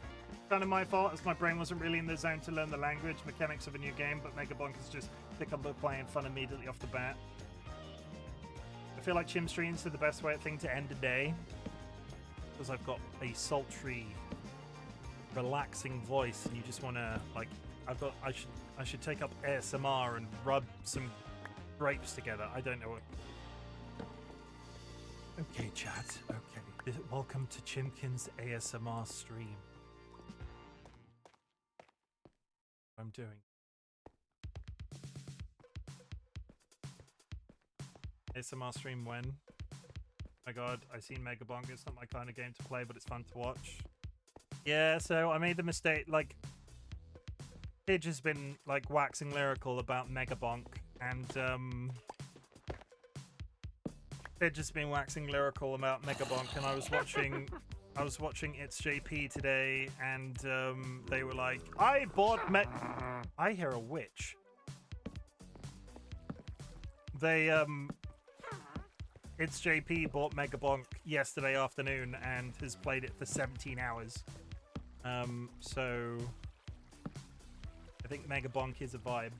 A: Kind of my fault, as my brain wasn't really in the zone to learn the language mechanics of a new game, but Mega Bonkers just pick up the playing fun immediately off the bat. I feel like Chim streams are the best way thing to end a day, because I've got a sultry, relaxing voice, and you just want to like, I should take up ASMR and rub some grapes together. I don't know what. Okay, chat. Okay, welcome to Chimken's ASMR stream. I'm doing. ASMR stream when? My god, I've seen Mega Bonk. It's not my kind of game to play, but it's fun to watch. Yeah, so I made the mistake, like, Pidge has been, like, waxing lyrical about Mega Bonk, and, Pidge has been waxing lyrical about Mega Bonk, and I was watching It's JP today, and, they were like, I hear a witch. It's JP bought Mega Bonk yesterday afternoon and has played it for 17 hours. So I think Mega Bonk is a vibe.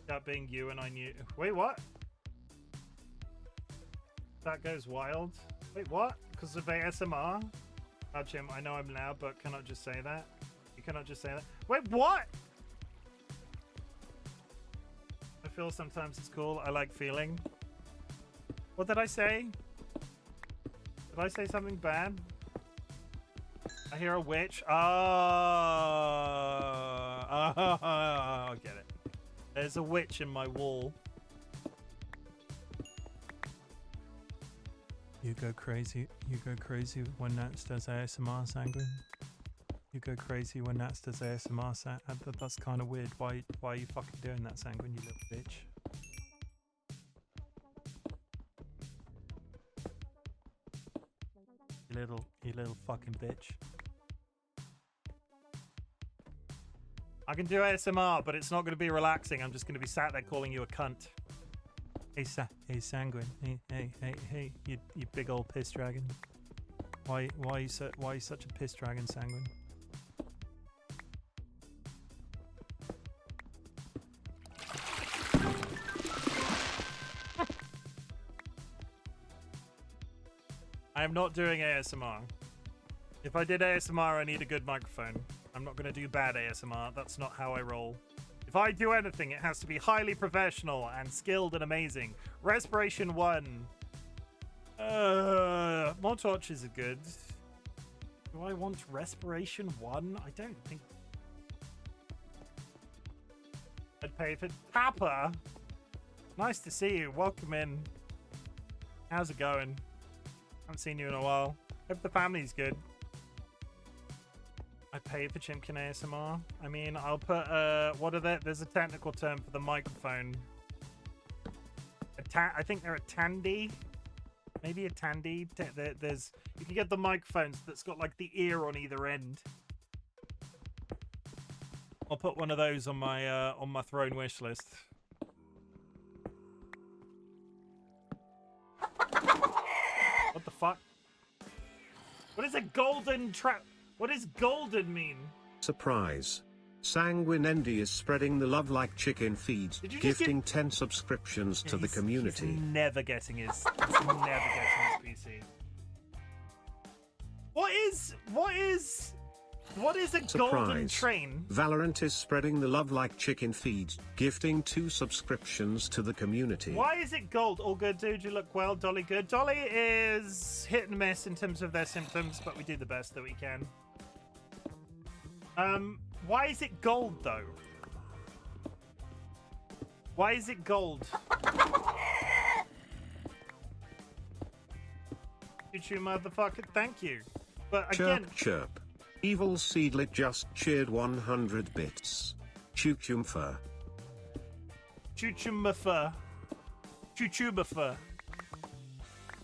A: That being you and I knew. Wait, what? That goes wild. Wait, what? Because of ASMR? Oh, Chim, I know I'm loud, but cannot just say that. You cannot just say that. Wait, what? I feel sometimes it's cool. I like feeling. What did I say? Did I say something bad? I hear a witch. Oh, I get it. There's a witch in my wall. You go crazy. You go crazy when Nats does ASMR, Sanguine. You go crazy when Nats does ASMR. That's kind of weird. Why are you fucking doing that, Sanguine, you little bitch? You little fucking bitch. I can do ASMR, but it's not going to be relaxing. I'm just going to be sat there calling you a cunt. Hey, Sanguine. Hey, you big old piss dragon. Why are you such a piss dragon, Sanguine? I am not doing ASMR. If I did ASMR, I need a good microphone. I'm not going to do bad ASMR. That's not how I roll. If I do anything, it has to be highly professional and skilled and amazing. Respiration 1. More torches are good. Do I want Respiration 1? I don't think... I'd pay for... Papa! Nice to see you. Welcome in. How's it going? Haven't seen you in a while. Hope the family's good. I pay for Chimken ASMR. I mean, I'll put, what are they? There's a technical term for the microphone. I think they're a tandy. Maybe a tandy. You can get the microphones that's got like the ear on either end. I'll put one of those on my throne wish list. What the fuck? What is a golden trap? What does golden mean? Surprise.
E: Sanguine Endy is spreading the love like chicken feed, gifting 10 subscriptions to the community.
A: He's never getting his PC. What is a golden train?
E: Valorant is spreading the love like chicken feed, gifting 2 subscriptions to the community.
A: Why is it gold? All good, dude. You look well. Dolly good. Dolly is hit and miss in terms of their symptoms, but we do the best that we can. Why is it gold though? Why is it gold? You motherfucker, thank you. But again,
E: chirp. Evil Seedlet just cheered 100 bits. Choo-choo-mfer.
A: Choo-choo-mfer. Choo-choo-mfer.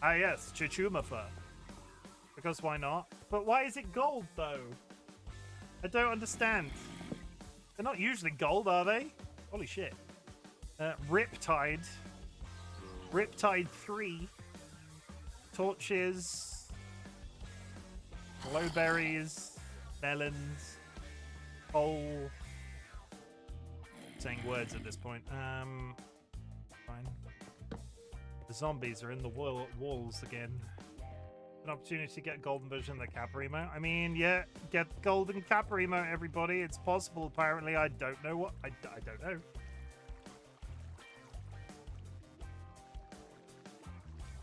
A: Ah yes, choo-choo-mfer. Because why not? But why is it gold though? I don't understand. They're not usually gold, are they? Holy shit. Riptide. Riptide 3. Torches. Glowberries. Melons. Coal. Saying words at this point. Fine. The zombies are in the walls again. An opportunity to get golden version of the Kappa emote. I mean, yeah, get golden Kappa emote, everybody. It's possible, apparently. I don't know what. I don't know.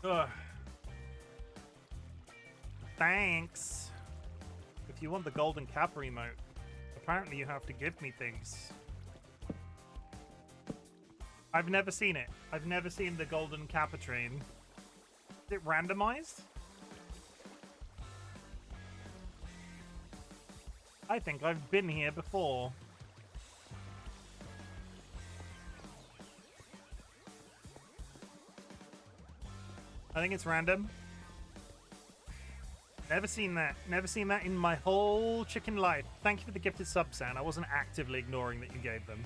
A: Ugh. Thanks. If you want the golden Kappa emote, apparently you have to give me things. I've never seen it. I've never seen the golden Kappa train. Is it randomized? I think I've been here before. I think it's random. Never seen that. Never seen that in my whole chicken life. Thank you for the gifted sub, San. I wasn't actively ignoring that you gave them.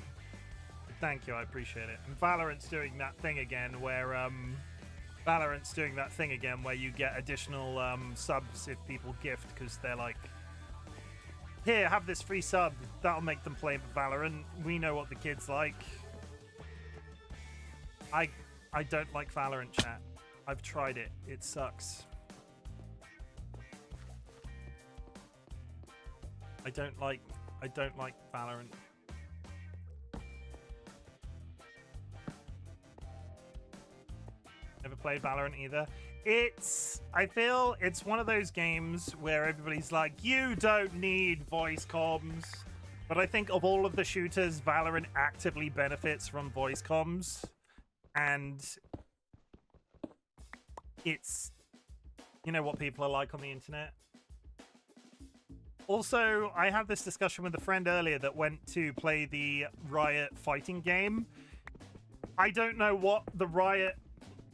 A: But thank you, I appreciate it. And Valorant's doing that thing again where you get additional subs if people gift because they're like, here, have this free sub. That'll make them play Valorant. We know what the kids like. I don't like Valorant, chat. I've tried it. It sucks. I don't like Valorant. Never played Valorant either. I feel it's one of those games where everybody's like, you don't need voice comms. But I think of all of the shooters, Valorant actively benefits from voice comms. And it's, you know what people are like on the internet. Also, I had this discussion with a friend earlier that went to play the Riot fighting game. I don't know what the Riot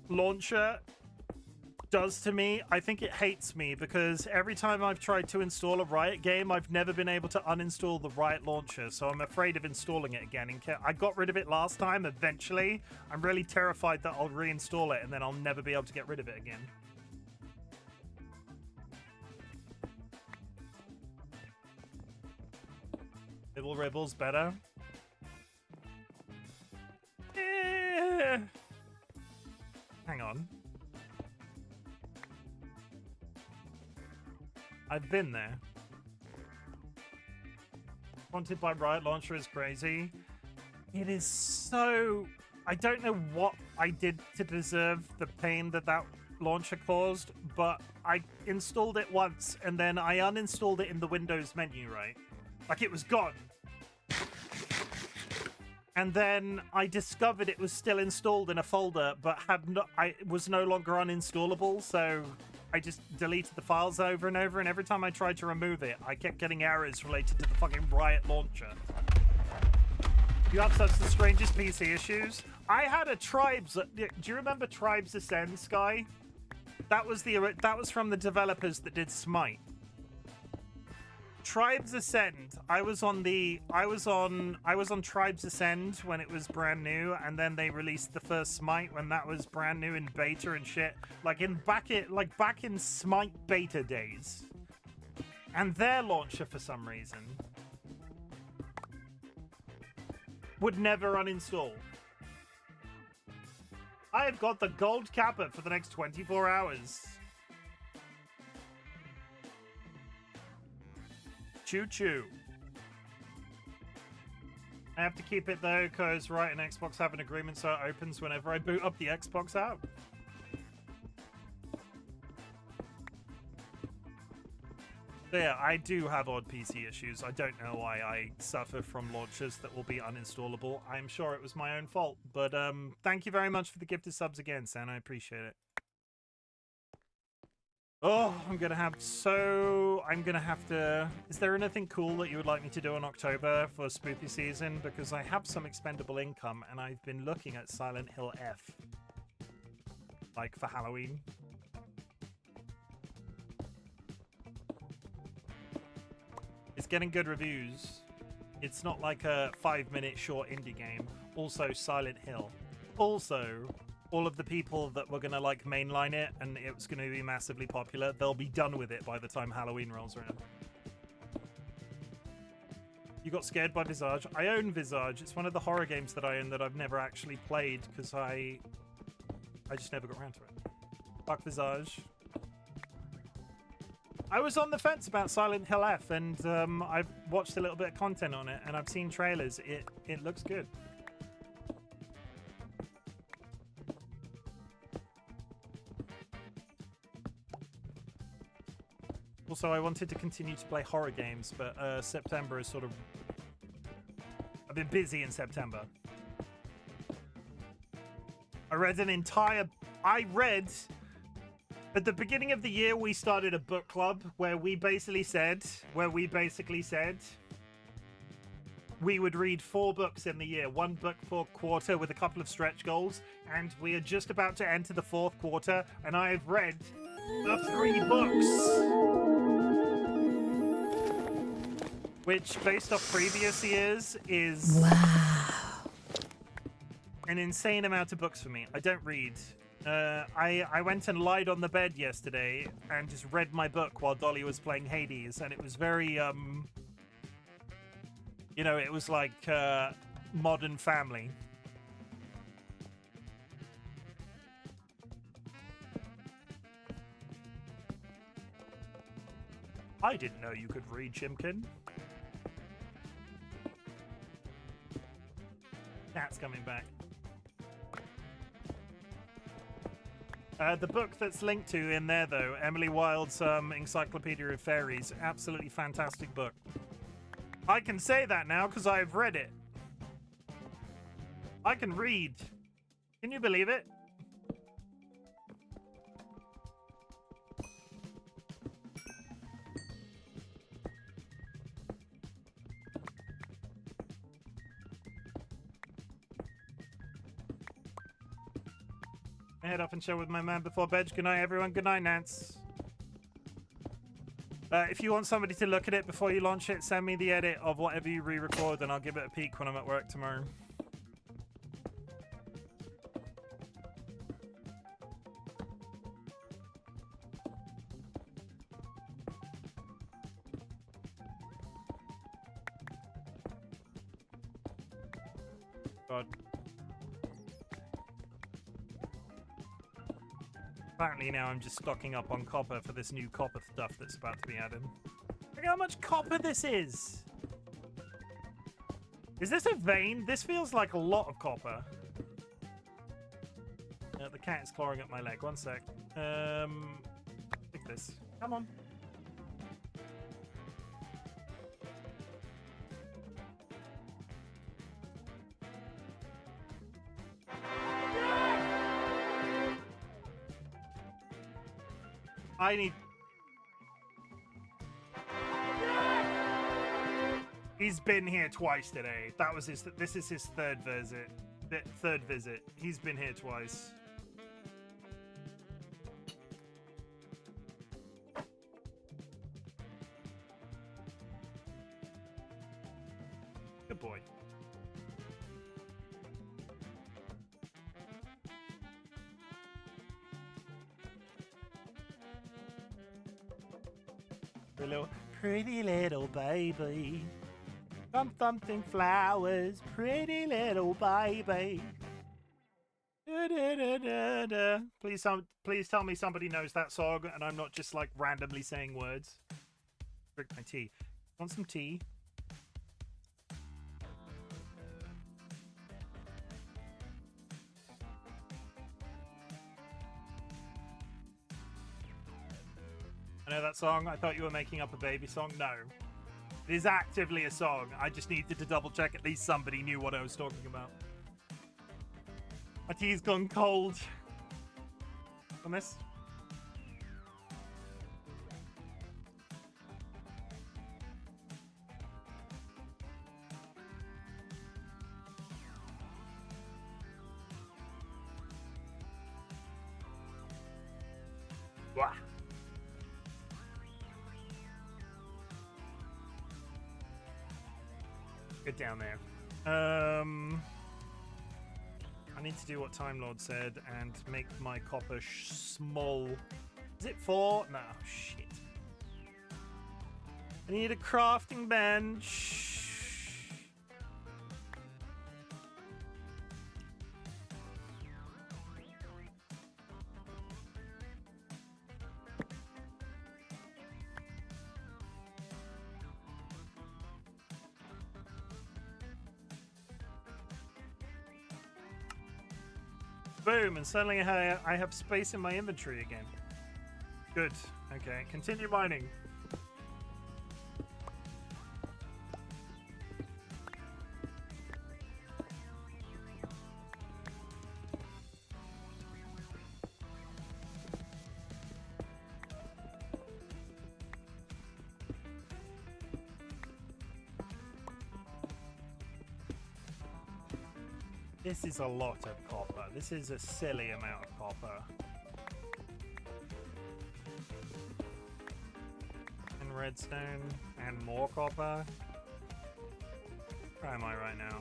A: launcher does to me. I think it hates me because every time I've tried to install a Riot game, I've never been able to uninstall the Riot launcher, so I'm afraid of installing it again. I got rid of it last time, eventually. I'm really terrified that I'll reinstall it and then I'll never be able to get rid of it again. Little Ribble's better. Hang on. I've been there. Wanted by Riot Launcher is crazy. It is so... I don't know what I did to deserve the pain that launcher caused, but I installed it once, and then I uninstalled it in the Windows menu, right? Like, it was gone. And then I discovered it was still installed in a folder, but it was no longer uninstallable, so I just deleted the files over and over, and every time I tried to remove it, I kept getting errors related to the fucking Riot launcher. You have such the strangest PC issues. I had a Tribes... Do you remember Tribes Ascend, Sky? That was from the developers that did Smite. Tribes Ascend. I was on Tribes Ascend when it was brand new, and then they released the first Smite when that was brand new in beta and shit. Back in Smite beta days. And their launcher, for some reason, would never uninstall. I have got the gold Kappa for the next 24 hours. Choo-choo. I have to keep it though, because Riot and Xbox have an agreement so it opens whenever I boot up the Xbox app. So yeah, I do have odd PC issues. I don't know why I suffer from launchers that will be uninstallable. I'm sure it was my own fault, but thank you very much for the gifted subs again, San. I appreciate it. Oh, I'm gonna have to... Is there anything cool that you would like me to do in October for spooky season? Because I have some expendable income, and I've been looking at Silent Hill F. Like, for Halloween. It's getting good reviews. It's not like a 5-minute short indie game. Also, Silent Hill. Also, all of the people that were gonna like mainline it and it was gonna be massively popular, they'll be done with it by the time Halloween rolls around. You got scared by Visage? I own Visage. It's one of the horror games that I own that I've never actually played because I just never got around to it. Fuck Visage. I was on the fence about Silent Hill F, and I've watched a little bit of content on it, and I've seen trailers. It looks good. Also, I wanted to continue to play horror games, but September is sort of... I've been busy in September. I read at the beginning of the year, we started a book club where we basically said we would read 4 books in the year, 1 book per quarter with a couple of stretch goals, and we are just about to enter the 4th quarter, and I have read the 3 books. Which, based off previous years, is an insane amount of books for me. I don't read. I went and lied on the bed yesterday and just read my book while Dolly was playing Hades, and it was very, you know, it was like Modern Family. I didn't know you could read, Chimken. Cat's coming back. The book that's linked to in there, though, Emily Wilde's Encyclopedia of Fairies, absolutely fantastic book. I can say that now because I've read it. I can read. Can you believe it? Head off and show with my man before bed. Good night, everyone. Good night, Nance. If you want somebody to look at it before you launch it, send me the edit of whatever you re-record, and I'll give it a peek when I'm at work tomorrow. God. Apparently now I'm just stocking up on copper for this new copper stuff that's about to be added. Look how much copper this is! Is this a vein? This feels like a lot of copper. The cat is clawing up my leg. One sec. Take this. Come on. I need... He's been here twice today. That was his... This is his third visit. He's been here twice. Good boy. Pretty little baby, thumping flowers, pretty little baby. Da, da, da, da, da. Please tell me somebody knows that song and I'm not just like randomly saying words. Drink my tea. Want some tea? I know that song. I thought you were making up a baby song. No. It is actively a song. I just needed to double check at least somebody knew what I was talking about. My tea's gone cold. On this? Wah. Get down there. I need to do what Time Lord said and make my copper small. Is it 4? No, shit. I need a crafting bench. Boom, and suddenly I have space in my inventory again. Good. Okay, continue mining. This is a lot of copper. This is a silly amount of copper. And redstone and more copper. Where am I right now?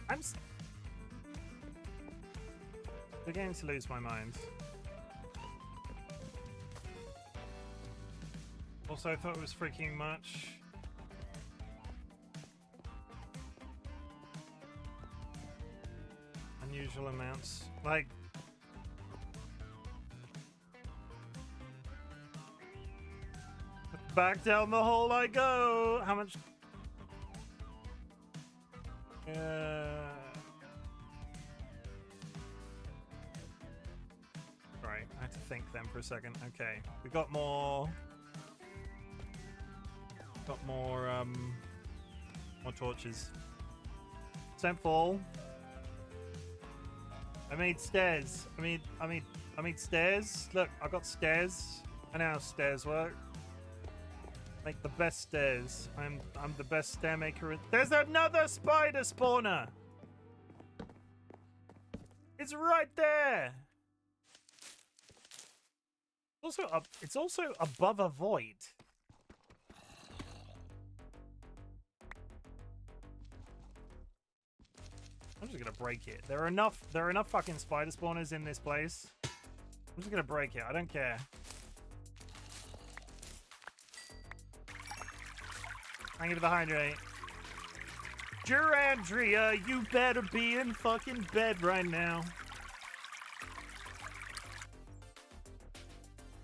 A: I'm beginning to lose my mind. Also, I thought it was freaking much. Unusual amounts. Like, back down the hole I go. How much? Right, I had to think then for a second. Okay, we got more. Got more torches. Sent fall. I made stairs. I made stairs. Look, I got stairs. I know how stairs work. Make the best stairs. I'm the best stair maker. There's another spider spawner. It's right there. It's also above a void. I'm just gonna break it. There are enough fucking spider spawners in this place. I'm just gonna break it. I don't care. Thank you to the hydrate. Durandria, you better be in fucking bed right now.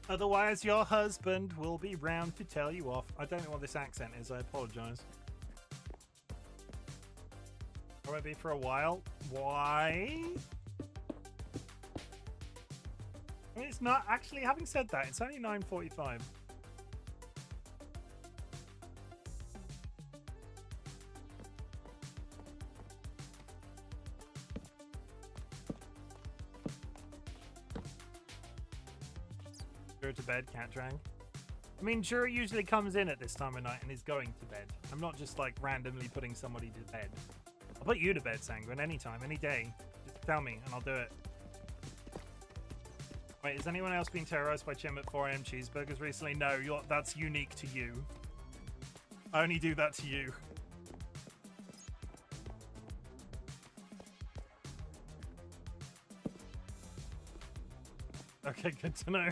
A: Otherwise, your husband will be round to tell you off. I don't know what this accent is. I apologize. Won't be for a while. Why? I mean, it's not actually. Having said that, it's only 9:45. Go to bed, cat drag. I mean, Jura usually comes in at this time of night and is going to bed. I'm not just like randomly putting somebody to bed. I'll put you to bed, Sanguine, anytime, any day. Just tell me, and I'll do it. Wait, is anyone else being terrorized by Chim at 4 AM cheeseburgers recently? No, that's unique to you. I only do that to you. Okay, good to know.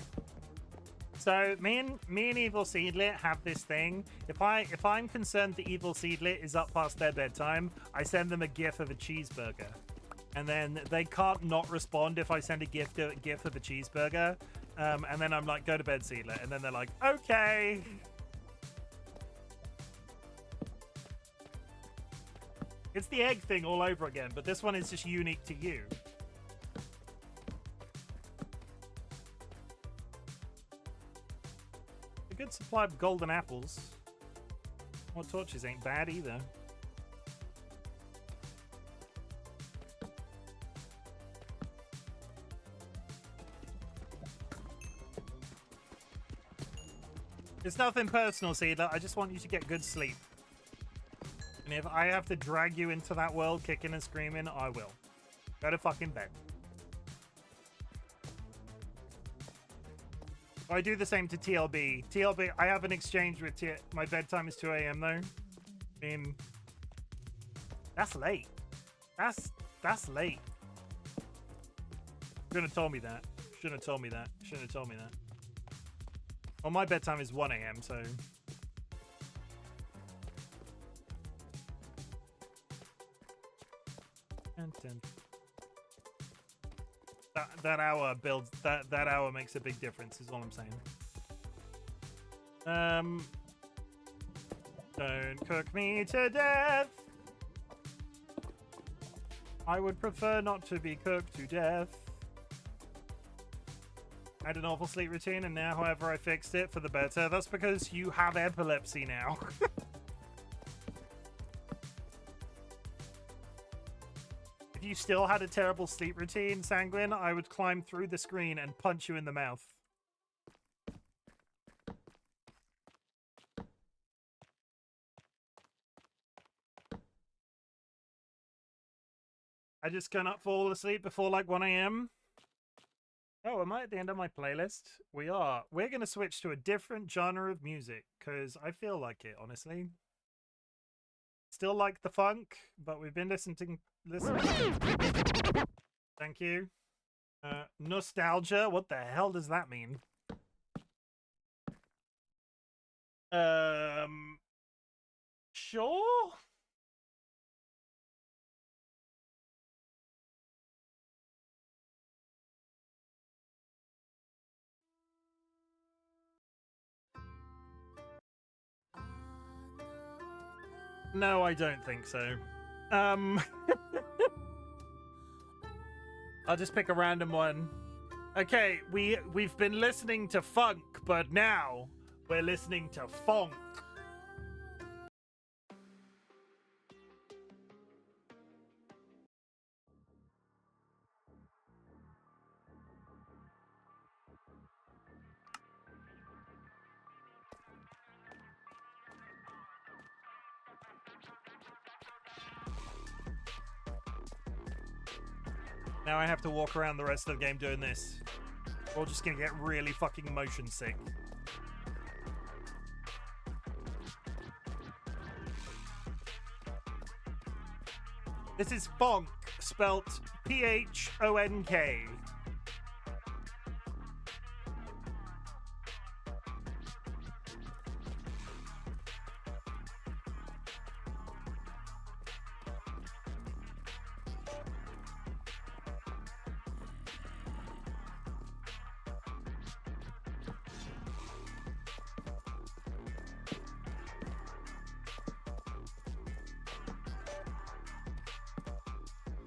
A: So me and Evil Seedlit have this thing. If I'm concerned the Evil Seedlit is up past their bedtime, I send them a GIF of a cheeseburger, and then they can't not respond if I send a GIF of a cheeseburger. And then I'm like, go to bed, Seedlit, and then they're like, okay. It's the egg thing all over again, but this one is just unique to you. A good supply of golden apples. More torches ain't bad either. It's nothing personal, Seedler. I just want you to get good sleep. And if I have to drag you into that world kicking and screaming, I will. Go to fucking bed. I do the same to TLB. TLB, I have an exchange with my bedtime is 2 AM though. I mean, that's late. That's late. Shouldn't have told me that. Shouldn't have told me that. Shouldn't have told me that. Well, my bedtime is 1 a.m., so... That hour builds... That hour makes a big difference, is all I'm saying. Don't cook me to death. I would prefer not to be cooked to death. I had an awful sleep routine, and now, however, I fixed it for the better. That's because you have epilepsy now. If you still had a terrible sleep routine, Sanguine, I would climb through the screen and punch you in the mouth. I just cannot fall asleep before like 1 a.m. Oh, am I at the end of my playlist? We are. We're going to switch to a different genre of music because I feel like it, honestly. Still like the funk, but we've been listening. Thank you. Nostalgia. What the hell does that mean? Sure. No, I don't think so. I'll just pick a random one. Okay, we've been listening to funk, but now we're listening to funk. Now I have to walk around the rest of the game doing this. We're just gonna get really fucking motion sick. This is Fonk, spelt P-H-O-N-K.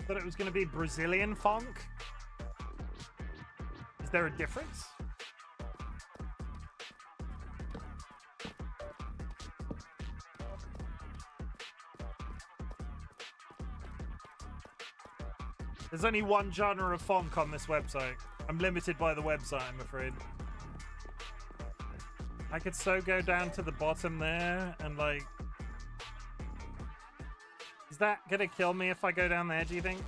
A: Thought it was going to be Brazilian funk. Is there a difference? There's only one genre of funk on this website. I'm limited by the website, I'm afraid. I could so go down to the bottom there and like... Is that gonna kill me if I go down there, do you think?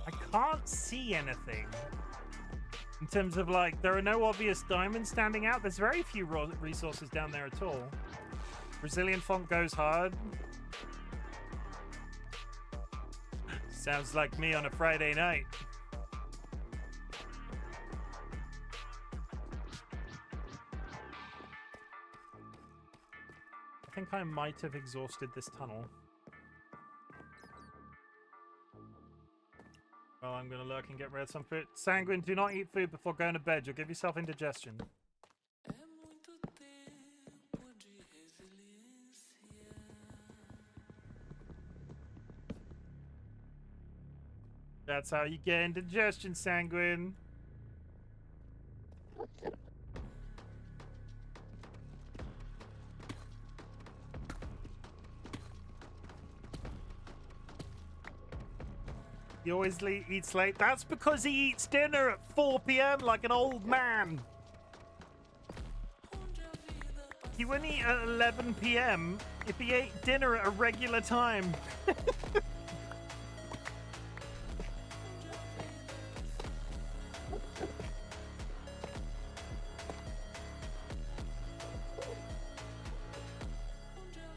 A: I can't see anything. In terms of like, there are no obvious diamonds standing out. There's very few resources down there at all. Brazilian funk goes hard. Sounds like me on a Friday night. I think I might have exhausted this tunnel. Well, I'm going to lurk and get rid of some food. Sanguine, do not eat food before going to bed. You'll give yourself indigestion. That's how you get indigestion, Sanguine. He always eats late. That's because he eats dinner at 4 p.m. like an old man. He wouldn't eat at 11 p.m. if he ate dinner at a regular time.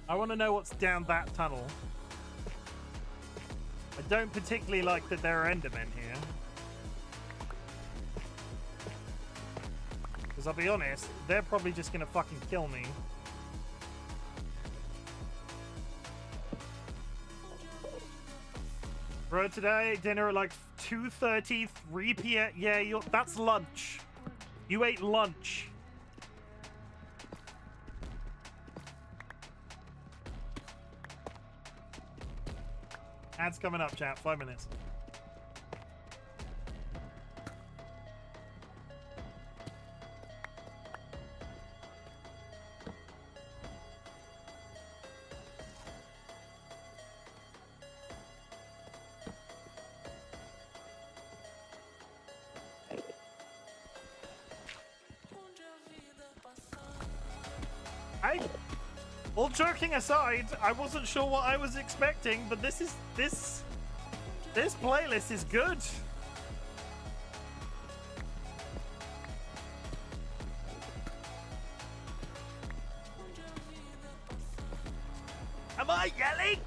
A: I want to know what's down that tunnel. I don't particularly like that there are Endermen here. Because I'll be honest, they're probably just gonna fucking kill me. Bro, today I ate dinner at like 2:30, 3 p.m. Yeah, that's lunch. You ate lunch. Ads coming up, chat. 5 minutes. All joking aside, I wasn't sure what I was expecting, but this playlist is good. Am I yelling?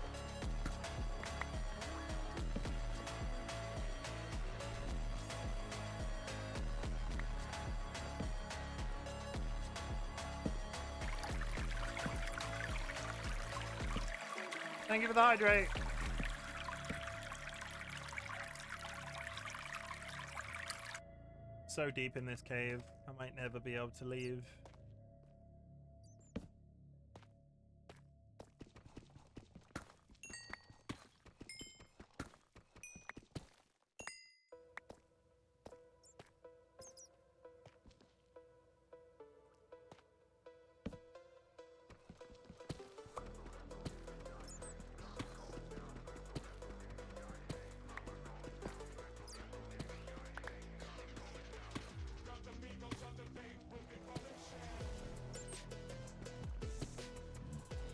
A: Thank you for the hydrate. So deep in this cave, I might never be able to leave.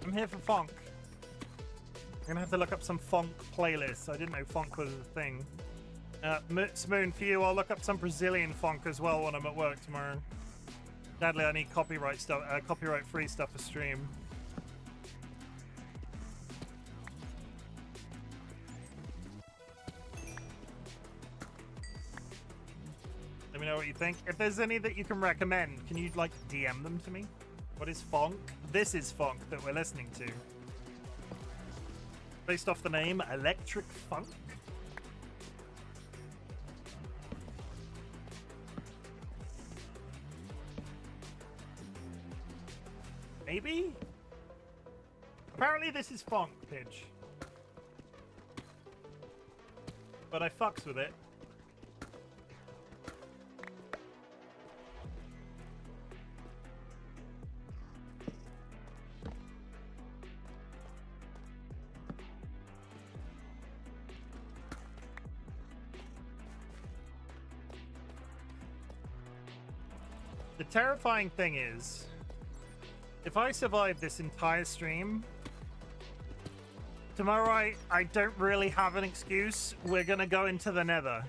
A: I'm here for funk. I'm gonna have to look up some funk playlists. I didn't know funk was a thing. Smoon, for you, I'll look up some Brazilian funk as well when I'm at work tomorrow. Sadly, I need copyright stuff, copyright-free stuff to stream. Let me know what you think. If there's any that you can recommend, can you like DM them to me? What is funk? This is funk that we're listening to. Based off the name Electric Funk. Maybe? Apparently this is funk, Pidge. But I fucks with it. The terrifying thing is, if I survive this entire stream, tomorrow I don't really have an excuse. We're gonna go into the Nether.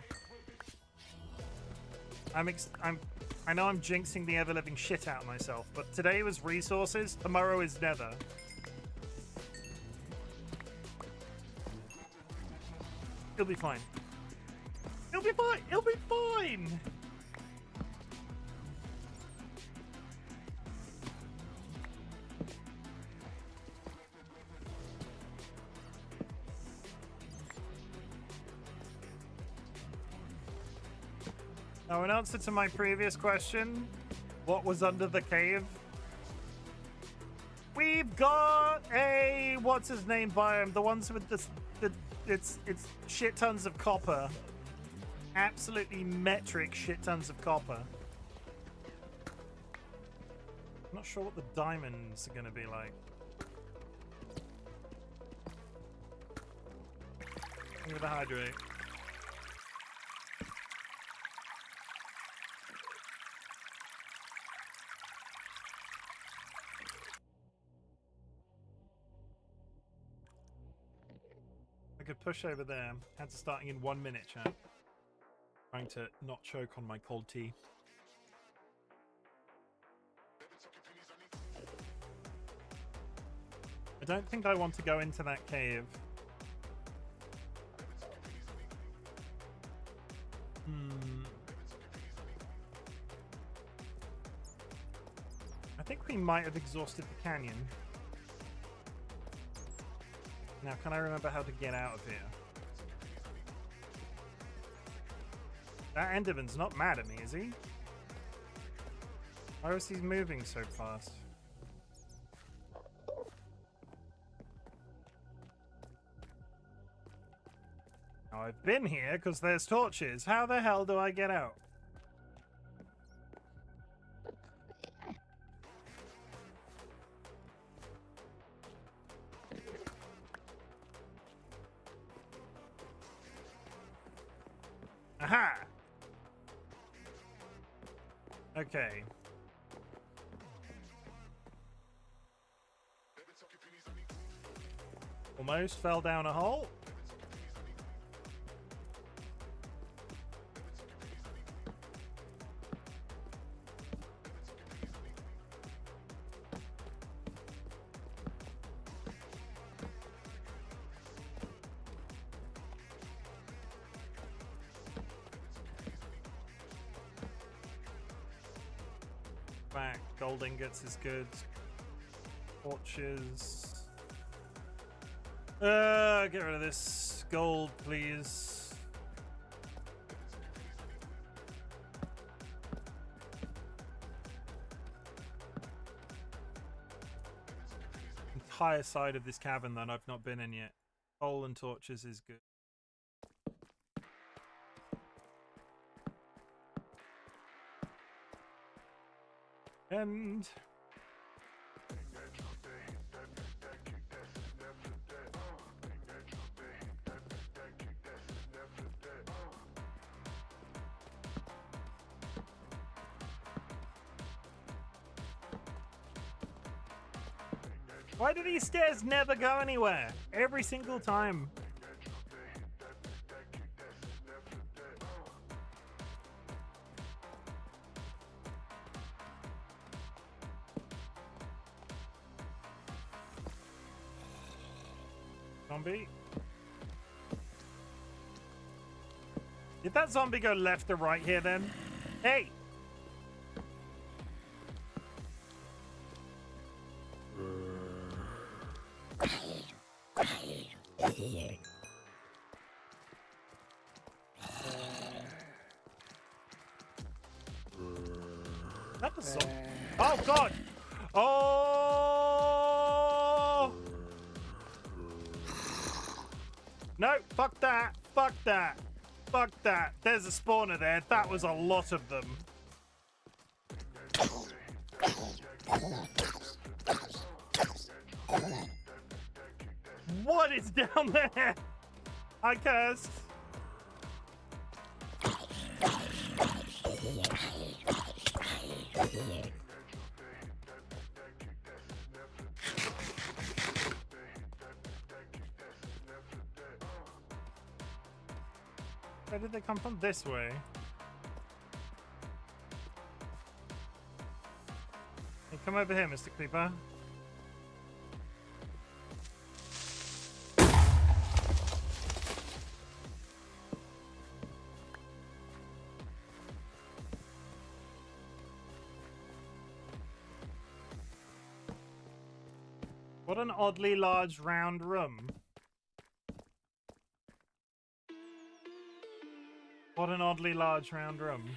A: I know I'm jinxing the ever-living shit out of myself, but today was resources, tomorrow is Nether. It'll be fine. It'll be fine. It'll be fine. Now, in answer to my previous question, what was under the cave? We've got a what's his name biome, the ones with it's shit tons of copper, absolutely metric shit tons of copper. I'm not sure what the diamonds are going to be like. Give it a hydrate. I could push over there. Had to starting in 1 minute, chat. Trying to not choke on my cold tea. I don't think I want to go into that cave. I think we might have exhausted the canyon. Now, can I remember how to get out of here? That Enderman's not mad at me, is he? Why is he moving so fast? Now, I've been here because there's torches. How the hell do I get out? Aha! Okay. Almost fell down a hole. Back, gold ingots is good. Torches. Get rid of this gold, please. Entire side of this cavern that I've not been in yet. Coal and torches is good. And why do these stairs never go anywhere? Every single time. Zombie. Did that zombie go left or right here then? Hey! That was oh god! Oh! No, fuck that! Fuck that! Fuck that! There's a spawner there. That was a lot of them. What is down there? I cursed. Where did they come from? This way. Hey, come over here, Mr. Creeper. What an oddly large round room. What an oddly large round room.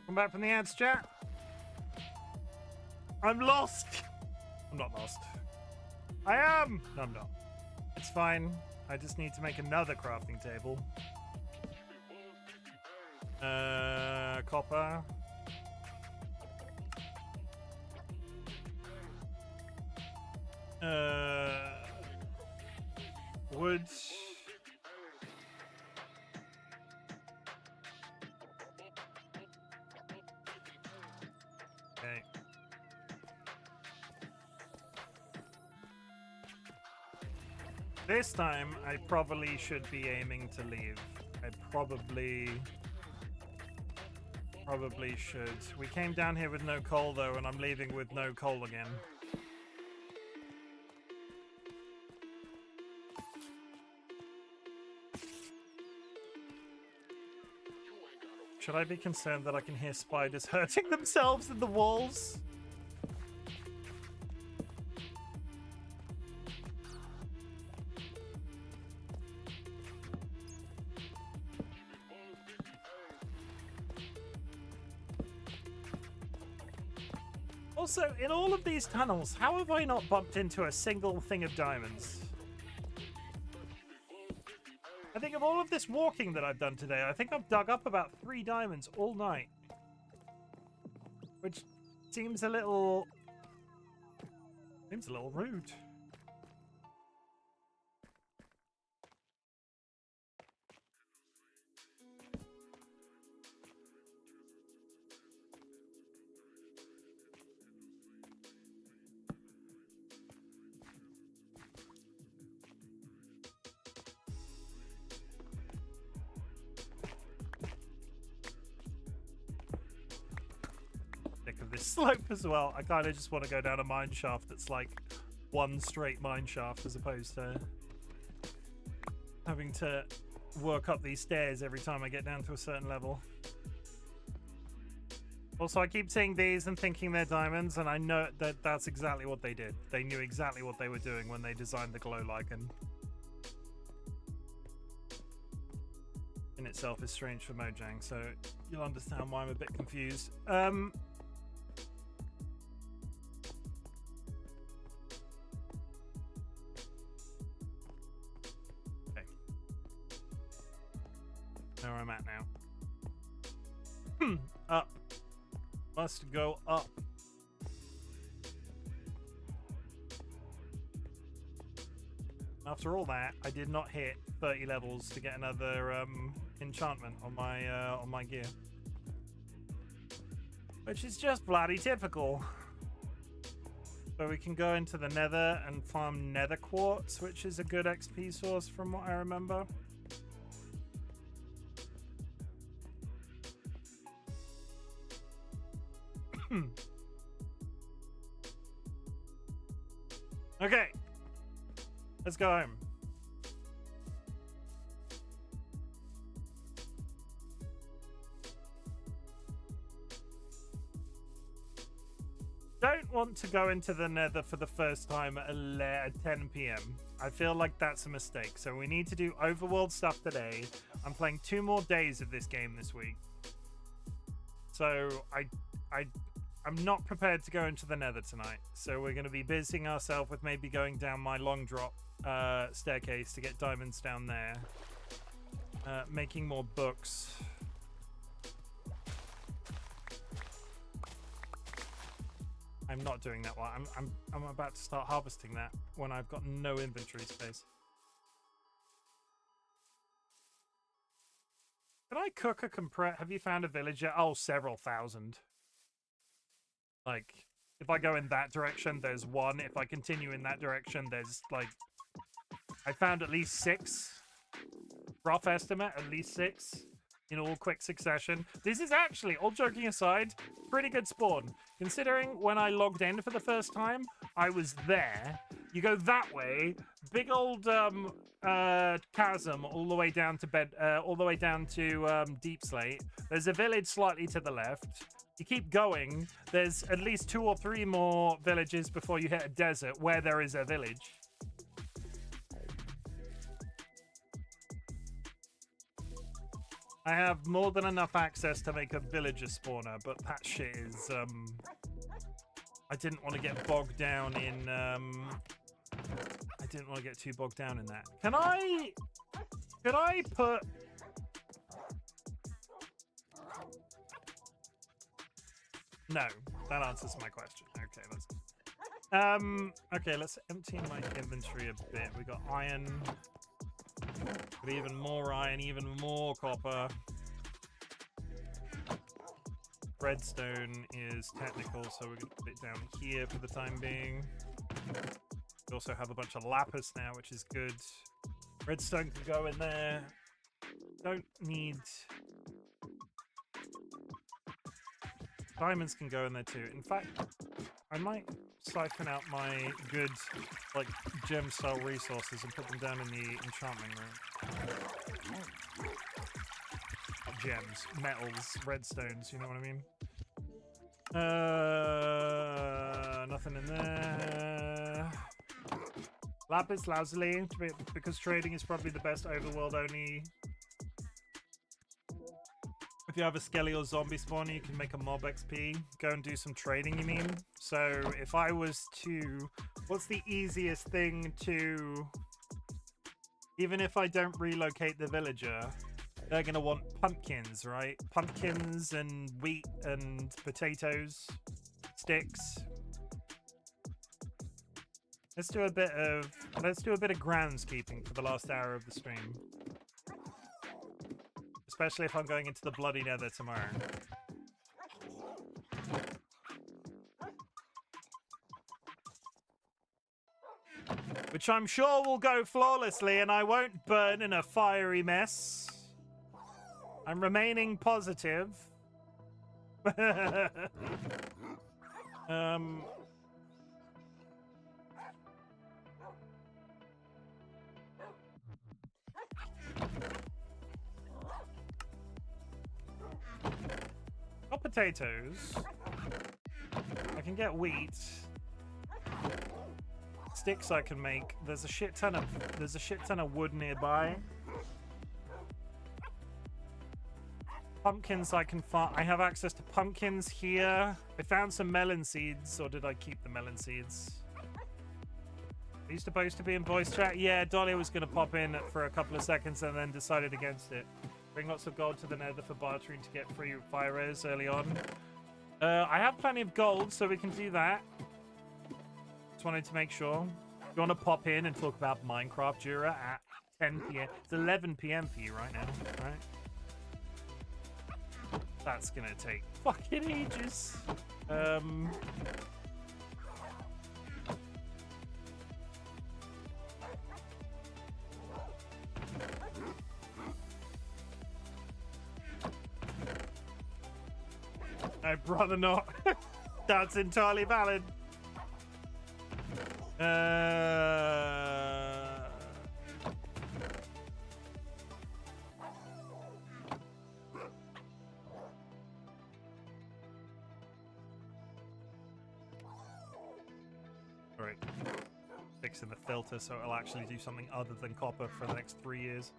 A: Come back from the ads, chat. I'm lost. I'm not lost. I am. No, I'm not. It's fine. I just need to make another crafting table. Copper. Wood. Okay. This time, I probably should be aiming to leave. I probably should. We came down here with no coal, though, and I'm leaving with no coal again. Should I be concerned that I can hear spiders hurting themselves in the walls? Also, in all of these tunnels, how have I not bumped into a single thing of diamonds? I think of all of this walking that I've done today, I think I've dug up about 3 diamonds all night. Which seems a little rude. Of this slope as well. I kind of just want to go down a mine shaft that's like one straight mine shaft as opposed to having to work up these stairs every time I get down to a certain level. Also, I keep seeing these and thinking they're diamonds, and I know that that's exactly what they did. They knew exactly what they were doing when they designed the glow lichen. In itself is strange for Mojang, so you'll understand why I'm a bit confused. Where I'm at now. Up. Must go up. After all that, I did not hit 30 levels to get another enchantment on my gear. Which is just bloody typical. So we can go into the nether and farm nether quartz, which is a good XP source from what I remember. Okay, let's go home. Don't want to go into the nether for the first time at 10 p.m. I feel like that's a mistake. So we need to do overworld stuff today. I'm playing 2 more days of this game this week. So I'm not prepared to go into the nether tonight, so we're going to be busying ourselves with maybe going down my long drop staircase to get diamonds down there, making more books. I'm not doing that one. I'm about to start harvesting that when I've got no inventory space. Can I cook a compress? Have you found a village yet? Oh, several thousand. Like, if I go in that direction, there's 1. If I continue in that direction, there's, like... I found at least 6. Rough estimate, at least 6. In all quick succession. This is actually, all joking aside, pretty good spawn. Considering when I logged in for the first time, I was there. You go that way, big old chasm all the way down to Deep Slate. There's a village slightly to the left. You keep going, there's at least 2 or 3 more villages before you hit a desert where there is a village. I have more than enough access to make a villager spawner, but that shit is, I didn't want to get bogged down in, I didn't want to get too bogged down in that. Could I put... No, that answers my question. Okay, let's empty my inventory a bit. We got iron, got even more iron, even more copper. redstone is technical, so we're going to put it down here for the time being. We also have a bunch of lapis now, which is good. Redstone can go in there. Don't need... Diamonds can go in there too. In fact, I might siphon out my good, like, gem style resources and put them down in the enchanting room. Not gems, metals, redstones, you know what I mean? Nothing in there. Lapis lazuli, because trading is probably the best overworld only. If you have a skelly or zombie spawner, you can make a mob XP. Go and do some trading, you mean? So if I was to... What's the easiest thing to... Even if I don't relocate the villager, they're going to want pumpkins, right? Pumpkins and wheat and potatoes, sticks. Let's do a bit of groundskeeping for the last hour of the stream. Especially if I'm going into the bloody nether tomorrow. Which I'm sure will go flawlessly and I won't burn in a fiery mess. I'm remaining positive. Got potatoes. I can get wheat. Sticks I can make. There's a shit ton of wood nearby. Pumpkins I can farm. I have access to pumpkins here. I found some melon seeds, or did I keep the melon seeds? Are you supposed to be in voice chat? Yeah, Dolly was going to pop in for a couple of seconds and then decided against it. Bring lots of gold to the nether for bartering to get free fire rares early on. I have plenty of gold, so we can do that. Just wanted to make sure. You want to pop in and talk about Minecraft, Jura, at 10 p.m. It's 11 p.m. for you right now, right? That's gonna take fucking ages. I'd rather not. That's entirely valid. Alright. Fixing the filter so it'll actually do something other than copper for the next 3 years.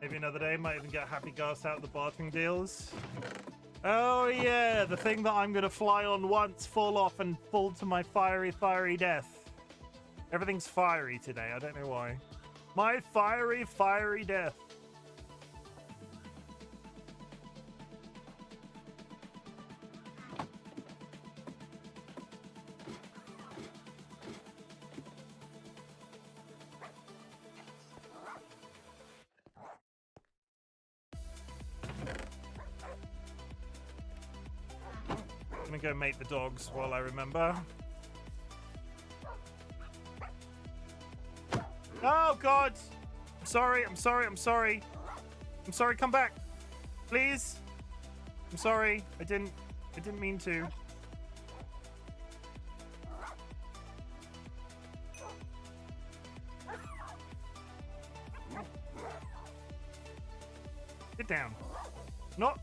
A: Maybe another day, might even get Happy Gas out of the bartering deals. Oh yeah, the thing that I'm gonna fly on once, fall off, and fall to my fiery, fiery death. Everything's fiery today, I don't know why. My fiery, fiery death. I'm gonna go mate the dogs while I remember. Oh God! I'm sorry, I'm sorry, I'm sorry. I'm sorry, come back. Please. I'm sorry. I didn't mean to. Sit down. Not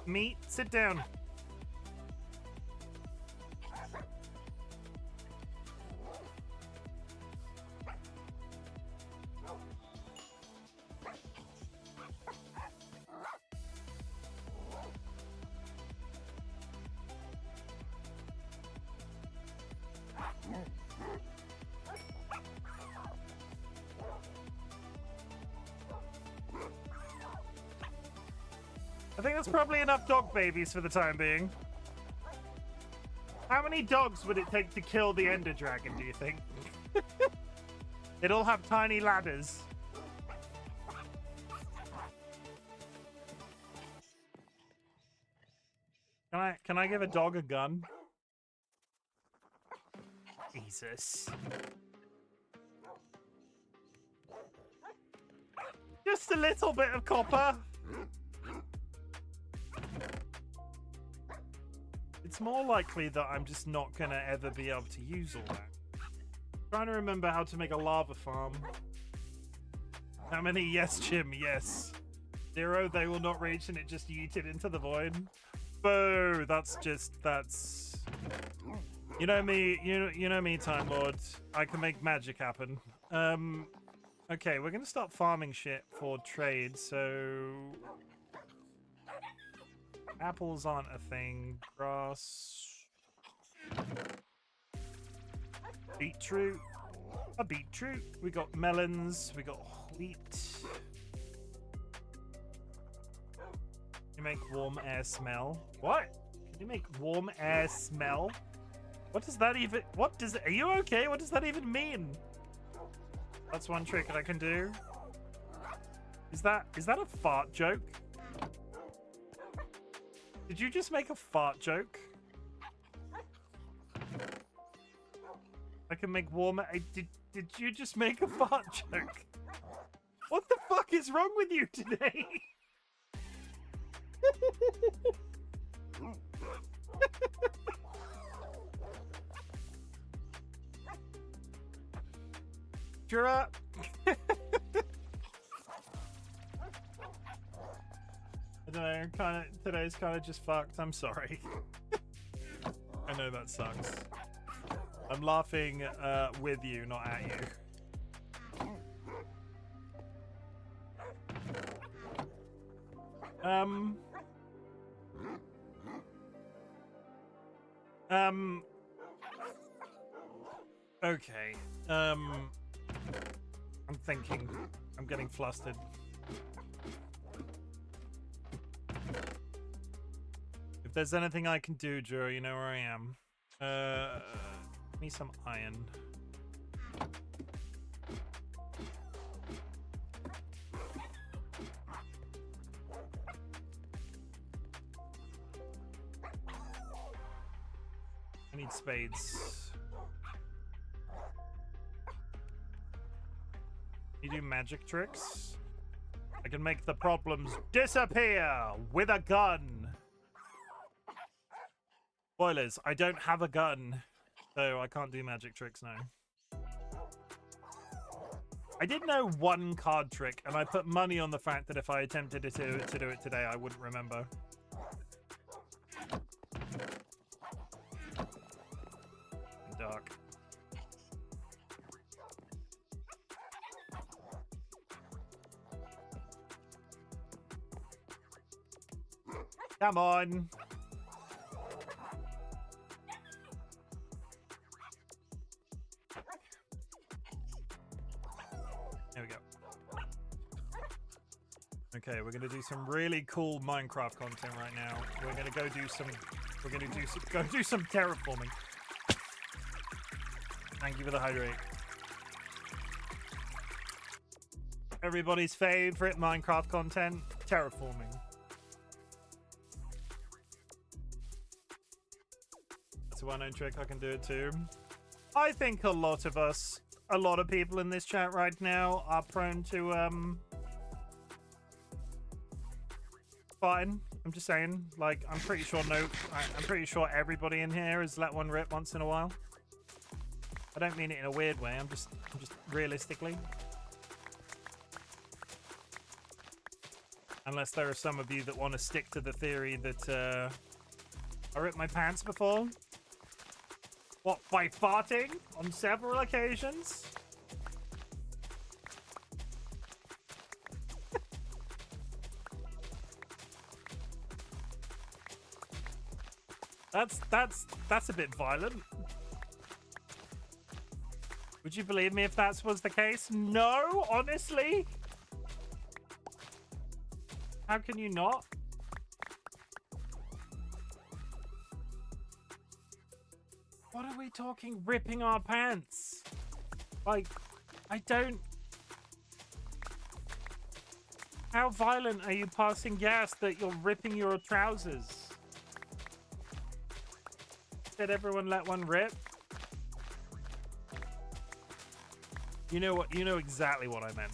A: me. Sit down. I think that's probably enough dog babies for the time being. How many dogs would it take to kill the Ender Dragon, do you think? They'd all have tiny ladders. Can I give a dog a gun? Jesus. Just a little bit of copper. It's more likely that I'm just not gonna ever be able to use all that. Trying to remember how to make a lava farm. How many? Yes, Chim, yes. 0, they will not reach, and it just yeeted into the void. Boo! That's. You know me, you know me, Time Lord. I can make magic happen. Okay, we're gonna start farming shit for trade, so... Apples aren't a thing. Grass... Beetroot. A beetroot. We got melons. We got wheat. You make warm air smell. What? Can you make warm air smell? What does that even... What does... Are you okay? What does that even mean? That's one trick that I can do. Is that a fart joke? Did you just make a fart joke? I can make warmer... Did you just make a fart joke? What the fuck is wrong with you today? Jura. I don't know, today's kind of just fucked. I'm sorry. I know that sucks. I'm laughing with you, not at you. Okay. I'm thinking. I'm getting flustered. If there's anything I can do, Joe, you know where I am. Give me some iron. I need spades. You do magic tricks? I can make the problems disappear with a gun. Spoilers, I don't have a gun, so I can't do magic tricks now. I did know one card trick, and I put money on the fact that if I attempted to do it today, I wouldn't remember. Dark. Come on. There we go. Okay, we're gonna do some really cool Minecraft content right now. We're gonna go do some. We're gonna do some terraforming. Thank you for the hydrate. Everybody's favorite Minecraft content: terraforming. That's a well-known trick. I can do it too. I think a lot of people in this chat right now are prone to fine. I'm just saying, like, I'm pretty sure everybody in here has let one rip once in a while. I don't mean it in a weird way. I'm just realistically. Unless there are some of you that want to stick to the theory that I ripped my pants before. What, by farting on several occasions? That's a bit violent. Would you believe me if that was the case? No, honestly. How can you not? What are we talking? Ripping our pants? Like, I don't... How violent are you passing gas that you're ripping your trousers? Did everyone let one rip? You know what? You know exactly what I meant.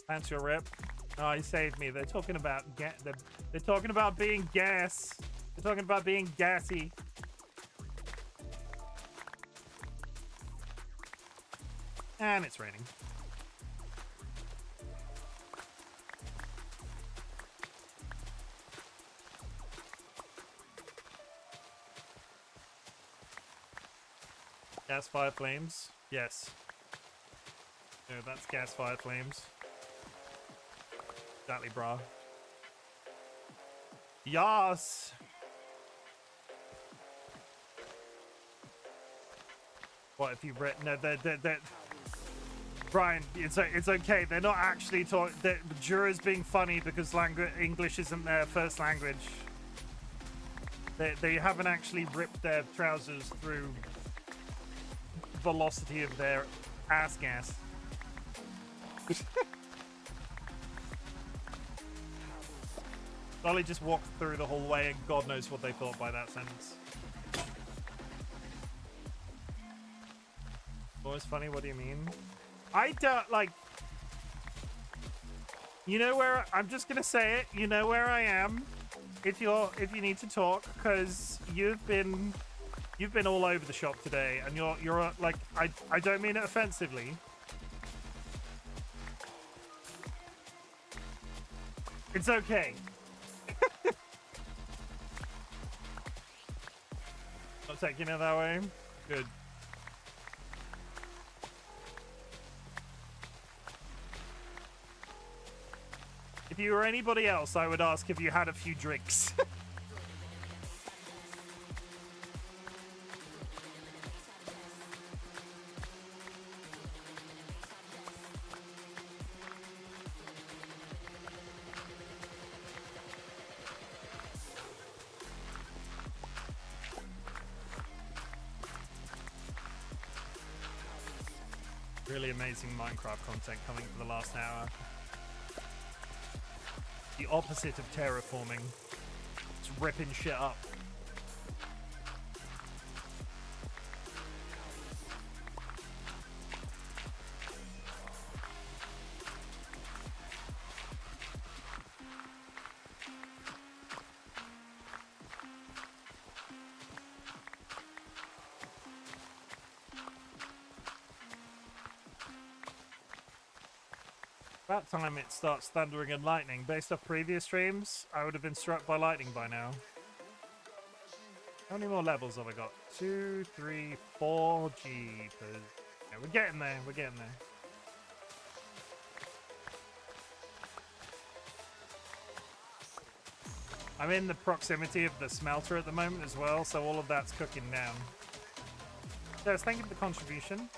A: Fancy a rip? Oh, he saved me. They're talking about they're talking about being gas. They're talking about being gassy. And it's raining. Gas fire flames? Yes. No, that's gas fire flames. Exactly, brah. Yas! What if you read? No, they're Brian, it's okay. They're not actually talking. The jurors being funny because English isn't their first language. They haven't actually ripped their trousers through velocity of their ass gas. Dolly just walked through the hallway and God knows what they thought by that sentence. Always funny, what do you mean? I don't like. You know where I'm just gonna say it. You know where I am. If you need to talk, because you've been all over the shop today, and you're like I don't mean it offensively. It's okay. Not taking it that way. Good. If you were anybody else, I would ask if you had a few drinks. Really amazing Minecraft content coming for the last hour. The opposite of terraforming. It's ripping shit up. About time it starts thundering and lightning. Based off previous streams, I would have been struck by lightning by now. How many more levels have I got? 2, 3, 4. Jeepers. Yeah, we're getting there. We're getting there. I'm in the proximity of the smelter at the moment as well, so all of that's cooking down. Yes, thank you for the contribution.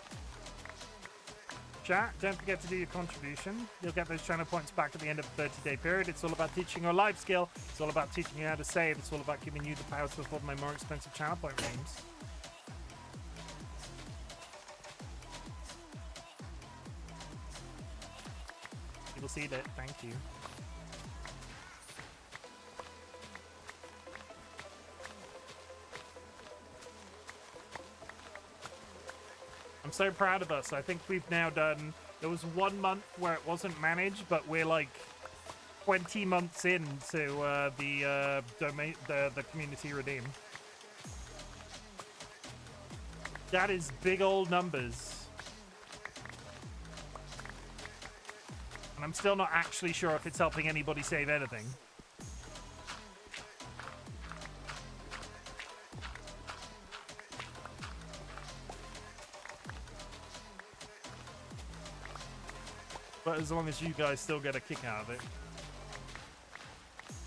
A: Chat, don't forget to do your contribution. You'll get those channel points back at the end of the 30-day period. It's all about teaching you a life skill. It's all about teaching you how to save. It's all about giving you the power to afford my more expensive channel point rooms. You'll see that. Thank you. I'm so proud of us. I think we've now done... There was 1 month where it wasn't managed, but we're like 20 months into the community redeem. That is big old numbers. And I'm still not actually sure if it's helping anybody save anything. But as long as you guys still get a kick out of it.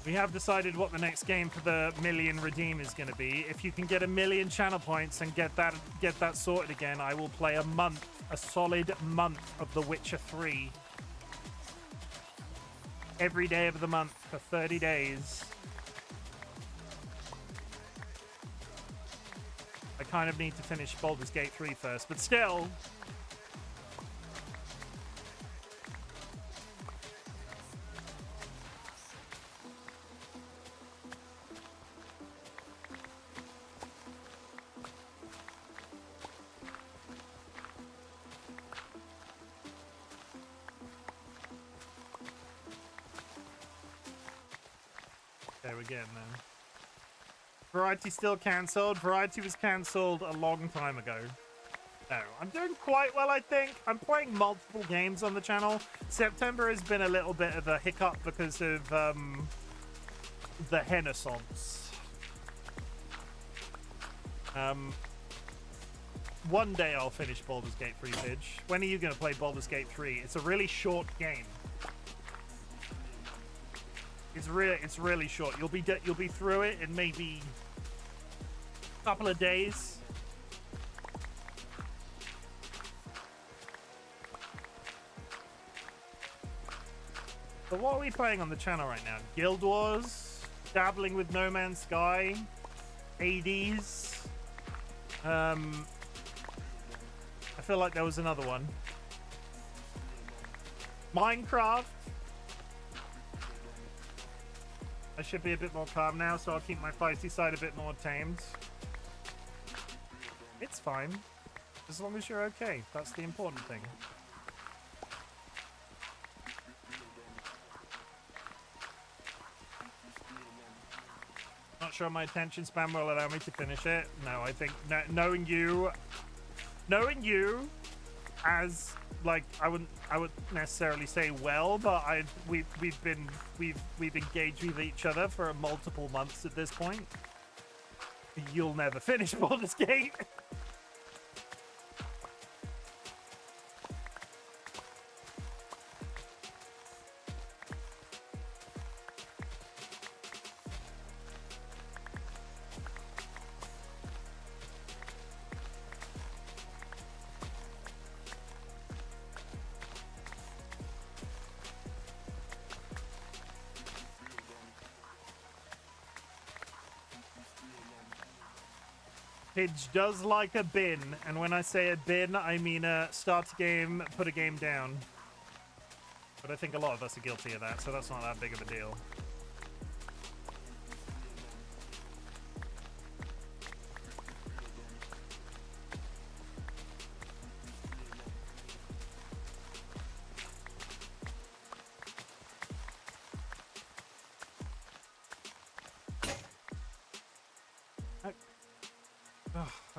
A: We have decided what the next game for the million redeem is going to be. If you can get 1 million channel points and get that sorted again, I will play a solid month of The Witcher 3. Every day of the month for 30 days. I kind of need to finish Baldur's Gate 3 first, but still... again, then. Variety still cancelled. Variety was cancelled a long time ago. No, I'm doing quite well, I think. I'm playing multiple games on the channel. September has been a little bit of a hiccup because of the Renaissance. One day I'll finish Baldur's Gate 3, Pidge. When are you going to play Baldur's Gate 3? It's a really short game. It's really short. You'll be through it in maybe a couple of days. So what are we playing on the channel right now? Guild Wars, dabbling with No Man's Sky, Hades. I feel like there was another one. Minecraft. I should be a bit more calm now, so I'll keep my feisty side a bit more tamed. It's fine. As long as you're okay. That's the important thing. Not sure my attention span will allow me to finish it. No, I think knowing you as like I wouldn't necessarily say well, but we've engaged with each other for multiple months at this point. You'll never finish Baldur's Gate. Pidge does like a bin, and when I say a bin, I mean start a game, put a game down. But I think a lot of us are guilty of that, so that's not that big of a deal.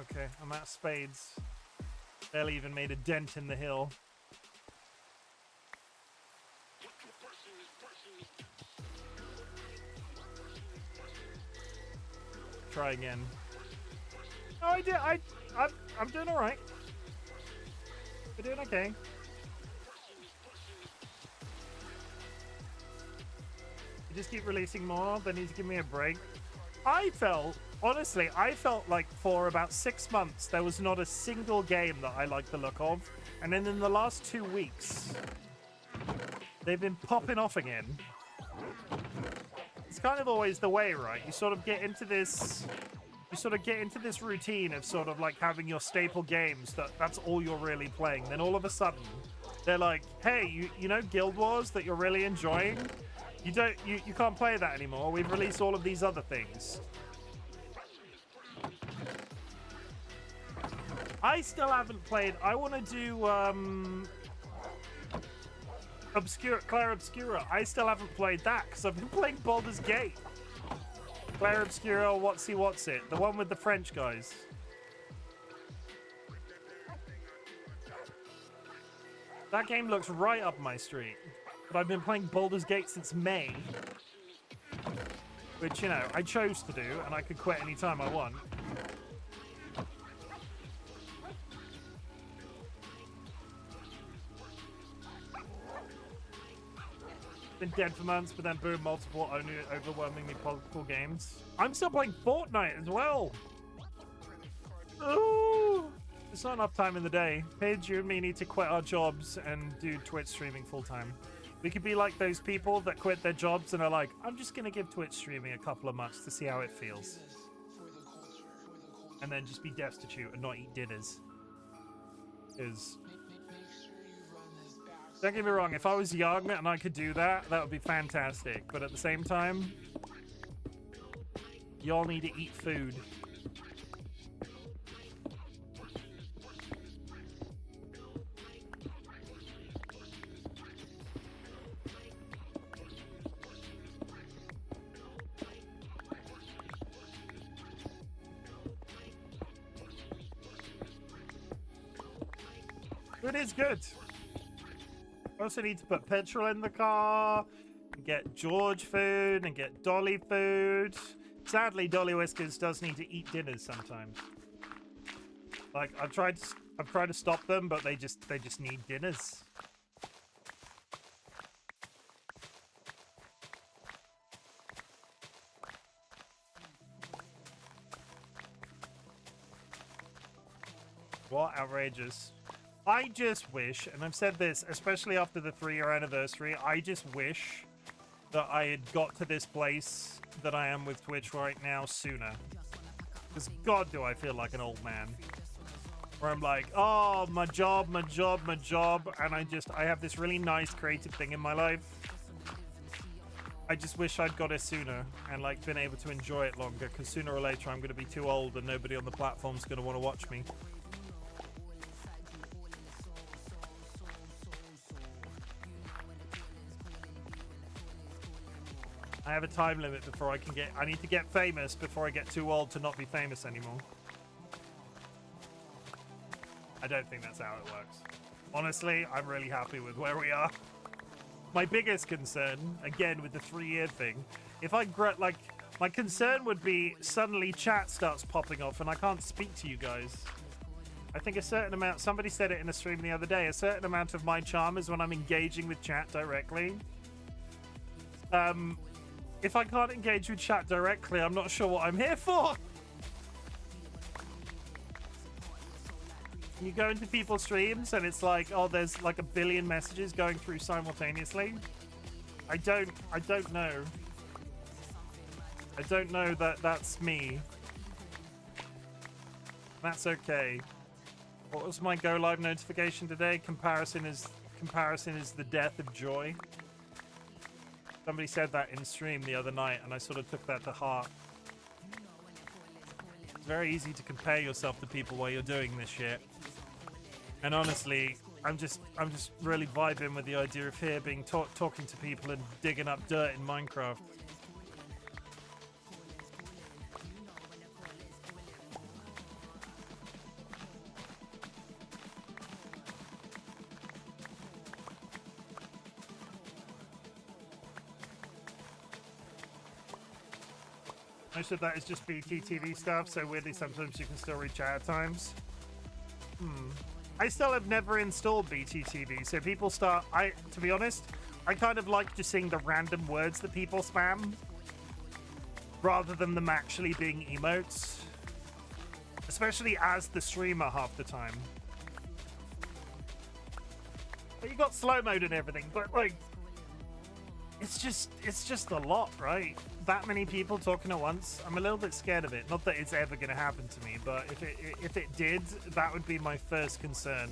A: Okay, I'm out of spades. Barely even made a dent in the hill. Try again. Oh, I did. I'm doing all right. We're doing okay. You just keep releasing more. They need to give me a break. Honestly, I felt like for about 6 months there was not a single game that I liked the look of, and then in the last 2 weeks they've been popping off again. It's kind of always the way, right? You sort of get into this routine of sort of like having your staple games that's all you're really playing. Then all of a sudden they're like, hey, you know Guild Wars that you're really enjoying? You can't play that anymore. We've released all of these other things. I still haven't played. I want to do Claire Obscura. I still haven't played that because I've been playing Baldur's Gate. Claire Obscura, what's it? The one with the French guys. That game looks right up my street. But I've been playing Baldur's Gate since May. Which, you know, I chose to do, and I could quit any time I want. Been dead for months, but then boom, multiple only overwhelmingly multiple games. I'm still playing Fortnite as well. Ooh, it's not enough time in the day. Paige, you and me need to quit our jobs and do Twitch streaming full time. We could be like those people that quit their jobs and are like, I'm just gonna give Twitch streaming a couple of months to see how it feels, and then just be destitute and not eat dinners. Because don't get me wrong, if I was young and I could do that, that would be fantastic. But at the same time, y'all need to eat food. It is good. I also need to put petrol in the car, and get George food, and get Dolly food. Sadly, DollyWhiskers does need to eat dinners sometimes. Like I've tried to stop them, but they just need dinners. What outrageous. I just wish, and I've said this, especially after the 3-year anniversary, I just wish that I had got to this place that I am with Twitch right now sooner. Because God, do I feel like an old man. Where I'm like, oh, my job, and I have this really nice creative thing in my life. I just wish I'd got it sooner and like been able to enjoy it longer, because sooner or later I'm going to be too old and nobody on the platform's going to want to watch me. I have a time limit before I need to get famous before I get too old to not be famous anymore. I don't think that's how it works. Honestly, I'm really happy with where we are. My biggest concern, again with the 3-year thing, if I like, my concern would be suddenly chat starts popping off and I can't speak to you guys. I think a certain amount, somebody said it in a stream the other day, a certain amount of my charm is when I'm engaging with chat directly. If I can't engage with chat directly, I'm not sure what I'm here for. You go into people's streams and it's like, oh, there's like 1 billion messages going through simultaneously. I don't know. I don't know that that's me. That's okay. What was my go live notification today? Comparison is the death of joy. Somebody said that in stream the other night, and I sort of took that to heart. It's very easy to compare yourself to people while you're doing this shit. And honestly, I'm just really vibing with the idea of here being talking to people and digging up dirt in Minecraft. Most of that is just BTTV stuff, so weirdly sometimes you can still reach out at times. I still have never installed BTTV, so people start... to be honest, I kind of like just seeing the random words that people spam, rather than them actually being emotes. Especially as the streamer half the time. But you got slow mode and everything, but like... It's just a lot, right? That many people talking at once. I'm a little bit scared of it. Not that it's ever going to happen to me, but if it did, that would be my first concern.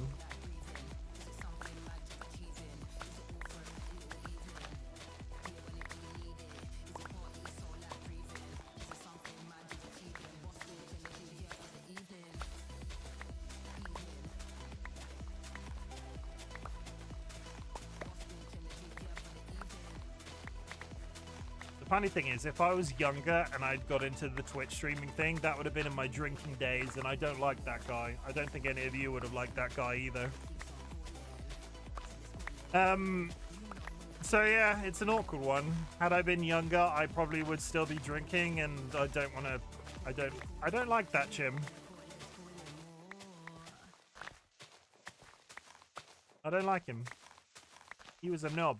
A: The funny thing is, if I was younger and I'd got into the Twitch streaming thing, that would have been in my drinking days, and I don't like that guy. I don't think any of you would have liked that guy either. So yeah, it's an awkward one. Had I been younger, I probably would still be drinking, and I don't want to... I don't like that, Chim. I don't like him. He was a knob.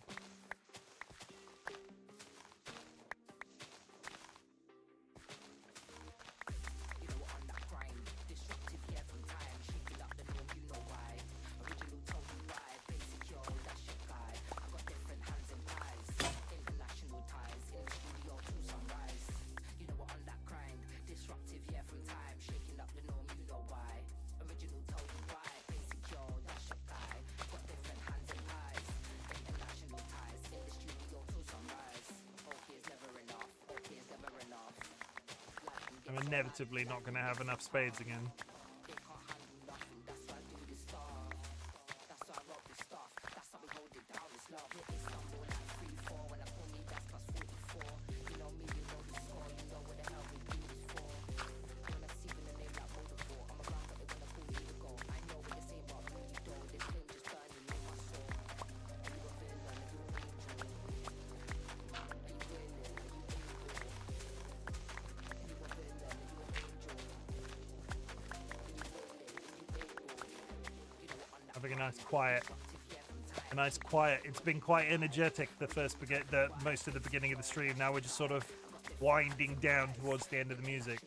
A: I'm inevitably not going to have enough spades again. Having a nice quiet. It's been quite energetic the most of the beginning of the stream. Now we're just sort of winding down towards the end of the music,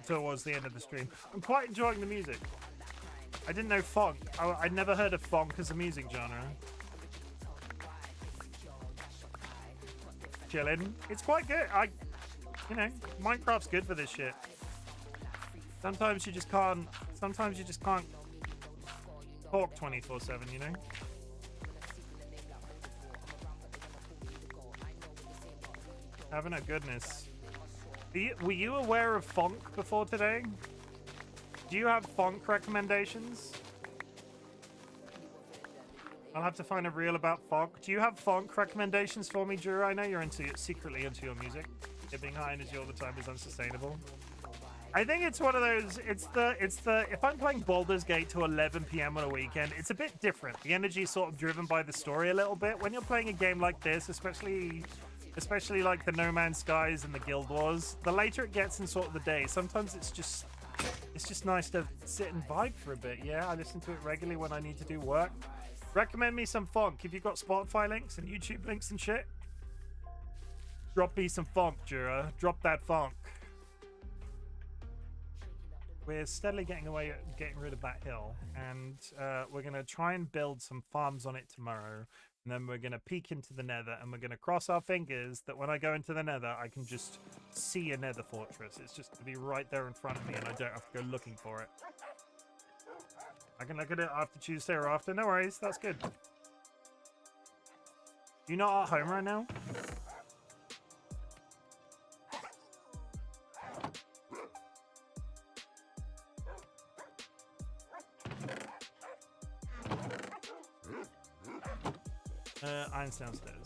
A: towards the end of the stream. I'm quite enjoying the music. I didn't know funk. I'd never heard of funk as a music genre. Chillin'. It's quite good. You know, Minecraft's good for this shit. Sometimes you just can't talk 24/7, you know? Having a goodness. Were you aware of funk before today? Do you have funk recommendations? I'll have to find a reel about funk. Do you have funk recommendations for me, Drew? I know you're secretly into your music. Getting high energy all the time is unsustainable. I think it's one of those, it's the if I'm playing Baldur's Gate to 11 p.m. on a weekend, it's a bit different. The energy is sort of driven by the story a little bit. When you're playing a game like this, especially like the No Man's Skies and the Guild Wars, the later it gets in sort of the day, sometimes it's just nice to sit and vibe for a bit. Yeah, I listen to it regularly when I need to do work. Recommend me some funk. If you've got Spotify links and YouTube links and shit, drop me some funk, Jura. Drop that funk. We're steadily getting rid of that hill, and we're going to try and build some farms on it tomorrow, and then we're going to peek into the nether, and we're going to cross our fingers that when I go into the nether, I can just see a nether fortress. It's just going to be right there in front of me, and I don't have to go looking for it. I can look at it after Tuesday or after. No worries, that's good. You not at home right now? Iron's downstairs.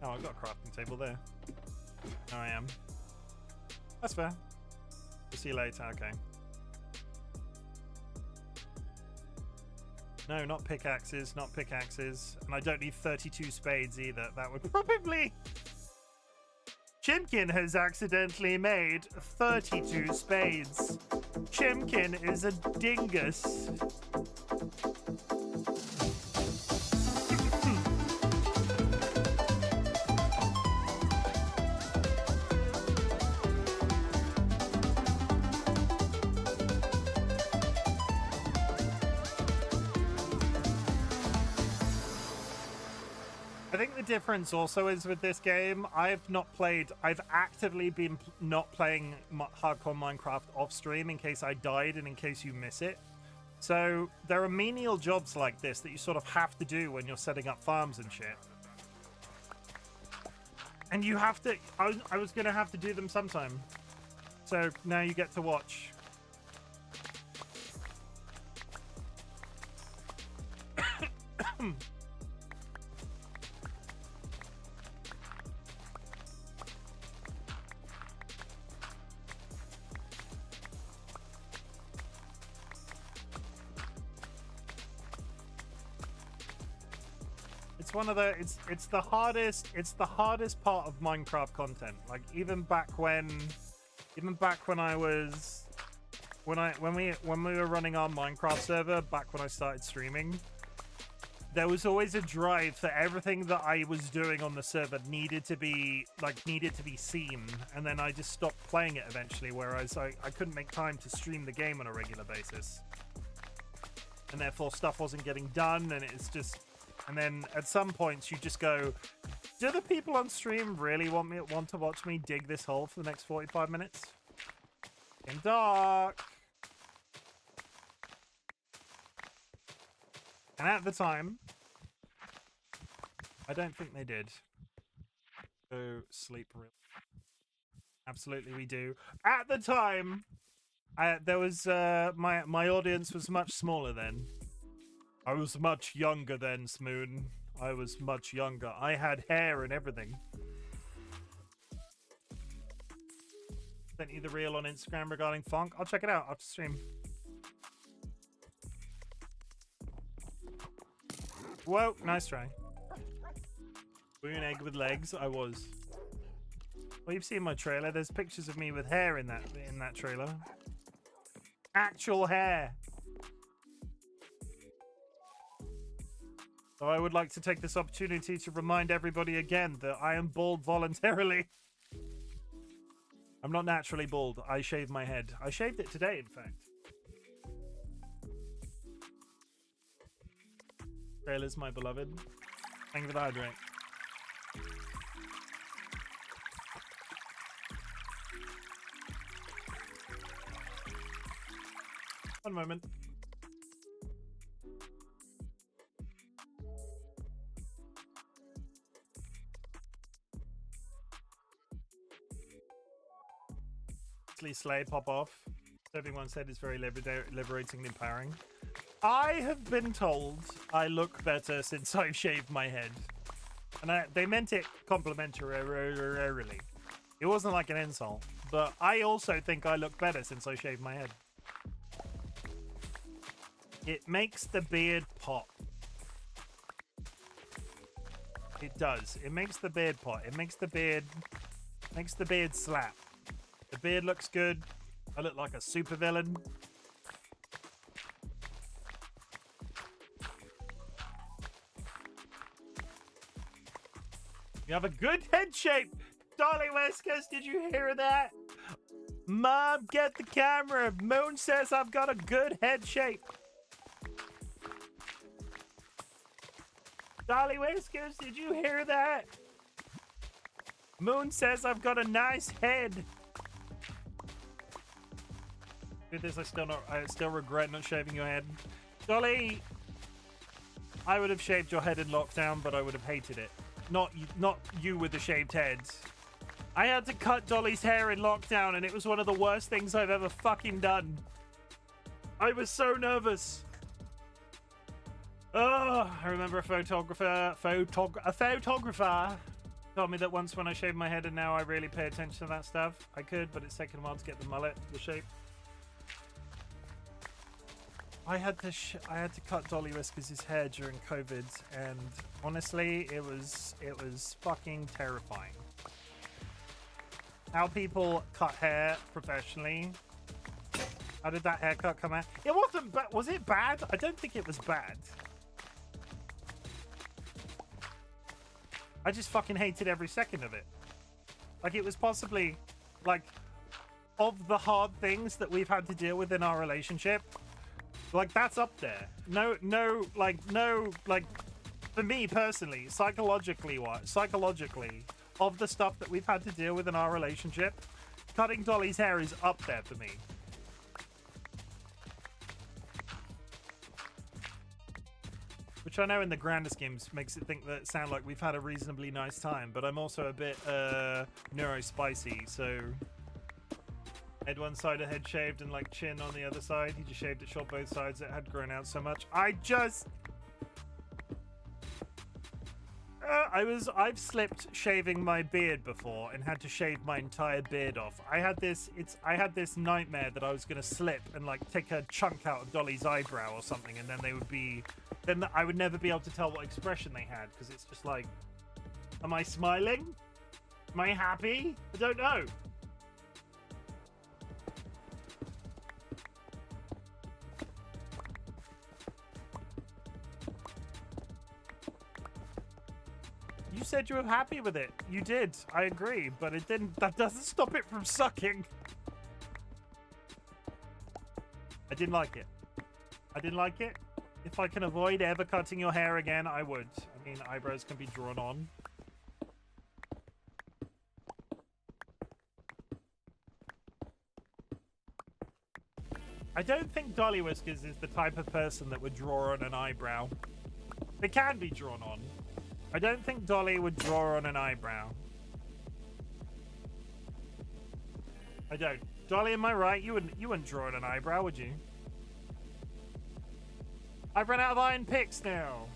A: Oh, I've got a crafting table there. Oh, I am. That's fair. We'll see you later. Okay. No, not pickaxes. Not pickaxes. And I don't need 32 spades either. That would probably... Chimken has accidentally made 32 spades. Chimken is a dingus. I think the difference also is with this game, I've actively been not playing hardcore Minecraft off stream in case I died and in case you miss it. So there are menial jobs like this that you sort of have to do when you're setting up farms and shit. And you have to, I was going to have to do them sometime. So now you get to watch. One of the it's the hardest part of Minecraft content. Like even back when I was when we were running our Minecraft server back when I started streaming, there was always a drive for everything that I was doing on the server needed to be seen, and then I just stopped playing it eventually, whereas I couldn't make time to stream the game on a regular basis, and therefore stuff wasn't getting done, and it's just. And then at some points you just go, do the people on stream really want to watch me dig this hole for the next 45 minutes? In dark. And at the time, I don't think they did. So sleep real. Absolutely we do. At the time, there was my audience was much smaller then. I was much younger then, Smoon. I was much younger. I had hair and everything. Sent you the reel on Instagram regarding funk. I'll check it out after stream. Whoa, nice try. Were you an egg with legs? I was. Well, you've seen my trailer. There's pictures of me with hair in that trailer. Actual hair. So I would like to take this opportunity to remind everybody again that I am bald voluntarily. I'm not naturally bald. I shave my head. I shaved it today, in fact. Trailers, my beloved. Thank you for the hydrate. One moment. Slay, pop off. Everyone said it's very liberating and empowering. I have been told I look better since I've shaved my head. And they meant it complimentarily. It wasn't like an insult. But I also think I look better since I shaved my head. It makes the beard pop. It does. It makes the beard pop. It makes the beard slap. The beard looks good. I look like a supervillain. You have a good head shape. DollyWhiskers, did you hear that? Mom, get the camera. Moon says I've got a good head shape. DollyWhiskers, did you hear that? Moon says I've got a nice head. With this, I still regret not shaving your head. Dolly, I would have shaved your head in lockdown, but I would have hated it. Not you with the shaved heads. I had to cut Dolly's hair in lockdown, and it was one of the worst things I've ever fucking done. I was so nervous. Oh, I remember a photographer told me that once when I shaved my head, and now I really pay attention to that stuff. I could, but it's taken a while to get the mullet, the shape. I had to cut DollyWhiskers' hair during COVID, and honestly, it was fucking terrifying. How people cut hair professionally. How did that haircut come out? It wasn't bad. Was it bad? I don't think it was bad. I just fucking hated every second of it. Like, it was possibly, like, of the hard things that we've had to deal with in our relationship, like, that's up there. No, for me personally, psychologically, of the stuff that we've had to deal with in our relationship, cutting Dolly's hair is up there for me. Which I know in the grander schemes makes it sound like we've had a reasonably nice time, but I'm also a bit neurospicy, so head one side, a head shaved, and like chin on the other side. He just shaved it short both sides. It had grown out so much. I've slipped shaving my beard before and had to shave my entire beard off. I had this nightmare that I was gonna slip and like take a chunk out of Dolly's eyebrow or something, and then I would never be able to tell what expression they had, because it's just like, am I smiling? Am I happy? I don't know. You said you were happy with it. You did. I agree, but it didn't. That doesn't stop it from sucking. I didn't like it. I didn't like it. If I can avoid ever cutting your hair again, I would. I mean, eyebrows can be drawn on. I don't think DollyWhiskers is the type of person that would draw on an eyebrow. They can be drawn on. I don't think Dolly would draw on an eyebrow. I don't. Dolly, am I right? You wouldn't draw on an eyebrow, would you? I've run out of iron picks now.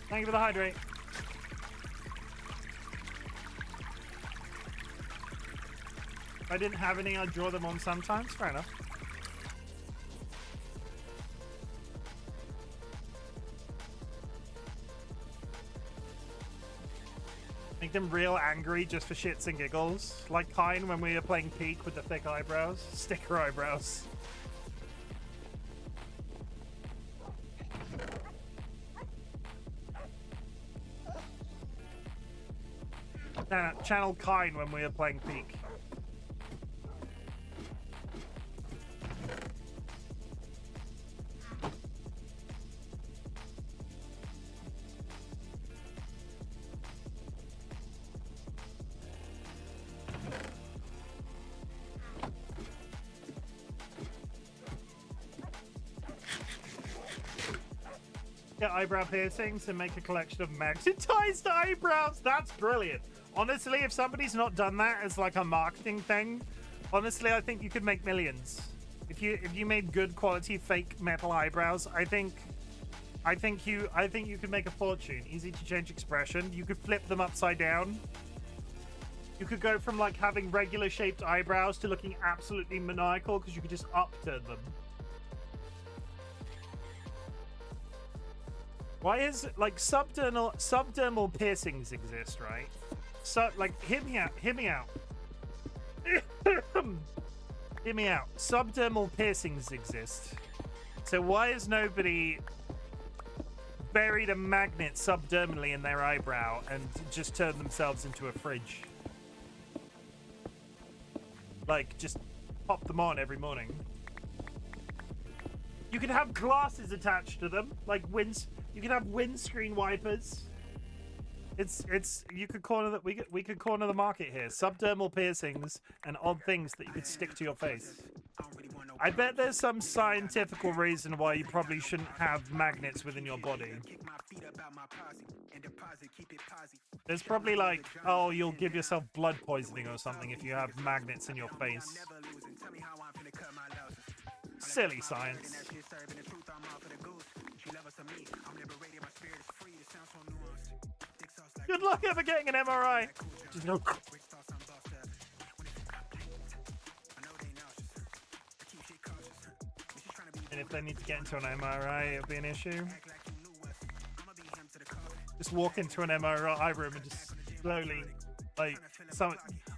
A: Thank you for the hydrate. If I didn't have any, I'd draw them on sometimes. Fair enough. Make them real angry just for shits and giggles. Like Kine when we were playing Peak with the thick eyebrows. Sticker eyebrows. Channel Kine when we were playing Peak. Get eyebrow piercings and make a collection of magnetized eyebrows. That's brilliant. Honestly, if somebody's not done that as like a marketing thing, honestly, I think you could make millions. If you made good quality fake metal eyebrows, I think you could make a fortune. Easy to change expression. You could flip them upside down. You could go from like having regular shaped eyebrows to looking absolutely maniacal because you could just upturn them. Why is like subdermal piercings exist, right? So like hear me out. Hear me out. Subdermal piercings exist. So why is nobody buried a magnet subdermally in their eyebrow and just turned themselves into a fridge? Like just pop them on every morning. You could have glasses attached to them, like you could have windscreen wipers. You could corner that we could corner the market here. Subdermal piercings and odd things that you could stick to your face. I bet there's some scientific reason why you probably shouldn't have magnets within your body. There's probably like, oh, you'll give yourself blood poisoning or something if you have magnets in your face. Silly science. Good luck ever getting an MRI. Just no. And if they need to get into an MRI, it'll be an issue. Just walk into an MRI room and just slowly, like,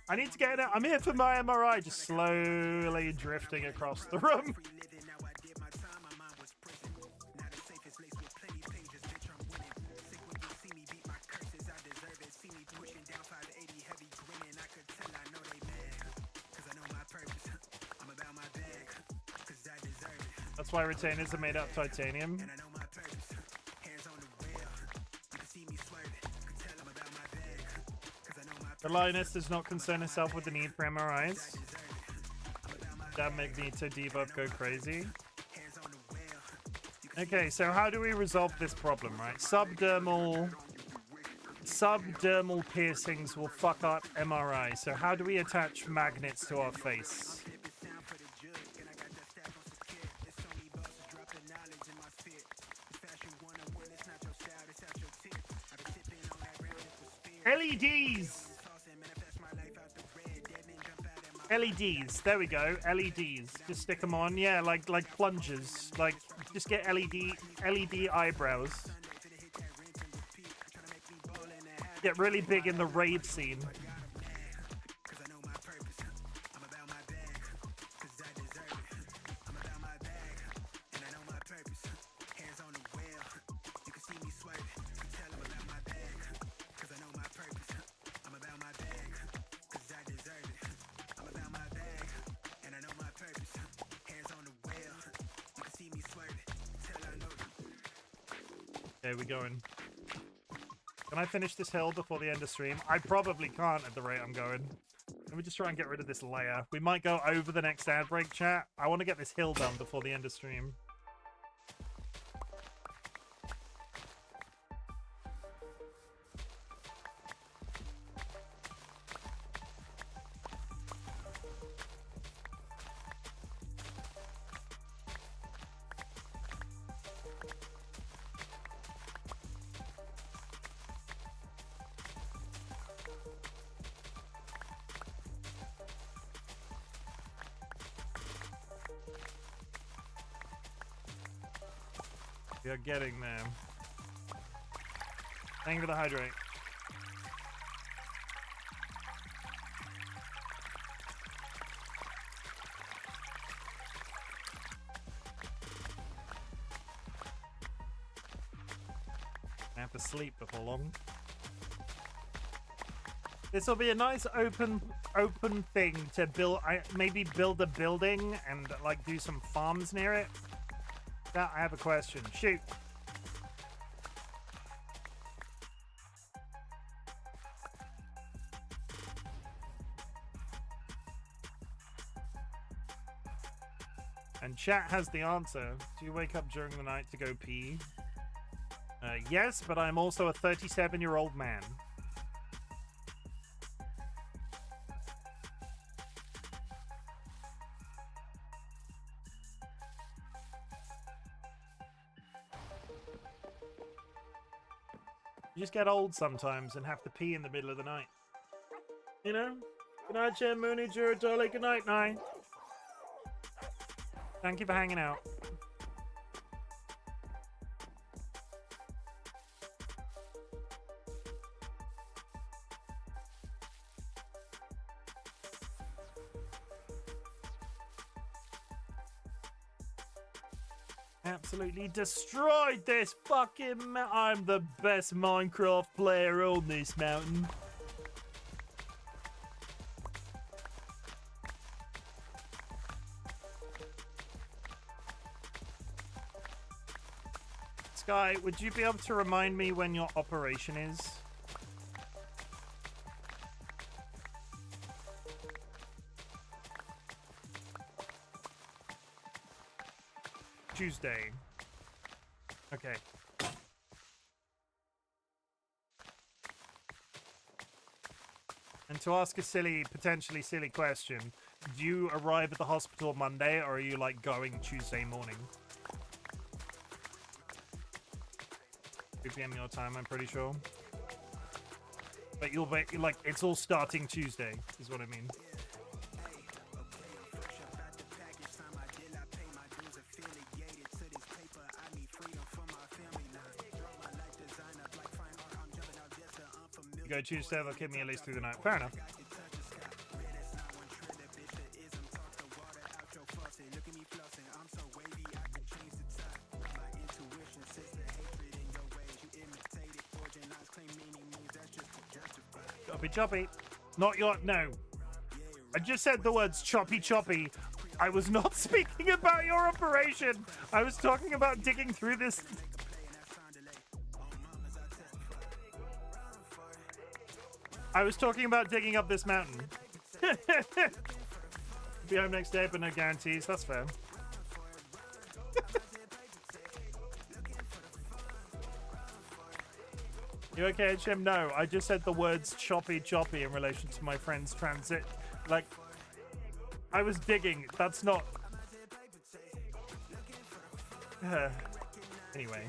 A: I need to get it. I'm here for my MRI. Just slowly drifting across the room. That's why retainers are made out of titanium. The lioness does not concern herself with the need for MRIs. That Magneto debuff go crazy. Okay, so how do we resolve this problem, right? Subdermal piercings will fuck up MRI. So how do we attach magnets to our face? LEDs! LEDs, there we go, LEDs. Just stick them on, yeah, like plungers. Like, just get LED eyebrows. Get really big in the rave scene. Okay, we going. Can I finish this hill before the end of stream? I probably can't at the rate I'm going. Let me just try and get rid of this layer. We might go over the next ad break, chat. I want to get this hill done before the end of stream. We are getting there. Thank you for the hydrate. I have to sleep before long. This will be a nice open thing to build. Maybe build a building and like do some farms near it. Now I have a question. Shoot. And chat has the answer. Do you wake up during the night to go pee? Yes, but I'm also a 37-year-old man. You just get old sometimes and have to pee in the middle of the night. You know? Good night, Chim, Mooney, Jura, Dolly. Good night, Nye. Thank you for hanging out. Absolutely destroyed this fucking I'm the best Minecraft player on this mountain. Sky, would you be able to remind me when your operation is? Tuesday. Okay. And to ask a potentially silly question, do you arrive at the hospital Monday or are you like going Tuesday morning? 2 PM your time, I'm pretty sure. But you'll be like, it's all starting Tuesday, is what I mean. Go Tuesday, they'll keep me at least through the night. Fair enough. Choppy choppy. Not your... No. I just said the words choppy choppy. I was not speaking about your operation. I was talking about digging through this... I was talking about digging up this mountain. Be home next day, but no guarantees. That's fair. You okay, Chim? No, I just said the words choppy choppy in relation to my friend's transit. Like, I was digging. That's not... Anyway.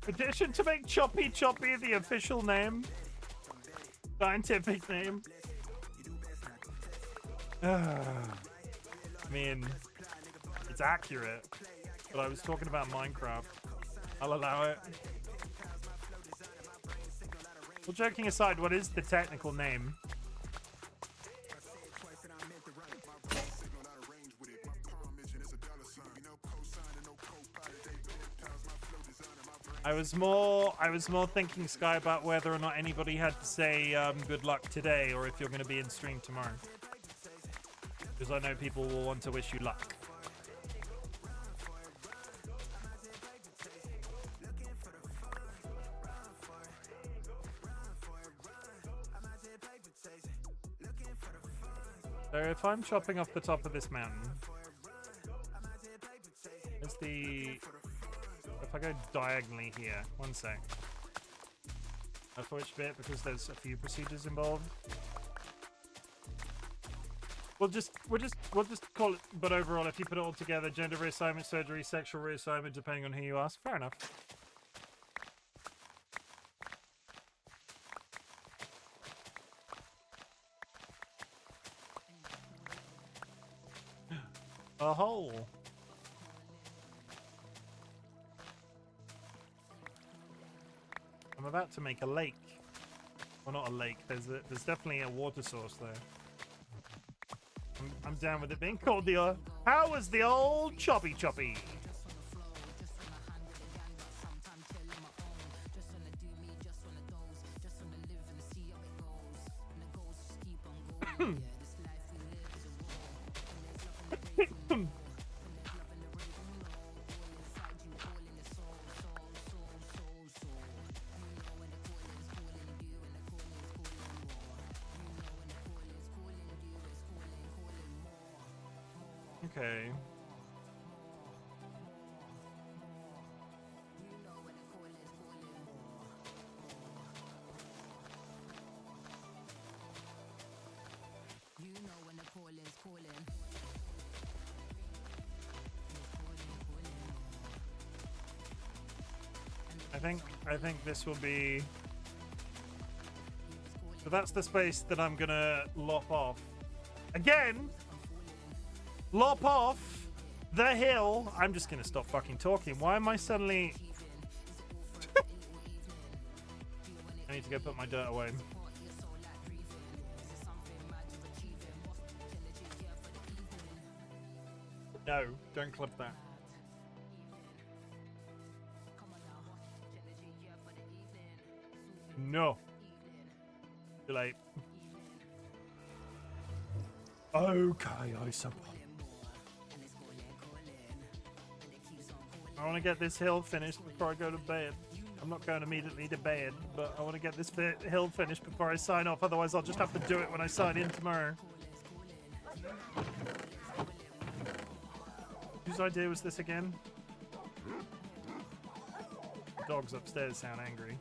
A: Petition to make Choppy Choppy the official name. Scientific name. I mean, it's accurate, but I was talking about Minecraft. I'll allow it. Well, joking aside, what is the technical name? I was more thinking, Sky, about whether or not anybody had to say good luck today, or if you're going to be in stream tomorrow. Because I know people will want to wish you luck. So if I'm chopping off the top of this mountain, it's the... If I go diagonally here, one sec. For which bit? Because there's a few procedures involved. We'll just call it. But overall, if you put it all together, gender reassignment, surgery, sexual reassignment, depending on who you ask. Fair enough. A hole. I'm about to make a lake. Well, not a lake. There's definitely a water source there. I'm down with it being called the. How was the old choppy choppy? Okay. I think this will be. So that's the space that I'm gonna lop off. Again, lop off the hill. I'm just gonna stop fucking talking. Why am I suddenly? I need to go put my dirt away. No, don't clip that. No. Too late. Okay, I suppose. I want to get this hill finished before I go to bed. I'm not going immediately to bed, but I want to get this hill finished before I sign off. Otherwise, I'll just have to do it when I sign in tomorrow. Whose idea was this again? The dogs upstairs sound angry.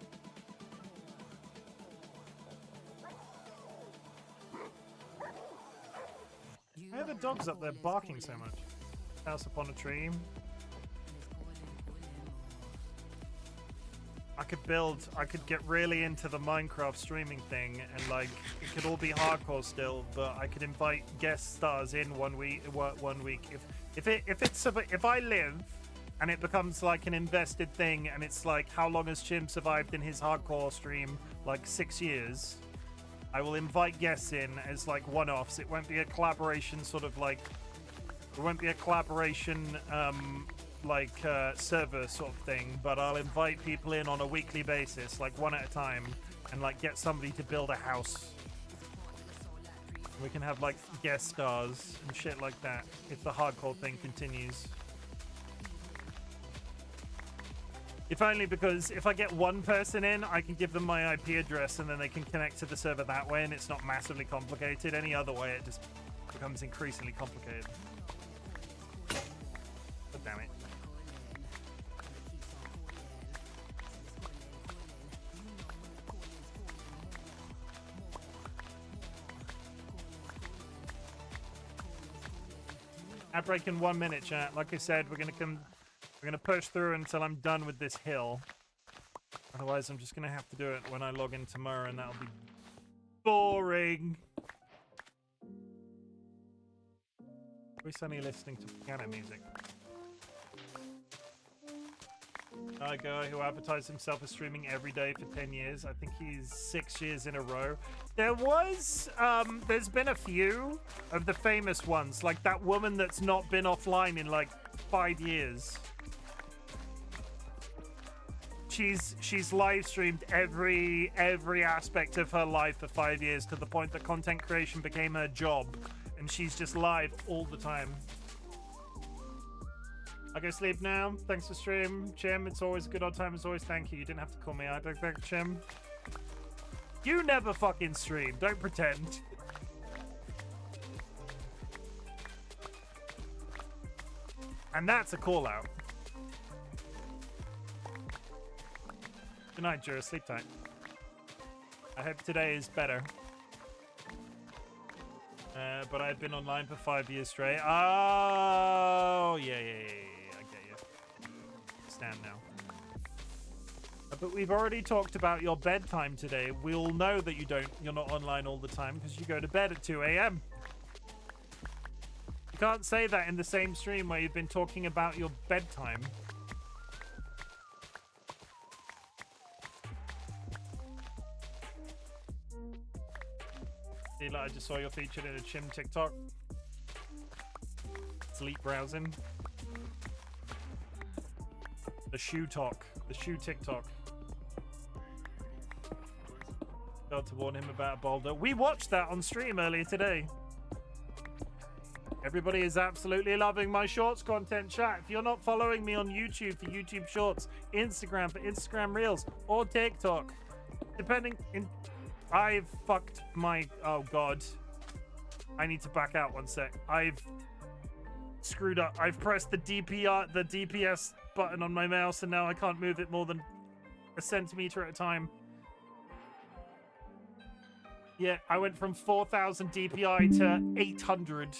A: Why are the dogs up there barking so much? House upon a tree. I could get really into the Minecraft streaming thing, and like it could all be hardcore still, but I could invite guest stars in one week. If I live and it becomes like an invested thing, and it's like how long has Chim survived in his hardcore stream? Like 6 years. I will invite guests in as like one-offs. It won't be a collaboration sort of like. It won't be a collaboration. Server sort of thing, but I'll invite people in on a weekly basis, like one at a time, and like get somebody to build a house. We can have like guest stars and shit like that if the hardcore thing continues. If only because if I get one person in, I can give them my IP address and then they can connect to the server that way, and it's not massively complicated. Any other way, it just becomes increasingly complicated. But damn it. Ad break in 1 minute, chat. Like I said, we're gonna push through until I'm done with this hill. Otherwise, I'm just gonna have to do it when I log in tomorrow, and that'll be boring. We're suddenly listening to piano music. A guy who advertised himself as streaming every day for 10 years. I think he's 6 years in a row. There's been a few of the famous ones, like that woman that's not been offline in like 5 years. She's live streamed every aspect of her life for 5 years, to the point that content creation became her job, and she's just live all the time. I go sleep now. Thanks for stream, Chim. It's always a good old time as always. Thank you. You didn't have to call me out. Thank Chim. You never fucking stream. Don't pretend. And that's a call out. Good night, Jura. Sleep tight. I hope today is better. But I've been online for 5 years straight. Oh, yeah. I get you. Stand now. But we've already talked about your bedtime today. We'll know that you're not online all the time because you go to bed at 2 a.m. You can't say that in the same stream where you've been talking about your bedtime. See, like, I just saw you're featured in a Chim TikTok. Sleep browsing. The shoe talk. The shoe TikTok. Got to warn him about Boulder. We watched that on stream earlier today. Everybody is absolutely loving my shorts content, chat. If you're not following me on YouTube for YouTube Shorts, Instagram for Instagram Reels, or TikTok, depending in... I've fucked my... Oh, God. I need to back out one sec. I've screwed up. I've pressed the DPS button on my mouse, and now I can't move it more than a centimeter at a time. Yeah, I went from 4,000 DPI to 800.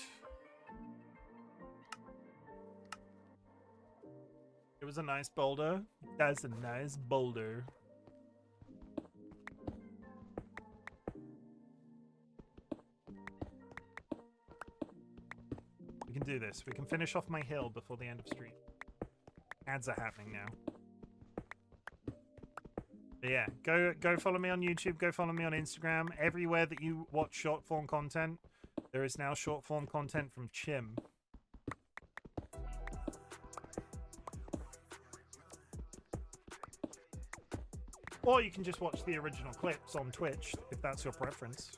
A: It was a nice boulder. That's a nice boulder. We can do this. We can finish off my hill before the end of stream. Ads are happening now. But yeah, go follow me on YouTube. Go follow me on Instagram. Everywhere that you watch short form content, there is now short form content from Chim. Or you can just watch the original clips on Twitch, if that's your preference.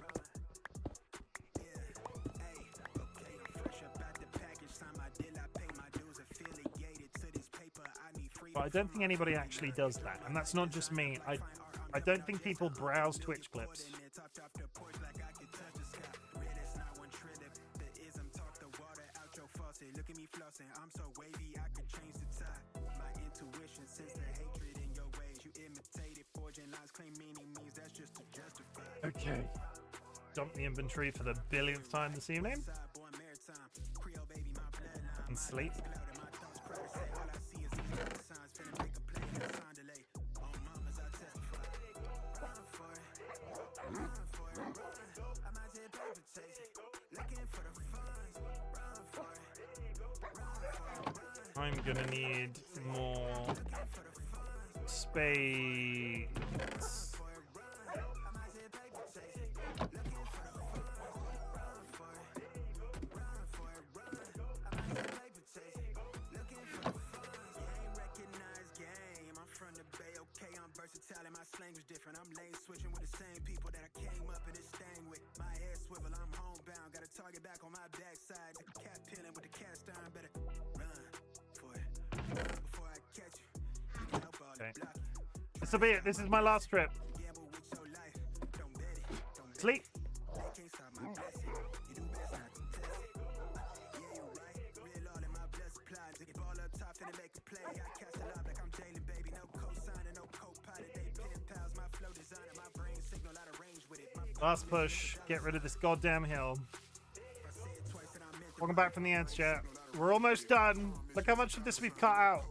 A: But I don't think anybody actually does that, and that's not just me. I don't think people browse Twitch clips. Okay. Dump the inventory for the billionth time this evening. And sleep. I'm gonna need more space. Okay. This will be it. This is my last trip. Sleep. Last push. Get rid of this goddamn hill. Welcome back from the ants, chat. We're almost done. Look how much of this we've cut out.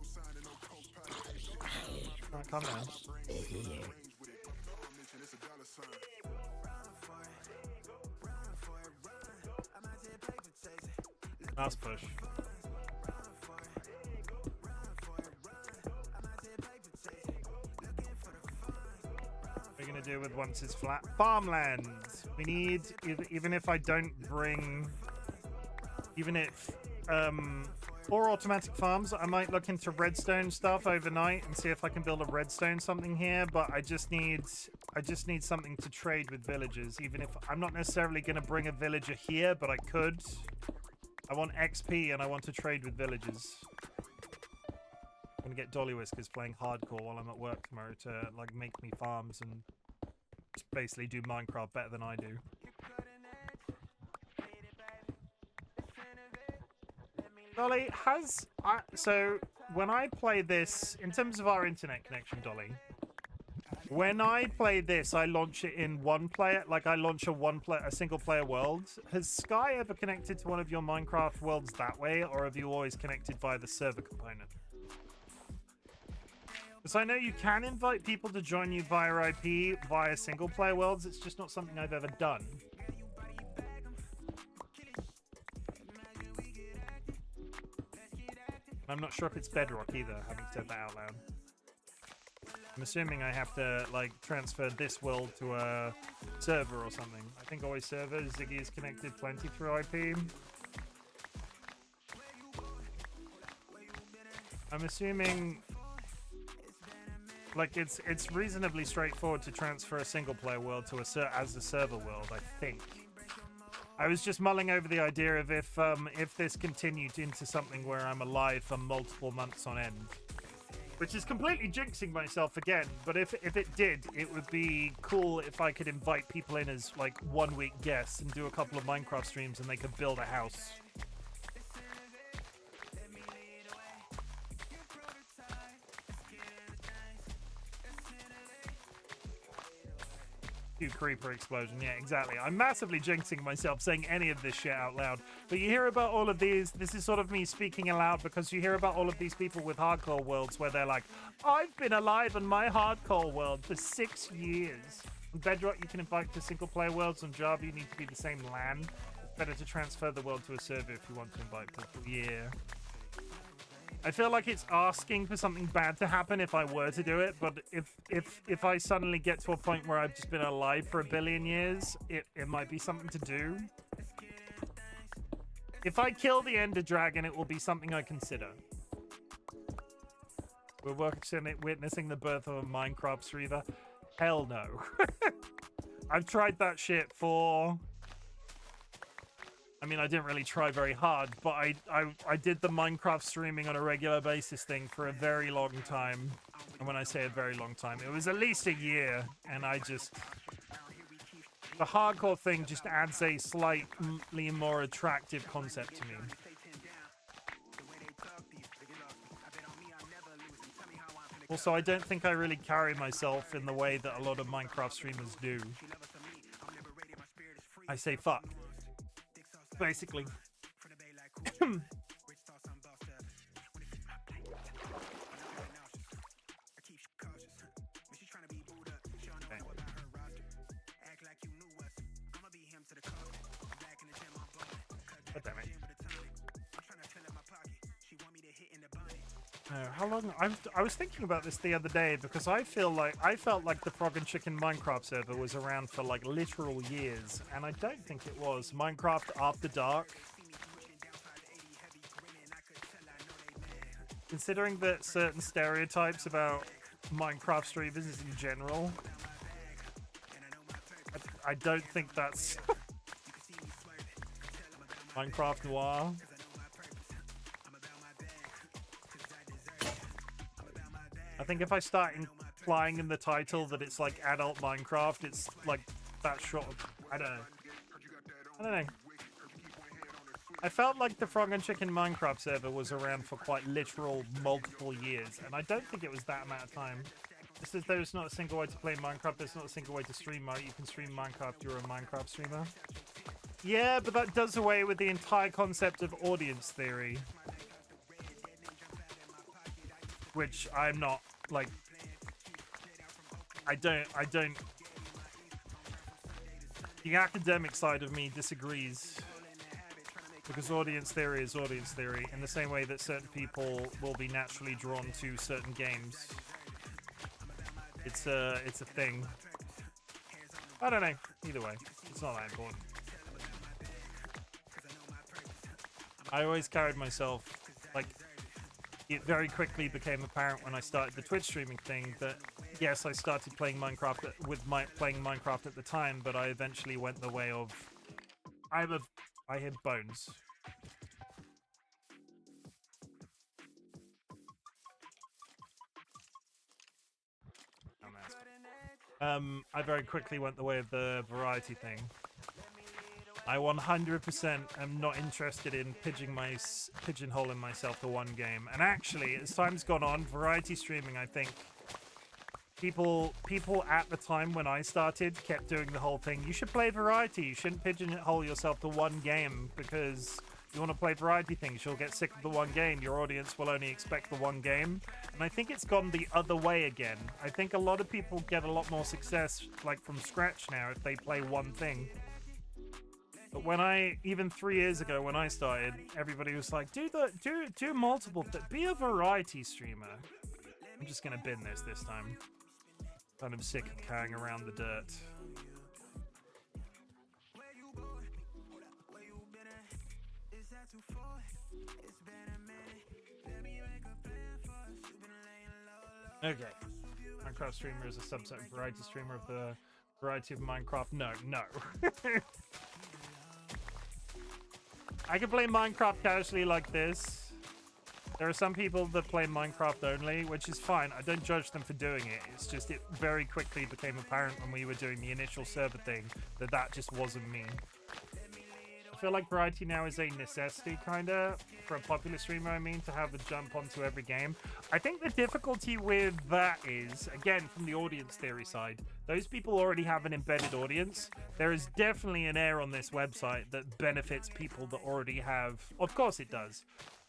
A: Right, calm down. Last push. What are we gonna do with once it's flat? Farmland. We need, even if I don't bring, even if or automatic farms, I might look into redstone stuff overnight and see if I can build a redstone something here, but I just need something to trade with villagers, even if I'm not necessarily going to bring a villager here, but I could. I want XP and I want to trade with villagers. I'm going to get DollyWhiskers playing hardcore while I'm at work tomorrow to like make me farms and just basically do Minecraft better than I do. Dolly, so when I play this, in terms of our internet connection, Dolly, when I play this, I launch it in one player, like I launch a single player world. Has Sky ever connected to one of your Minecraft worlds that way, or have you always connected via the server component? Because I know you can invite people to join you via IP via single player worlds, it's just not something I've ever done. I'm not sure if it's Bedrock either, having said that out loud. I'm assuming I have to, like, transfer this world to a server or something. I think always server. Ziggy is connected plenty through IP. I'm assuming like it's reasonably straightforward to transfer a single player world to as a server world, I think. I was just mulling over the idea of if this continued into something where I'm alive for multiple months on end. Which is completely jinxing myself again, but if it did, it would be cool if I could invite people in as like 1 week guests and do a couple of Minecraft streams and they could build a house. Creeper explosion, yeah, exactly. I'm massively jinxing myself saying any of this shit out loud. But you hear about all of these, this is sort of me speaking aloud because you hear about all of these people with hardcore worlds where they're like, I've been alive in my hardcore world for 6 years. On Bedrock, you can invite to single player worlds. On Java, you need to be the same land. It's better to transfer the world to a server if you want to invite people. Yeah. I feel like it's asking for something bad to happen if I were to do it, but if I suddenly get to a point where I've just been alive for 1 billion years, it might be something to do. If I kill the Ender Dragon, it will be something I consider. We're witnessing the birth of a Minecraft streamer. Hell no. I've tried that shit for... I mean, I didn't really try very hard, but I did the Minecraft streaming on a regular basis thing for a very long time. And when I say a very long time, it was at least a year. And I just... The hardcore thing just adds a slightly more attractive concept to me. Also, I don't think I really carry myself in the way that a lot of Minecraft streamers do. I say fuck. Basically. Okay. God damn it. How long? I was thinking about this the other day because I felt like the Frog and Chicken Minecraft server was around for like literal years, and I don't think it was. Minecraft After Dark. Considering that certain stereotypes about Minecraft streamers in general, I don't think that's Minecraft Noir. I think if I start implying in the title that it's like adult Minecraft, it's like that short of, I don't know. I felt like the Frog and Chicken Minecraft server was around for quite literal multiple years, and I don't think it was that amount of time. This is there's not a single way to play Minecraft, there's not a single way to stream Minecraft. You can stream Minecraft, you're a Minecraft streamer. Yeah, but that does away with the entire concept of audience theory. Which I'm not, like, I don't, the academic side of me disagrees, because audience theory is audience theory, in the same way that certain people will be naturally drawn to certain games. It's a thing. I don't know, either way, it's not that important. I always carried myself, like, it very quickly became apparent when I started the Twitch streaming thing that, yes, I started playing Minecraft playing Minecraft at the time, but I eventually went the way of, I hit bones. I very quickly went the way of the variety thing. I 100% am not interested in pigeonholing myself to one game. And actually, as time's gone on, variety streaming, I think, people at the time when I started kept doing the whole thing. You should play variety. You shouldn't pigeonhole yourself to one game because you want to play variety things. You'll get sick of the one game. Your audience will only expect the one game. And I think it's gone the other way again. I think a lot of people get a lot more success, like, from scratch now if they play one thing. But even 3 years ago when I started, everybody was like, do multiple, be a variety streamer. I'm just gonna bin this time. Kind of sick of carrying around the dirt. Okay. Minecraft streamer is a subset of variety streamer of the variety of Minecraft. No, no. I can play Minecraft casually like this. There are some people that play Minecraft only, which is fine. I don't judge them for doing it. It's just it very quickly became apparent when we were doing the initial server thing that that just wasn't me. I feel like variety now is a necessity, kinda, for a popular streamer, I mean, to have a jump onto every game. I think the difficulty with that is, again, from the audience theory side, those people already have an embedded audience. There is definitely an air on this website that benefits people that already have... Of course it does.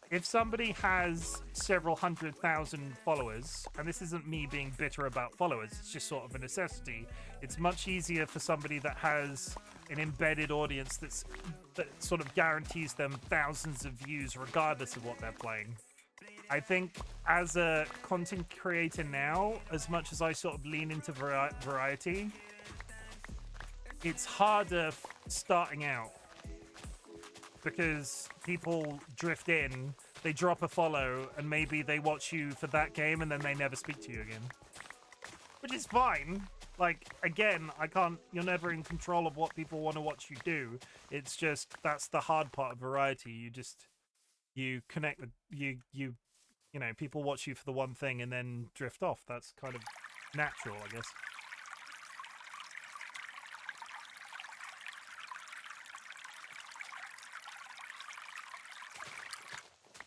A: If somebody has several 100,000 followers, and this isn't me being bitter about followers, it's just sort of a necessity, it's much easier for somebody that has an embedded audience that sort of guarantees them thousands of views regardless of what they're playing. I think as a content creator now, as much as I sort of lean into variety, it's harder starting out because people drift in, they drop a follow, and maybe they watch you for that game and then they never speak to you again. Which is fine. Like, again, you're never in control of what people want to watch you do. It's just, that's the hard part of variety. You connect with, you know, people watch you for the one thing and then drift off. That's kind of natural, I guess.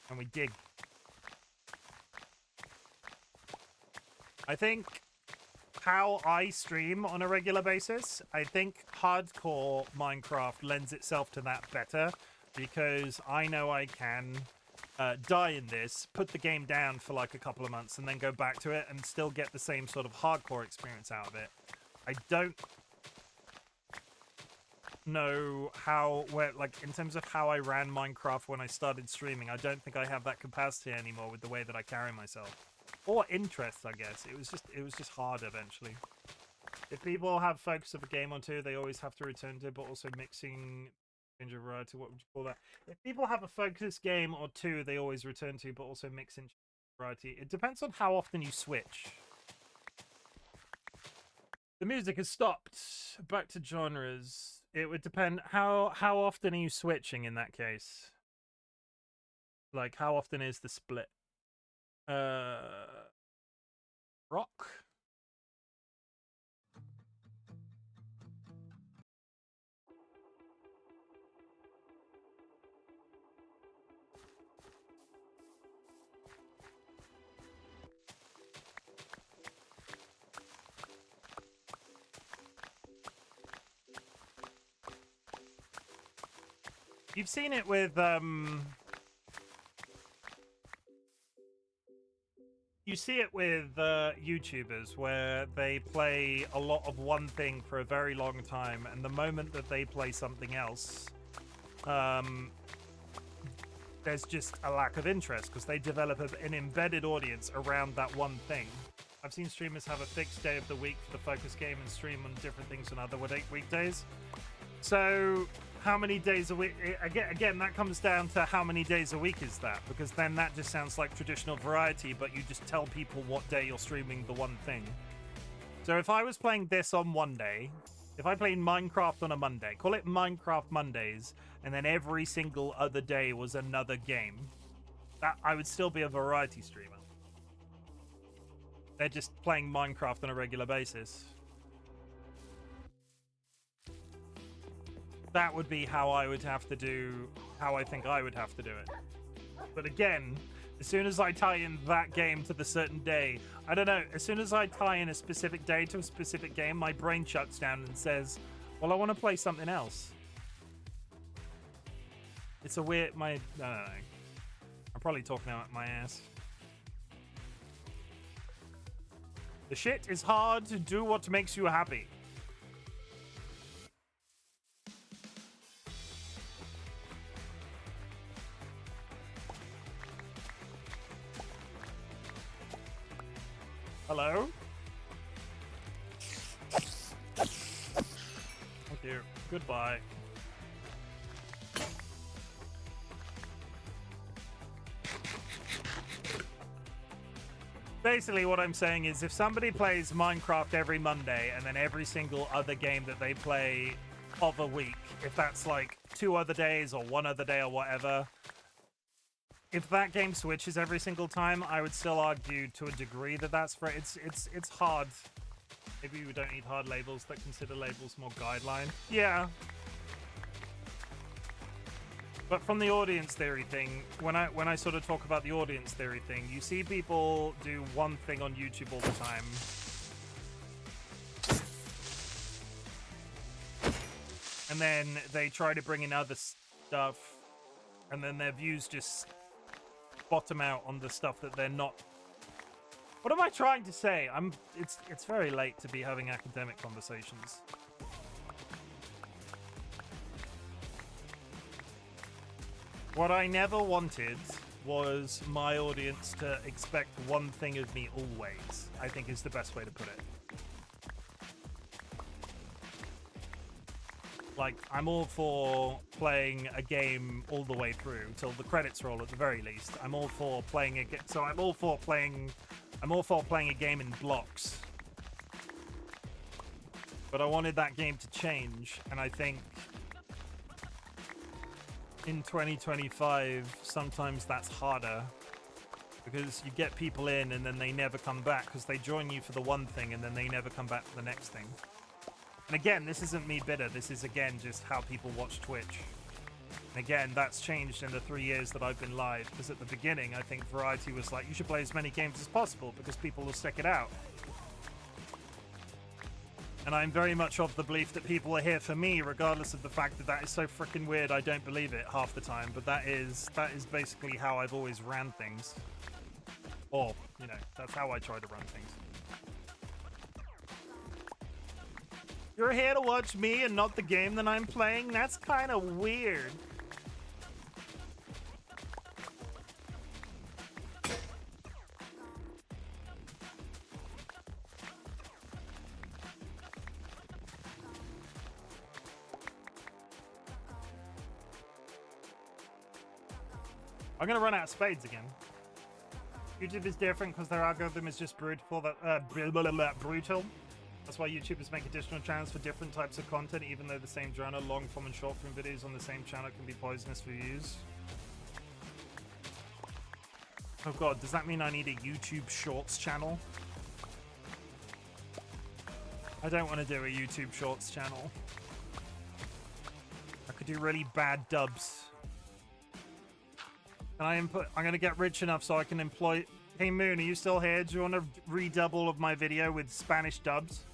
A: And we dig. I think how I stream on a regular basis, I think hardcore Minecraft lends itself to that better because I know I can die in this, put the game down for like a couple of months and then go back to it and still get the same sort of hardcore experience out of it. I don't know like in terms of how I ran Minecraft when I started streaming, I don't think I have that capacity anymore with the way that I carry myself. Or interest, I guess. It was just hard eventually. If people have focus of a game or two, they always have to return to, but also mixing change of variety, what would you call that? If people have a focus game or two, they always return to, but also mix in variety. It depends on how often you switch. The music has stopped. Back to genres. It would depend how often are you switching in that case? Like how often is the split? Rock? You've seen it with you see it with YouTubers where they play a lot of one thing for a very long time, and the moment that they play something else, there's just a lack of interest because they develop an embedded audience around that one thing. I've seen streamers have a fixed day of the week for the focus game and stream on different things on other weekdays. So how many days a week? Again, that comes down to how many days a week is that, because then that just sounds like traditional variety, but you just tell people what day you're streaming the one thing. So if I was playing this on one day, if I played Minecraft on a Monday, call it Minecraft Mondays, and then every single other day was another game, that I would still be a variety streamer. They're just playing Minecraft on a regular basis. That would be how I would have to do, how I think I would have to do it. But again, as soon as I tie in that game to the certain day, I don't know, as soon as I tie in a specific day to a specific game, my brain shuts down and says, well, I want to play something else. It's a weird, I don't know. I'm probably talking out my ass. The shit is hard to do what makes you happy. Hello? Thank you. Goodbye. Basically, what I'm saying is if somebody plays Minecraft every Monday and then every single other game that they play of a week, if that's like 2 other days or 1 other day or whatever, if that game switches every single time, I would still argue to a degree that that's for it's hard. Maybe we don't need hard labels that consider labels more guideline. Yeah. But from the audience theory thing, when I sort of talk about the audience theory thing, you see people do one thing on YouTube all the time. And then they try to bring in other stuff, and then their views just bottom out on the stuff that they're not. What am I trying to say? It's very late to be having academic conversations. What I never wanted was my audience to expect one thing of me always, I think is the best way to put it. Like, I'm all for playing a game all the way through till the credits roll at the very least. I'm all for playing a game, so I'm all for playing a game in blocks. But I wanted that game to change, and I think in 2025, sometimes that's harder because you get people in and then they never come back because they join you for the one thing and then they never come back for the next thing. And again, this isn't me bitter. This is, again, just how people watch Twitch. And again, that's changed in the 3 years that I've been live because at the beginning, I think Variety was like, you should play as many games as possible because people will stick it out. And I'm very much of the belief that people are here for me, regardless of the fact that that is so freaking weird. I don't believe it half the time, but that is basically how I've always ran things. Or, you know, that's how I try to run things. You're here to watch me and not the game that I'm playing? That's kind of weird. I'm gonna run out of spades again. YouTube is different because their algorithm is just brutal. Brutal. That's why YouTubers make additional channels for different types of content, even though the same genre, long form and short form videos on the same channel can be poisonous for views. Oh god, does that mean I need a YouTube Shorts channel? I don't want to do a YouTube Shorts channel. I could do really bad dubs. I'm gonna get rich enough so I can employ. Hey Moon, are you still here? Do you want to redouble of my video with Spanish dubs?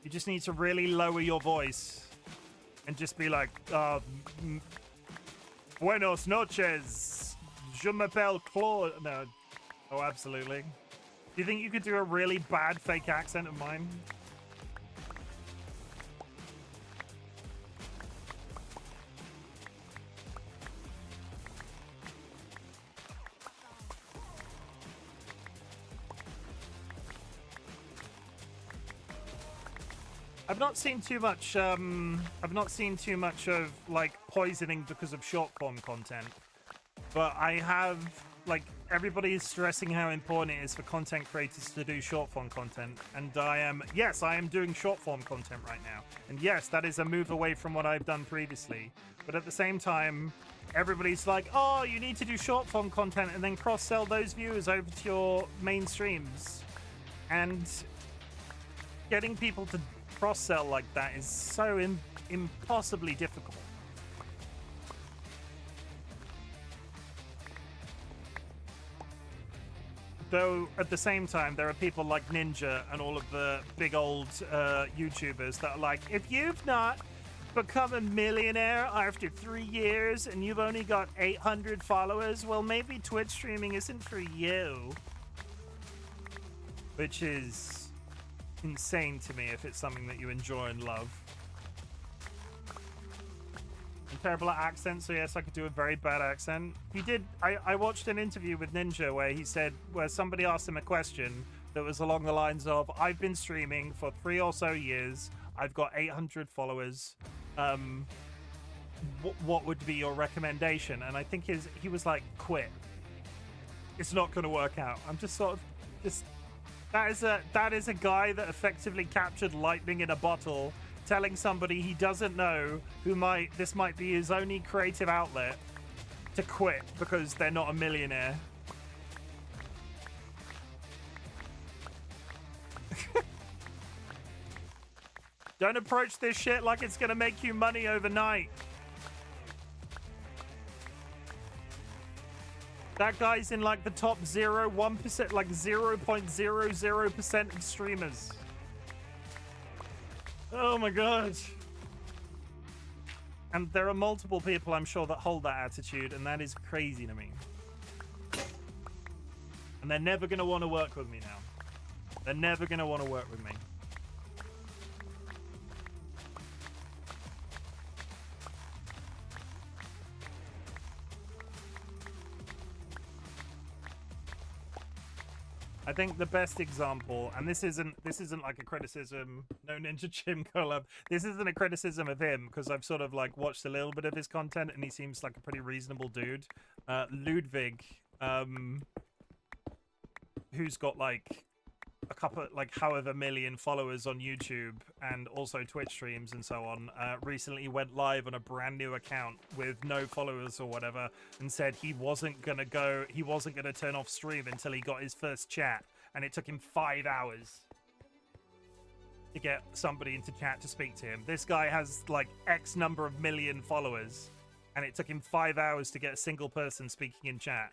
A: You just need to really lower your voice and just be like, Buenos noches. Je m'appelle Claude. No. Oh, absolutely. Do you think you could do a really bad fake accent of mine? I've not seen too much of like poisoning because of short form content, but I have, like, everybody is stressing how important it is for content creators to do short form content, and I am doing short form content right now, and yes, that is a move away from what I've done previously, but at the same time, everybody's like, oh, you need to do short form content and then cross sell those viewers over to your main streams, and getting people to cross-sell like that is so impossibly difficult. Though, at the same time, there are people like Ninja and all of the big old YouTubers that are like, if you've not become a millionaire after 3 years and you've only got 800 followers, well, maybe Twitch streaming isn't for you. Which is insane to me if it's something that you enjoy and love. I'm terrible at accents, so yes, I could do a very bad accent. He did. I watched an interview with Ninja where somebody asked him a question that was along the lines of, I've been streaming for 3 or so years, I've got 800 followers, what would be your recommendation? And I think he was like, quit. It's not going to work out. I'm just sort of, Just that is a guy that effectively captured lightning in a bottle, telling somebody he doesn't know this might be his only creative outlet to quit because they're not a millionaire. Don't approach this shit like it's gonna make you money overnight. That guy's in like the top 0.1%, like 0.00% of streamers. Oh my god. And there are multiple people, I'm sure, that hold that attitude, and that is crazy to me. And they're never going to want to work with me now. They're never going to want to work with me. I think the best example, and this isn't like a criticism, no Ninja Chim collab. This isn't a criticism of him because I've sort of like watched a little bit of his content and he seems like a pretty reasonable dude. Ludwig, who's got like a couple, like however million followers on YouTube and also Twitch streams and so on, recently went live on a brand new account with no followers or whatever and said he wasn't gonna turn off stream until he got his first chat, and it took him 5 hours to get somebody into chat to speak to him. This guy has like X number of million followers and it took him 5 hours to get a single person speaking in chat.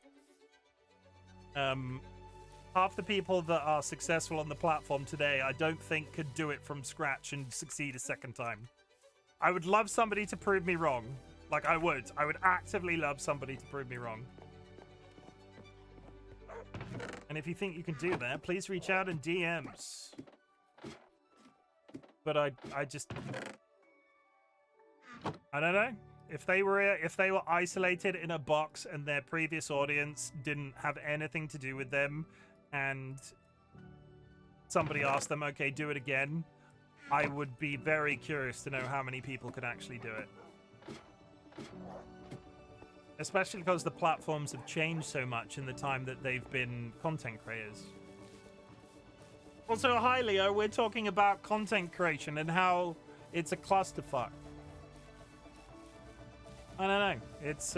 A: Half the people that are successful on the platform today, I don't think could do it from scratch and succeed a second time. I would love somebody to prove me wrong. Like, I would actively love somebody to prove me wrong. And if you think you can do that, please reach out in DMs. But I don't know. If they were isolated in a box and their previous audience didn't have anything to do with them, and somebody asked them, okay, do it again, I would be very curious to know how many people could actually do it. Especially because the platforms have changed so much in the time that they've been content creators. Also, hi Leo, we're talking about content creation and how it's a clusterfuck. I don't know. It's,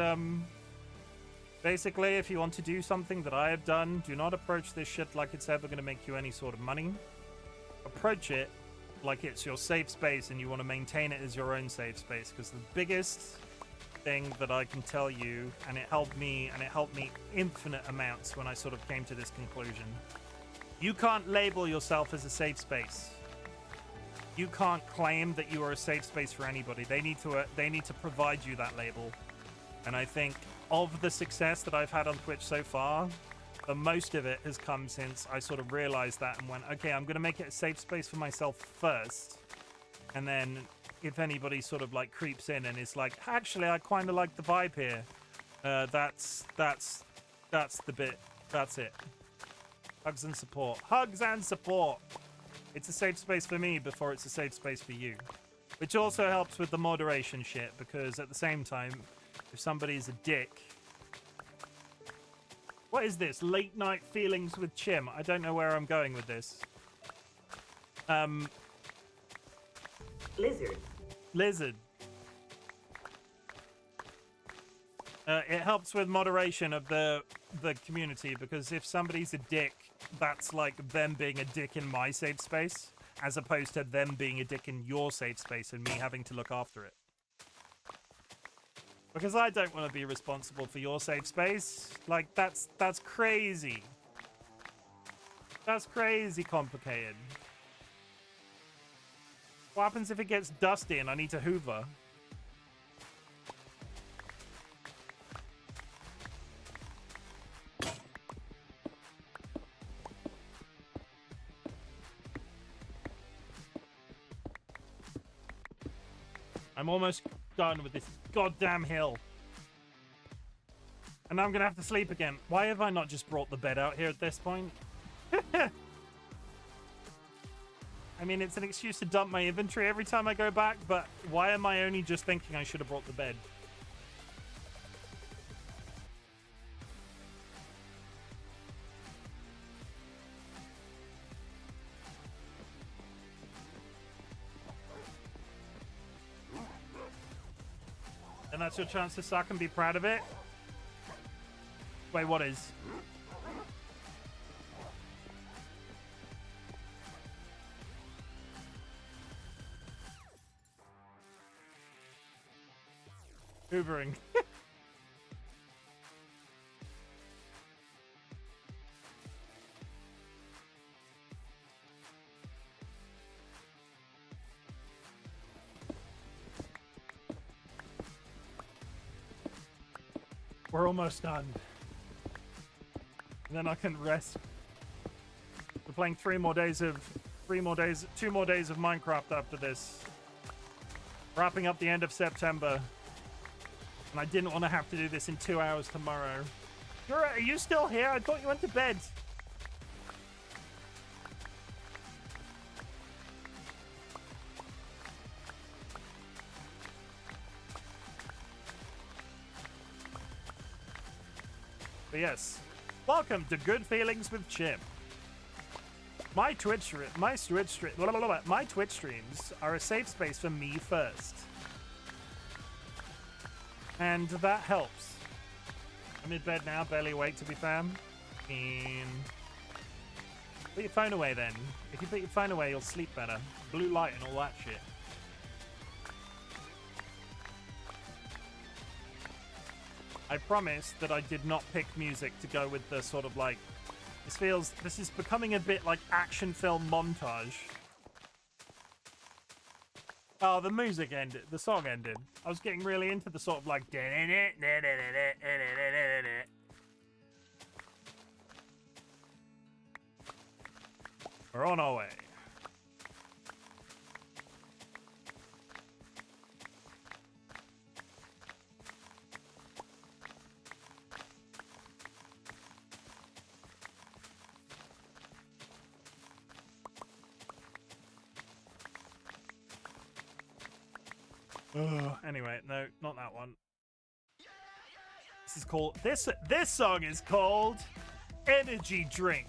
A: basically, if you want to do something that I have done, do not approach this shit like it's ever going to make you any sort of money. Approach it like it's your safe space and you want to maintain it as your own safe space. Because the biggest thing that I can tell you, and it helped me infinite amounts when I sort of came to this conclusion, you can't label yourself as a safe space. You can't claim that you are a safe space for anybody. They need to provide you that label. And I think of the success that I've had on Twitch so far, the most of it has come since I sort of realized that and went, okay, I'm going to make it a safe space for myself first. And then if anybody sort of like creeps in and is like, actually, I kind of like the vibe here. That's the bit. That's it. Hugs and support. Hugs and support. It's a safe space for me before it's a safe space for you. Which also helps with the moderation shit, because at the same time, if somebody's a dick... What is this? Late night feelings with Chim. I don't know where I'm going with this. Lizard. It helps with moderation of the community, because if somebody's a dick, that's like them being a dick in my safe space, as opposed to them being a dick in your safe space and me having to look after it. Because I don't want to be responsible for your safe space. Like, that's crazy. That's crazy complicated. What happens if it gets dusty and I need to hoover? I'm almost done with this goddamn hill. And now I'm gonna have to sleep again. Why have I not just brought the bed out here at this point? I mean, it's an excuse to dump my inventory every time I go back, but why am I only just thinking I should have brought the bed? And that's your chance to suck and be proud of it? Wait, what is? Hoovering. We're almost done. And then I can rest. We're playing 2 more days of Minecraft after this. Wrapping up the end of September. And I didn't want to have to do this in 2 hours tomorrow. Are you still here? I thought you went to bed. But yes, welcome to Good Feelings with Chim. My Twitch streams are a safe space for me first. And that helps. I'm in bed now, barely awake to be fair. Put your phone away then. If you put your phone away, you'll sleep better. Blue light and all that shit. I promise that I did not pick music to go with the sort of like... This is becoming a bit like action film montage. Oh, the music ended. The song ended. I was getting really into the sort of like... We're on our way. Anyway, no, not that one. This is called this song is called Energy Drink.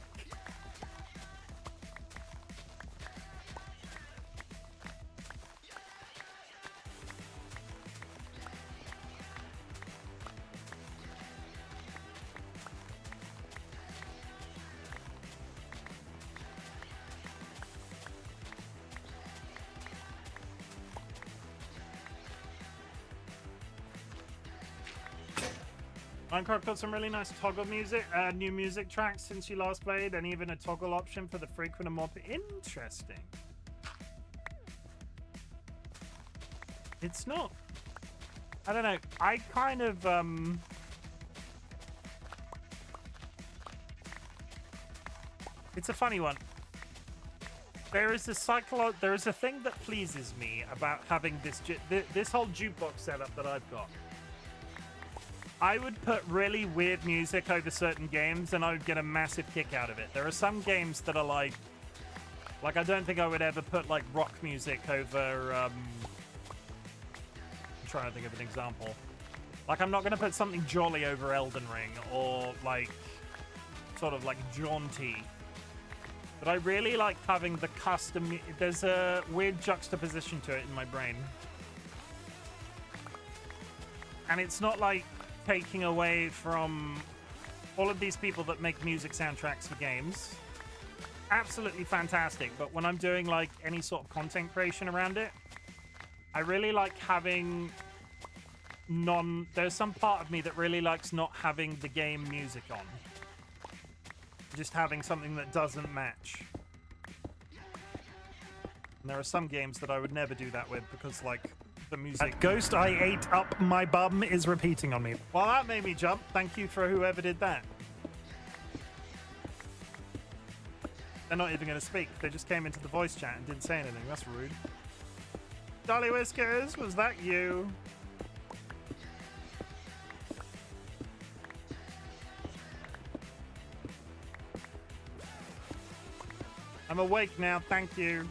A: Minecraft got some really nice toggle music, new music tracks since you last played, and even a toggle option for the frequent and more. Interesting. It's not. I don't know. I kind of It's a funny one. There is a thing that pleases me about having this whole jukebox setup that I've got. I would put really weird music over certain games and I would get a massive kick out of it. There are some games that are like I don't think I would ever put like rock music over, I'm trying to think of an example. Like I'm not going to put something jolly over Elden Ring or like sort of like jaunty. But I really like having the custom, there's a weird juxtaposition to it in my brain. And it's not like taking away from all of these people that make music soundtracks for games. Absolutely fantastic, but when I'm doing like any sort of content creation around it, I really like having there's some part of me that really likes not having the game music on. Just having something that doesn't match. And there are some games that I would never do that with because like the music. That ghost I ate up my bum is repeating on me. Well, that made me jump. Thank you for whoever did that. They're not even going to speak. They just came into the voice chat and didn't say anything. That's rude. DollyWhiskers, was that you? I'm awake now, thank you.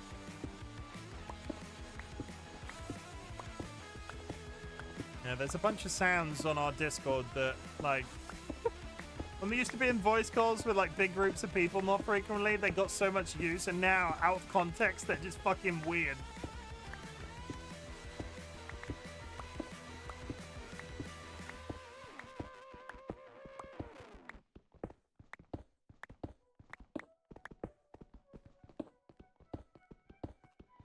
A: Yeah, there's a bunch of sounds on our Discord that, like, when we used to be in voice calls with, like, big groups of people more frequently, they got so much use, and now, out of context, they're just fucking weird.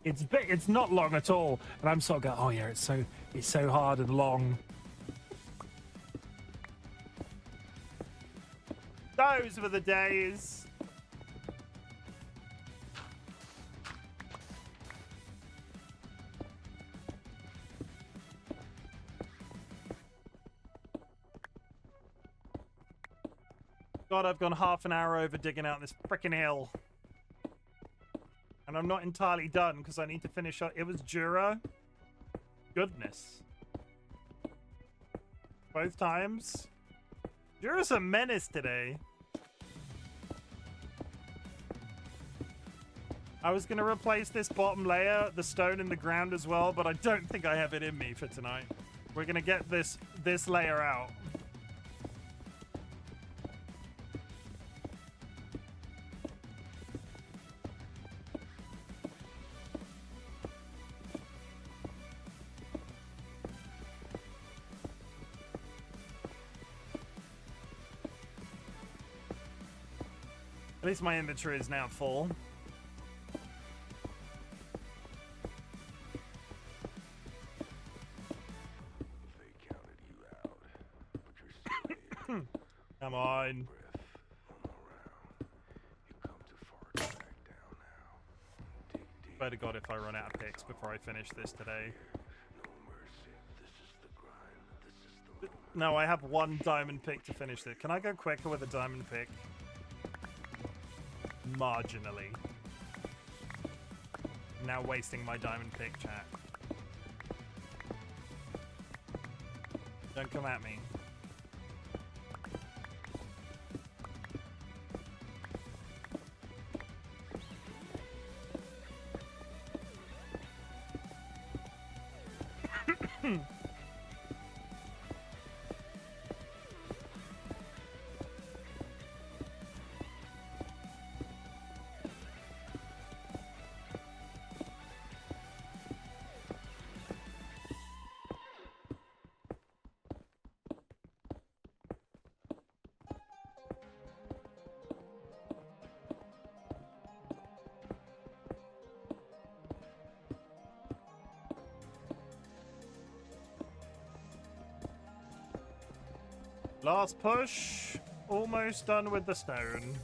A: It's not long at all, and I'm sort of going, oh yeah, it's so hard and long. Those were the days. God, I've gone half an hour over digging out this frickin' hill. And I'm not entirely done because I need to finish up. It was Jura. Goodness. Both times. Jura's a menace today. I was going to replace this bottom layer, the stone in the ground as well, but I don't think I have it in me for tonight. We're going to get this layer out. At least my inventory is now full.
G: They counted you out, but you're still here.
A: Come on.
G: You come too far to back down now. Dig deep.
A: Swear to God if I run out of picks before I finish this today.
G: No mercy. This is the grind. This is the moment.
A: No, I have one diamond pick to finish it. Can I go quicker with a diamond pick? Marginally. Now wasting my diamond pick, chat. Don't come at me. Last push. Almost done with the stone.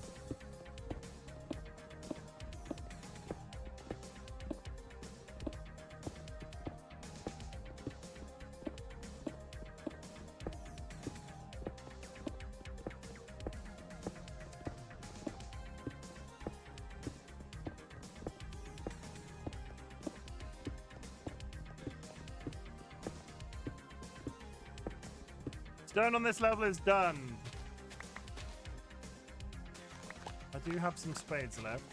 A: Stone on this level is done. I do have some spades left.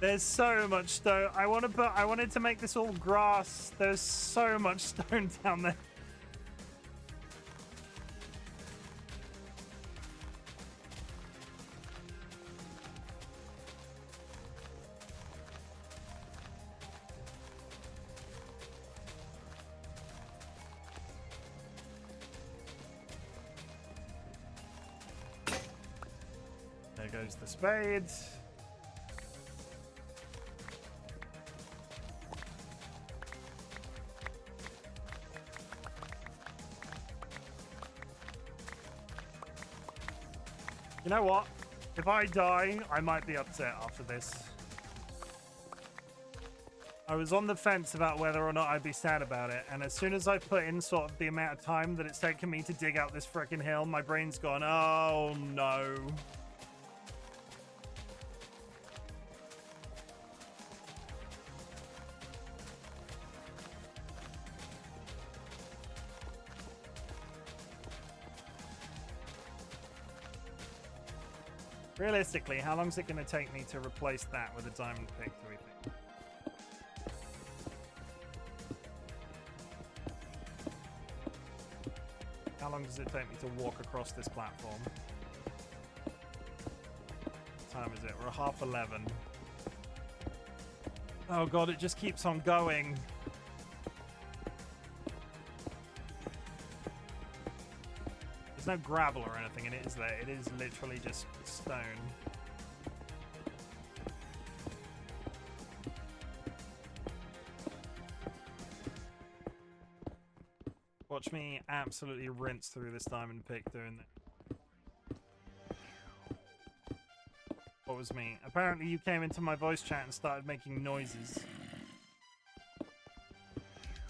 A: There's so much stone. I wanted to make this all grass. There's so much stone down there. There goes the spades. You know what? If I die, I might be upset after this. I was on the fence about whether or not I'd be sad about it, and as soon as I put in sort of the amount of time that it's taken me to dig out this frickin' hill, my brain's gone, oh no. Realistically, how long is it going to take me to replace that with a diamond pick, do we think? How long does it take me to walk across this platform? What time is it? We're at 11:30. Oh god, it just keeps on going. There's no gravel or anything in it, is there? It is literally just stone. Watch me absolutely rinse through this diamond pick doing that. What was me? Apparently you came into my voice chat and started making noises.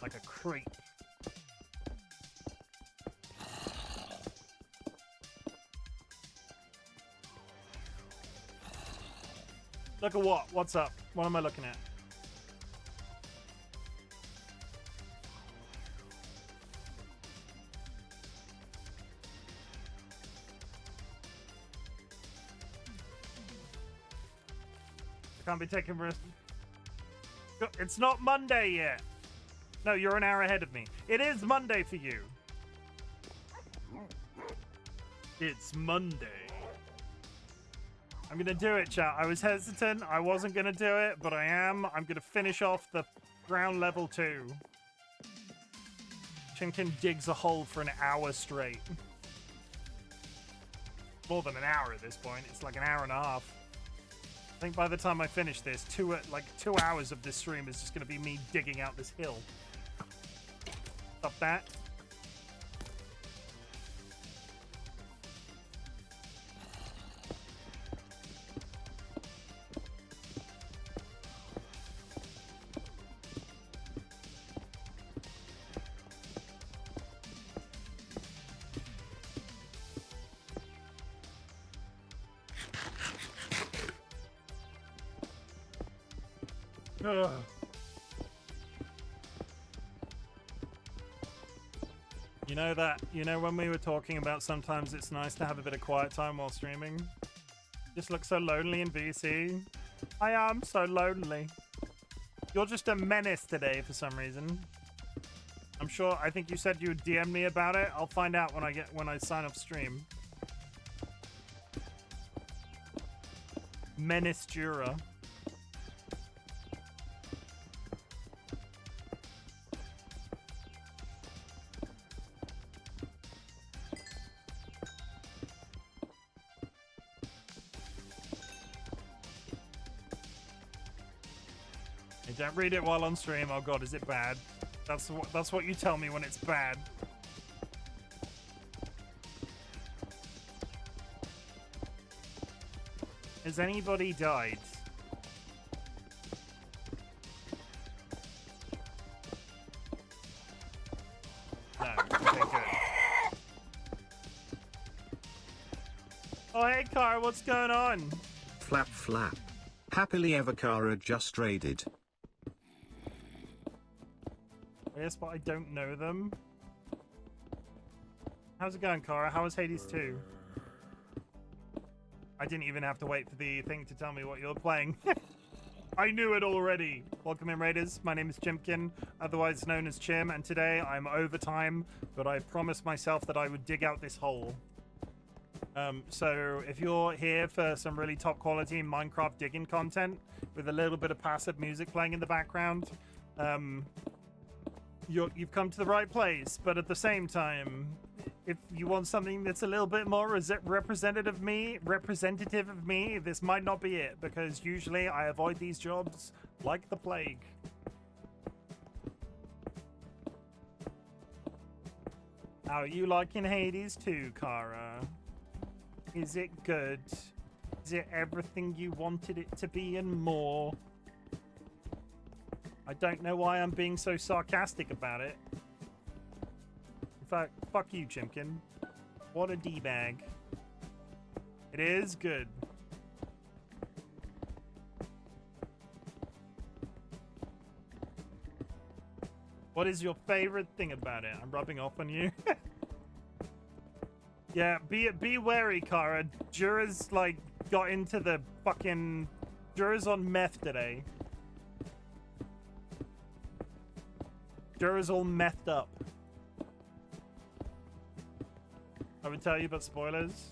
A: Like a creep. Look at what? What's up? What am I looking at? Can't be taking risks. It's not Monday yet. No, you're an hour ahead of me. It is Monday for you. It's Monday. I'm gonna do it, chat. I was hesitant. I wasn't gonna do it, but I am. I'm gonna finish off the ground level 2. Chimken digs a hole for an hour straight. More than an hour at this point. It's like an hour and a half. I think by the time I finish this, 2 hours of this stream is just going to be me digging out this hill. Stop that. Ugh. You know when we were talking about sometimes it's nice to have a bit of quiet time while streaming? Just look so lonely in VC. I am so lonely. You're just a menace today for some reason. I think you said you would DM me about it. I'll find out when I sign off stream. Menace Jura. Don't read it while on stream. Oh god, is it bad? That's what you tell me when it's bad. Has anybody died? No. Okay, good. Oh hey Kara, what's going on?
E: Flap flap. Happily ever Kara just raided.
A: Yes, but I don't know them. How's it going, Kara? How was Hades 2? I didn't even have to wait for the thing to tell me what you're playing. I knew it already. Welcome in, Raiders. My name is Chimken, otherwise known as Chim, and today I'm overtime, but I promised myself that I would dig out this hole. So if you're here for some really top quality Minecraft digging content with a little bit of passive music playing in the background, you've come to the right place. But at the same time, if you want something that's a little bit more representative of me, this might not be it, because usually I avoid these jobs like the plague. How are you liking Hades 2, Kara? Is it good? Is it everything you wanted it to be and more? I don't know why I'm being so sarcastic about it. In fact, fuck you, Chimken. What a D-bag. It is good. What is your favorite thing about it? I'm rubbing off on you. Yeah, be wary, Kara. Jura's like got into the fucking... Jura's on meth today. Jura's all methed up. I would tell you about spoilers.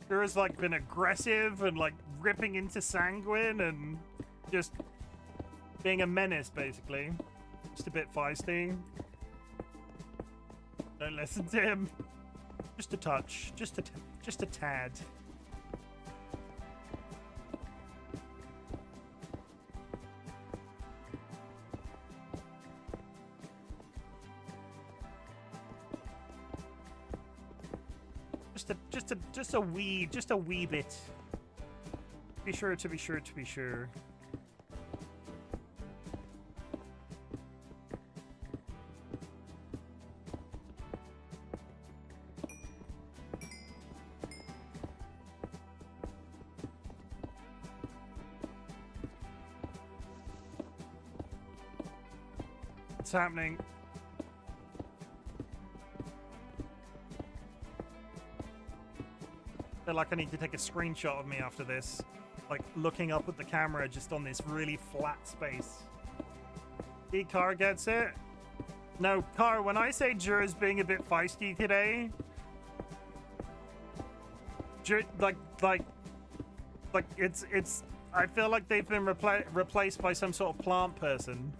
A: Jura's like been aggressive and like ripping into Sanguine and just being a menace, basically. Just a bit feisty. Don't listen to him. Just a touch. Just a tad. Just a wee bit. Be sure to be sure to be sure. What's happening? I feel like I need to take a screenshot of me after this. Like, looking up at the camera just on this really flat space. Car gets it? No, Car, when I say Jura's being a bit feisty today... it's... I feel like they've been replaced by some sort of plant person.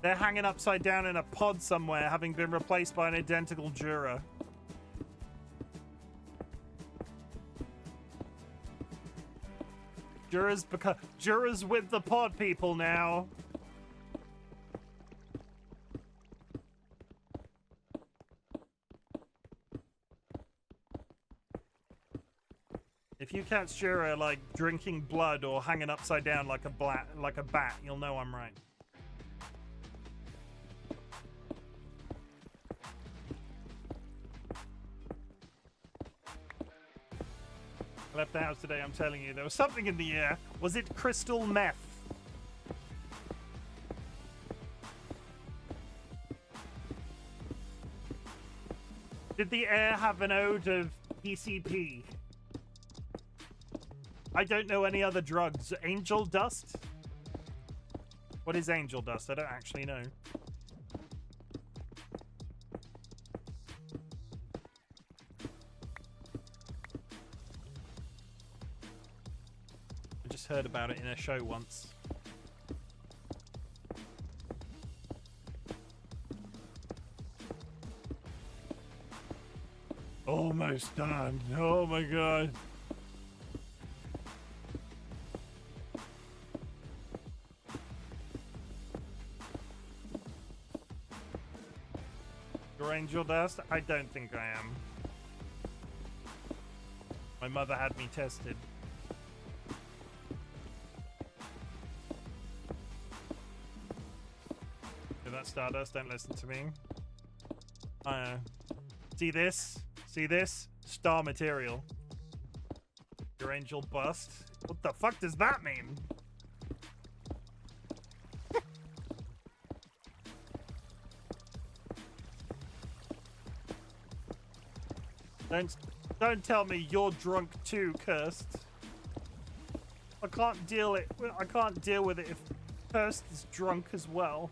A: They're hanging upside down in a pod somewhere, having been replaced by an identical Jura. Jura's with the pod people now. If you catch Jura like drinking blood or hanging upside down like a bat, you'll know I'm right. I left the house today, I'm telling you. There was something in the air. Was it crystal meth? Did the air have an ode of PCP? I don't know any other drugs. Angel dust? What is angel dust? I don't actually know. Heard about it in a show once. Almost done. Oh my god. Your angel dust? I don't think I am. My mother had me tested. Stardust, don't listen to me. See this? See this? Star material. Your angel bust. What the fuck does that mean? Don't tell me you're drunk too, Cursed. I can't deal with it if Cursed is drunk as well.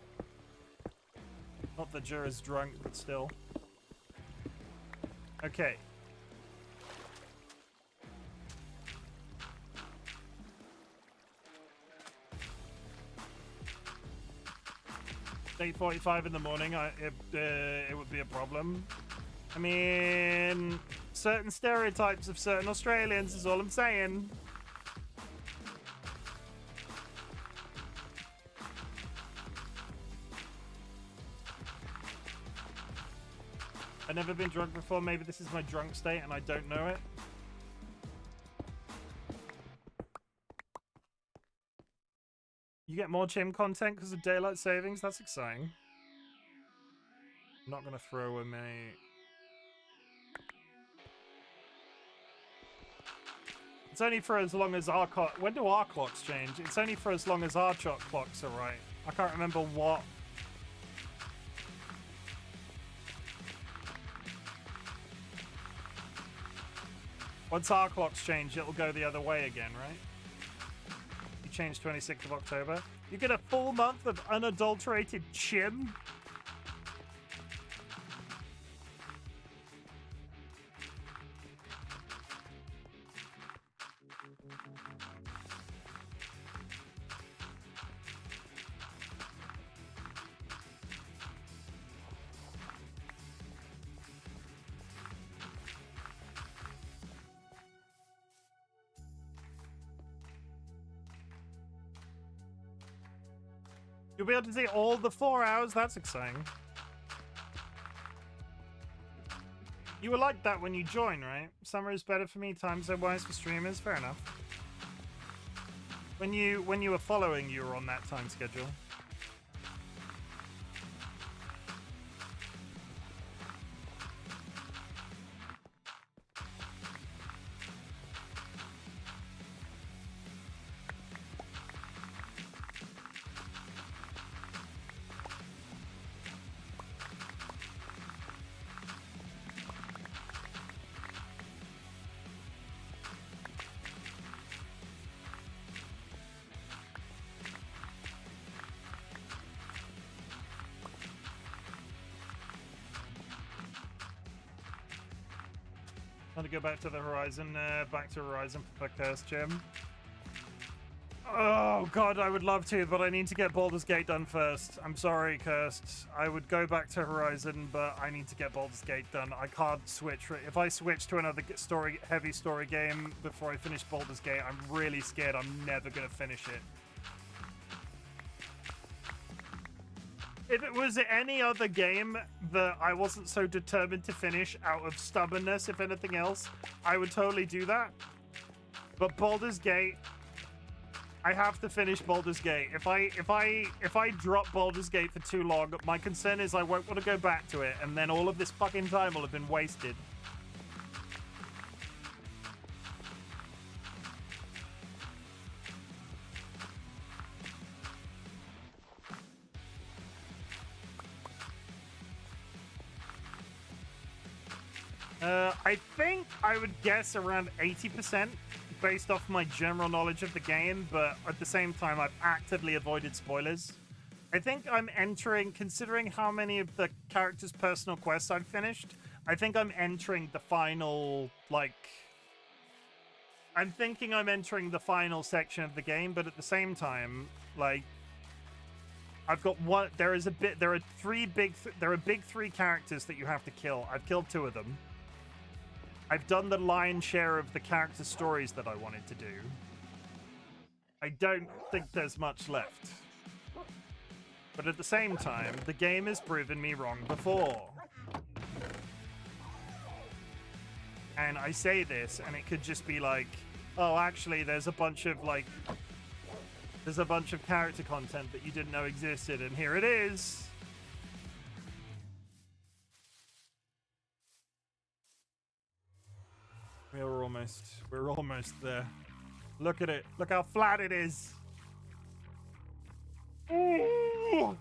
A: Not that Jura's drunk, but still. Okay. It's 8:45 in the morning. It would be a problem. I mean, certain stereotypes of certain Australians is all I'm saying. I've never been drunk before. Maybe this is my drunk state and I don't know it. You get more Chim content because of daylight savings? That's exciting. I'm not going to throw away my... It's only for as long as our clock... When do our clocks change? It's only for as long as our clocks are right. I can't remember what... Once our clocks change, it'll go the other way again, right? You change 26th of October. You get a full month of unadulterated Chim. You'll be able to see all the 4 hours. That's exciting. You were like that when you joined, right? Summer is better for me, time zone wise for streamers. Fair enough. When you were following, you were on that time schedule. Want to go back to the Horizon, back to Horizon for Cursed Chim. Oh god, I would love to, but I need to get Baldur's Gate done first. I'm sorry, Cursed. I would go back to Horizon, but I need to get Baldur's Gate done. I can't switch. If I switch to another heavy story game before I finish Baldur's Gate, I'm really scared I'm never going to finish it. If it was any other game that I wasn't so determined to finish out of stubbornness, if anything else, I would totally do that. But Baldur's Gate, I have to finish Baldur's Gate. If I drop Baldur's Gate for too long, my concern is I won't want to go back to it, and then all of this fucking time will have been wasted. I think I would guess around 80% based off my general knowledge of the game, but at the same time, I've actively avoided spoilers. I think I'm entering, considering how many of the characters' personal quests I've finished, I think I'm entering the final, like... I'm thinking I'm entering the final section of the game, but at the same time, like... I've got one... There are big three characters that you have to kill. I've killed 2 of them. I've done the lion's share of the character stories that I wanted to do. I don't think there's much left. But at the same time, the game has proven me wrong before. And I say this, and it could just be like, oh, actually, there's a bunch of character content that you didn't know existed, and here it is. We're almost there. Look at it. Look how flat it is. Ooh.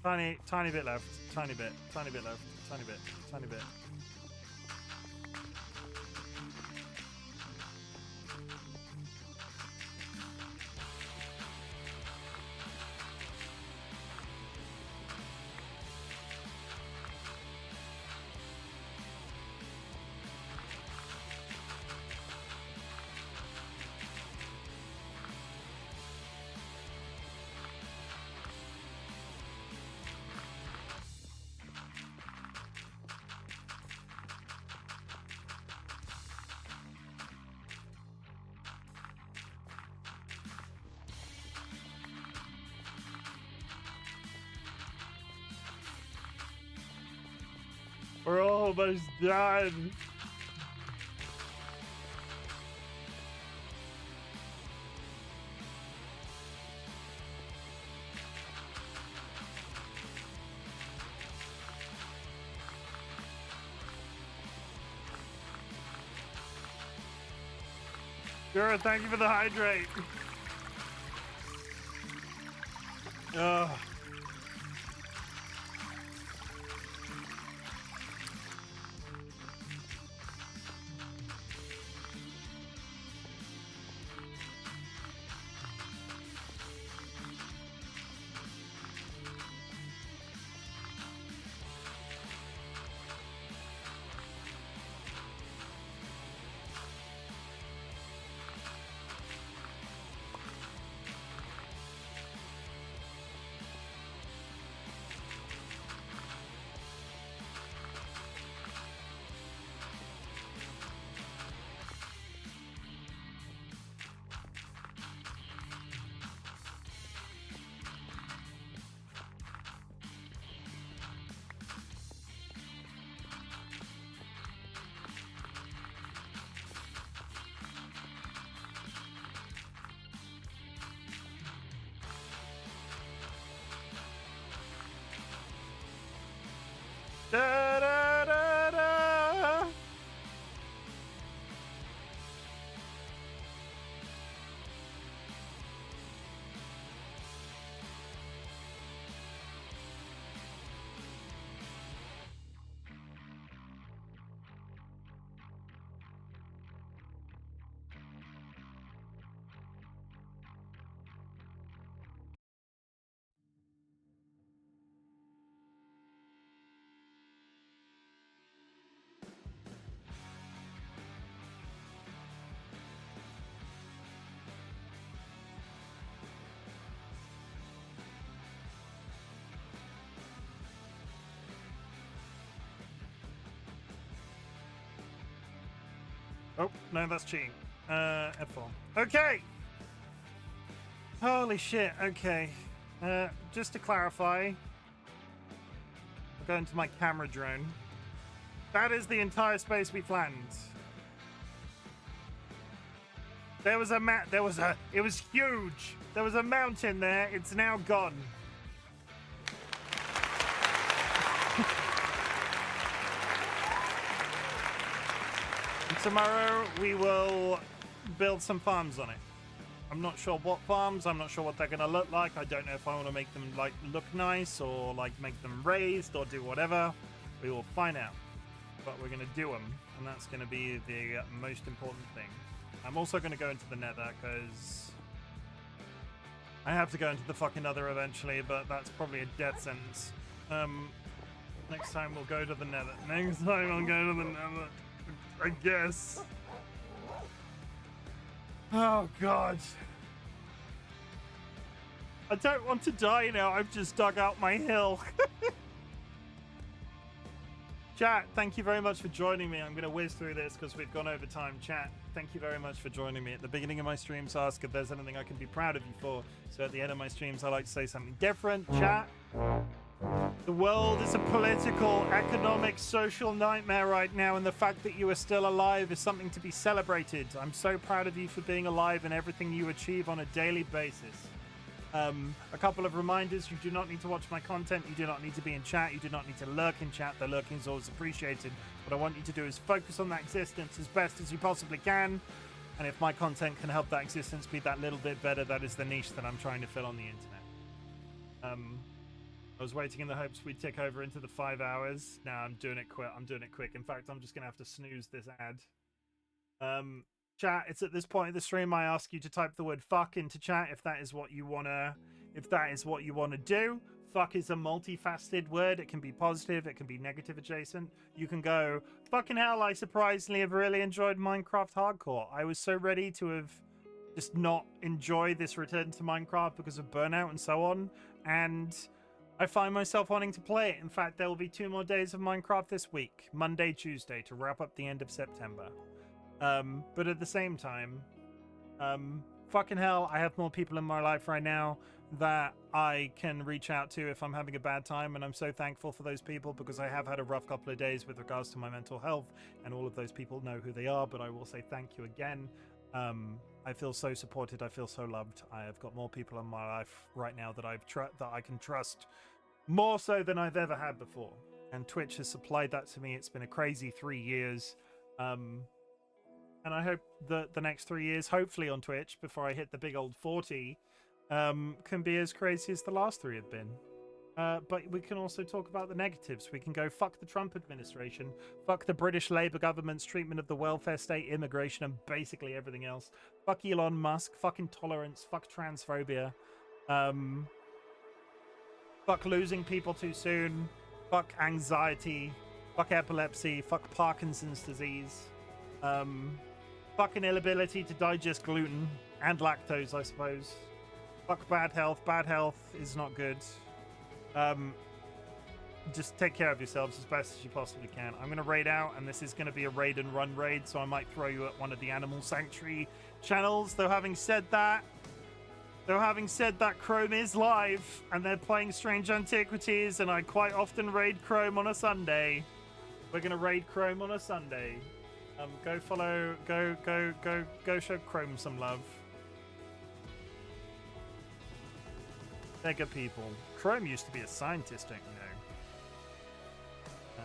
A: Tiny bit left. Tiny bit left. Tiny bit. We're almost done. Sure, thank you for the hydrate. Ugh. Da, da, da, da. Oh, no, that's cheating. F4. Okay! Holy shit, okay. Just to clarify, I'll go into my camera drone. That is the entire space we planned. It was huge. There was a mountain there. It's now gone. Tomorrow we will build some farms on it. I'm not sure what farms, I'm not sure what they're gonna look like. I don't know if I want to make them like look nice or like make them raised or do whatever. We will find out. But we're gonna do them, and that's gonna be the most important thing. I'm also gonna go into the nether because I have to go into the fucking nether eventually, but that's probably a death sentence. Next time we'll go to the nether. Next time I'll go to the nether. I guess. Oh, God. I don't want to die now. I've just dug out my hill. Chat, thank you very much for joining me. I'm going to whiz through this because we've gone over time. Chat, thank you very much for joining me. At the beginning of my streams, ask if there's anything I can be proud of you for. So at the end of my streams, I like to say something different. Chat. The world is a political, economic, social nightmare right now, and the fact that you are still alive is something to be celebrated. I'm so proud of you for being alive and everything you achieve on a daily basis. A couple of reminders: you do not need to watch my content, you do not need to be in chat, you do not need to lurk in chat. The lurking is always appreciated. What I want you to do is focus on that existence as best as you possibly can, and if my content can help that existence be that little bit better, that is the niche that I'm trying to fill on the internet. I was waiting in the hopes we'd tick over into the 5 hours. Now I'm doing it quick. In fact, I'm just gonna have to snooze this ad. Chat, it's at this point of the stream I ask you to type the word fuck into chat if that is what you wanna do. Fuck is a multifaceted word. It can be positive, it can be negative adjacent. You can go, fucking hell, I surprisingly have really enjoyed Minecraft Hardcore. I was so ready to have just not enjoyed this return to Minecraft because of burnout and so on, and I find myself wanting to play it. In fact, there will be 2 more days of Minecraft this week, Monday, Tuesday, to wrap up the end of September. But at the same time, fucking hell, I have more people in my life right now that I can reach out to if I'm having a bad time, and I'm so thankful for those people because I have had a rough couple of days with regards to my mental health, and all of those people know who they are, but I will say thank you again. I feel so supported, I feel so loved. I have got more people in my life right now that that I can trust more so than I've ever had before, and Twitch has supplied that to me. It's been a crazy 3 years, and I hope that the next 3 years, hopefully on Twitch, before I hit the big old 40, can be as crazy as the last 3 have been. But we can also talk about the negatives. We can go fuck the Trump administration, fuck the British Labour government's treatment of the welfare state, immigration, and basically everything else. Fuck Elon Musk, fuck intolerance, fuck transphobia, fuck losing people too soon, fuck anxiety, fuck epilepsy, fuck Parkinson's disease, fucking inability to digest gluten and lactose, I suppose. Fuck bad health. Bad health is not good. Just take care of yourselves as best as you possibly can. I'm going to raid out, and this is going to be a raid and run raid, so I might throw you at one of the Animal Sanctuary channels. Though having said that, Chrome is live, and they're playing Strange Antiquities, and I quite often raid Chrome on a Sunday. We're going to raid Chrome on a Sunday. Go follow, go show Chrome some love. Mega people. Chrome used to be a scientist, don't you know?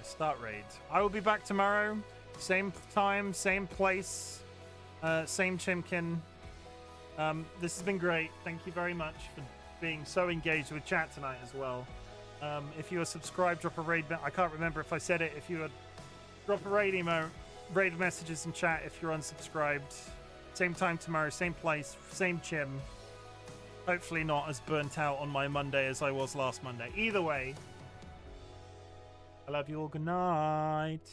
A: Start raids. I will be back tomorrow. Same time, same place, same Chimken. This has been great. Thank you very much for being so engaged with chat tonight as well. If you are subscribed, drop a raid. I can't remember if I said it. If you are, drop a raid messages in chat if you're unsubscribed. Same time tomorrow, same place, same Chim. Hopefully not as burnt out on my Monday as I was last Monday. Either way, I love you all. Good night.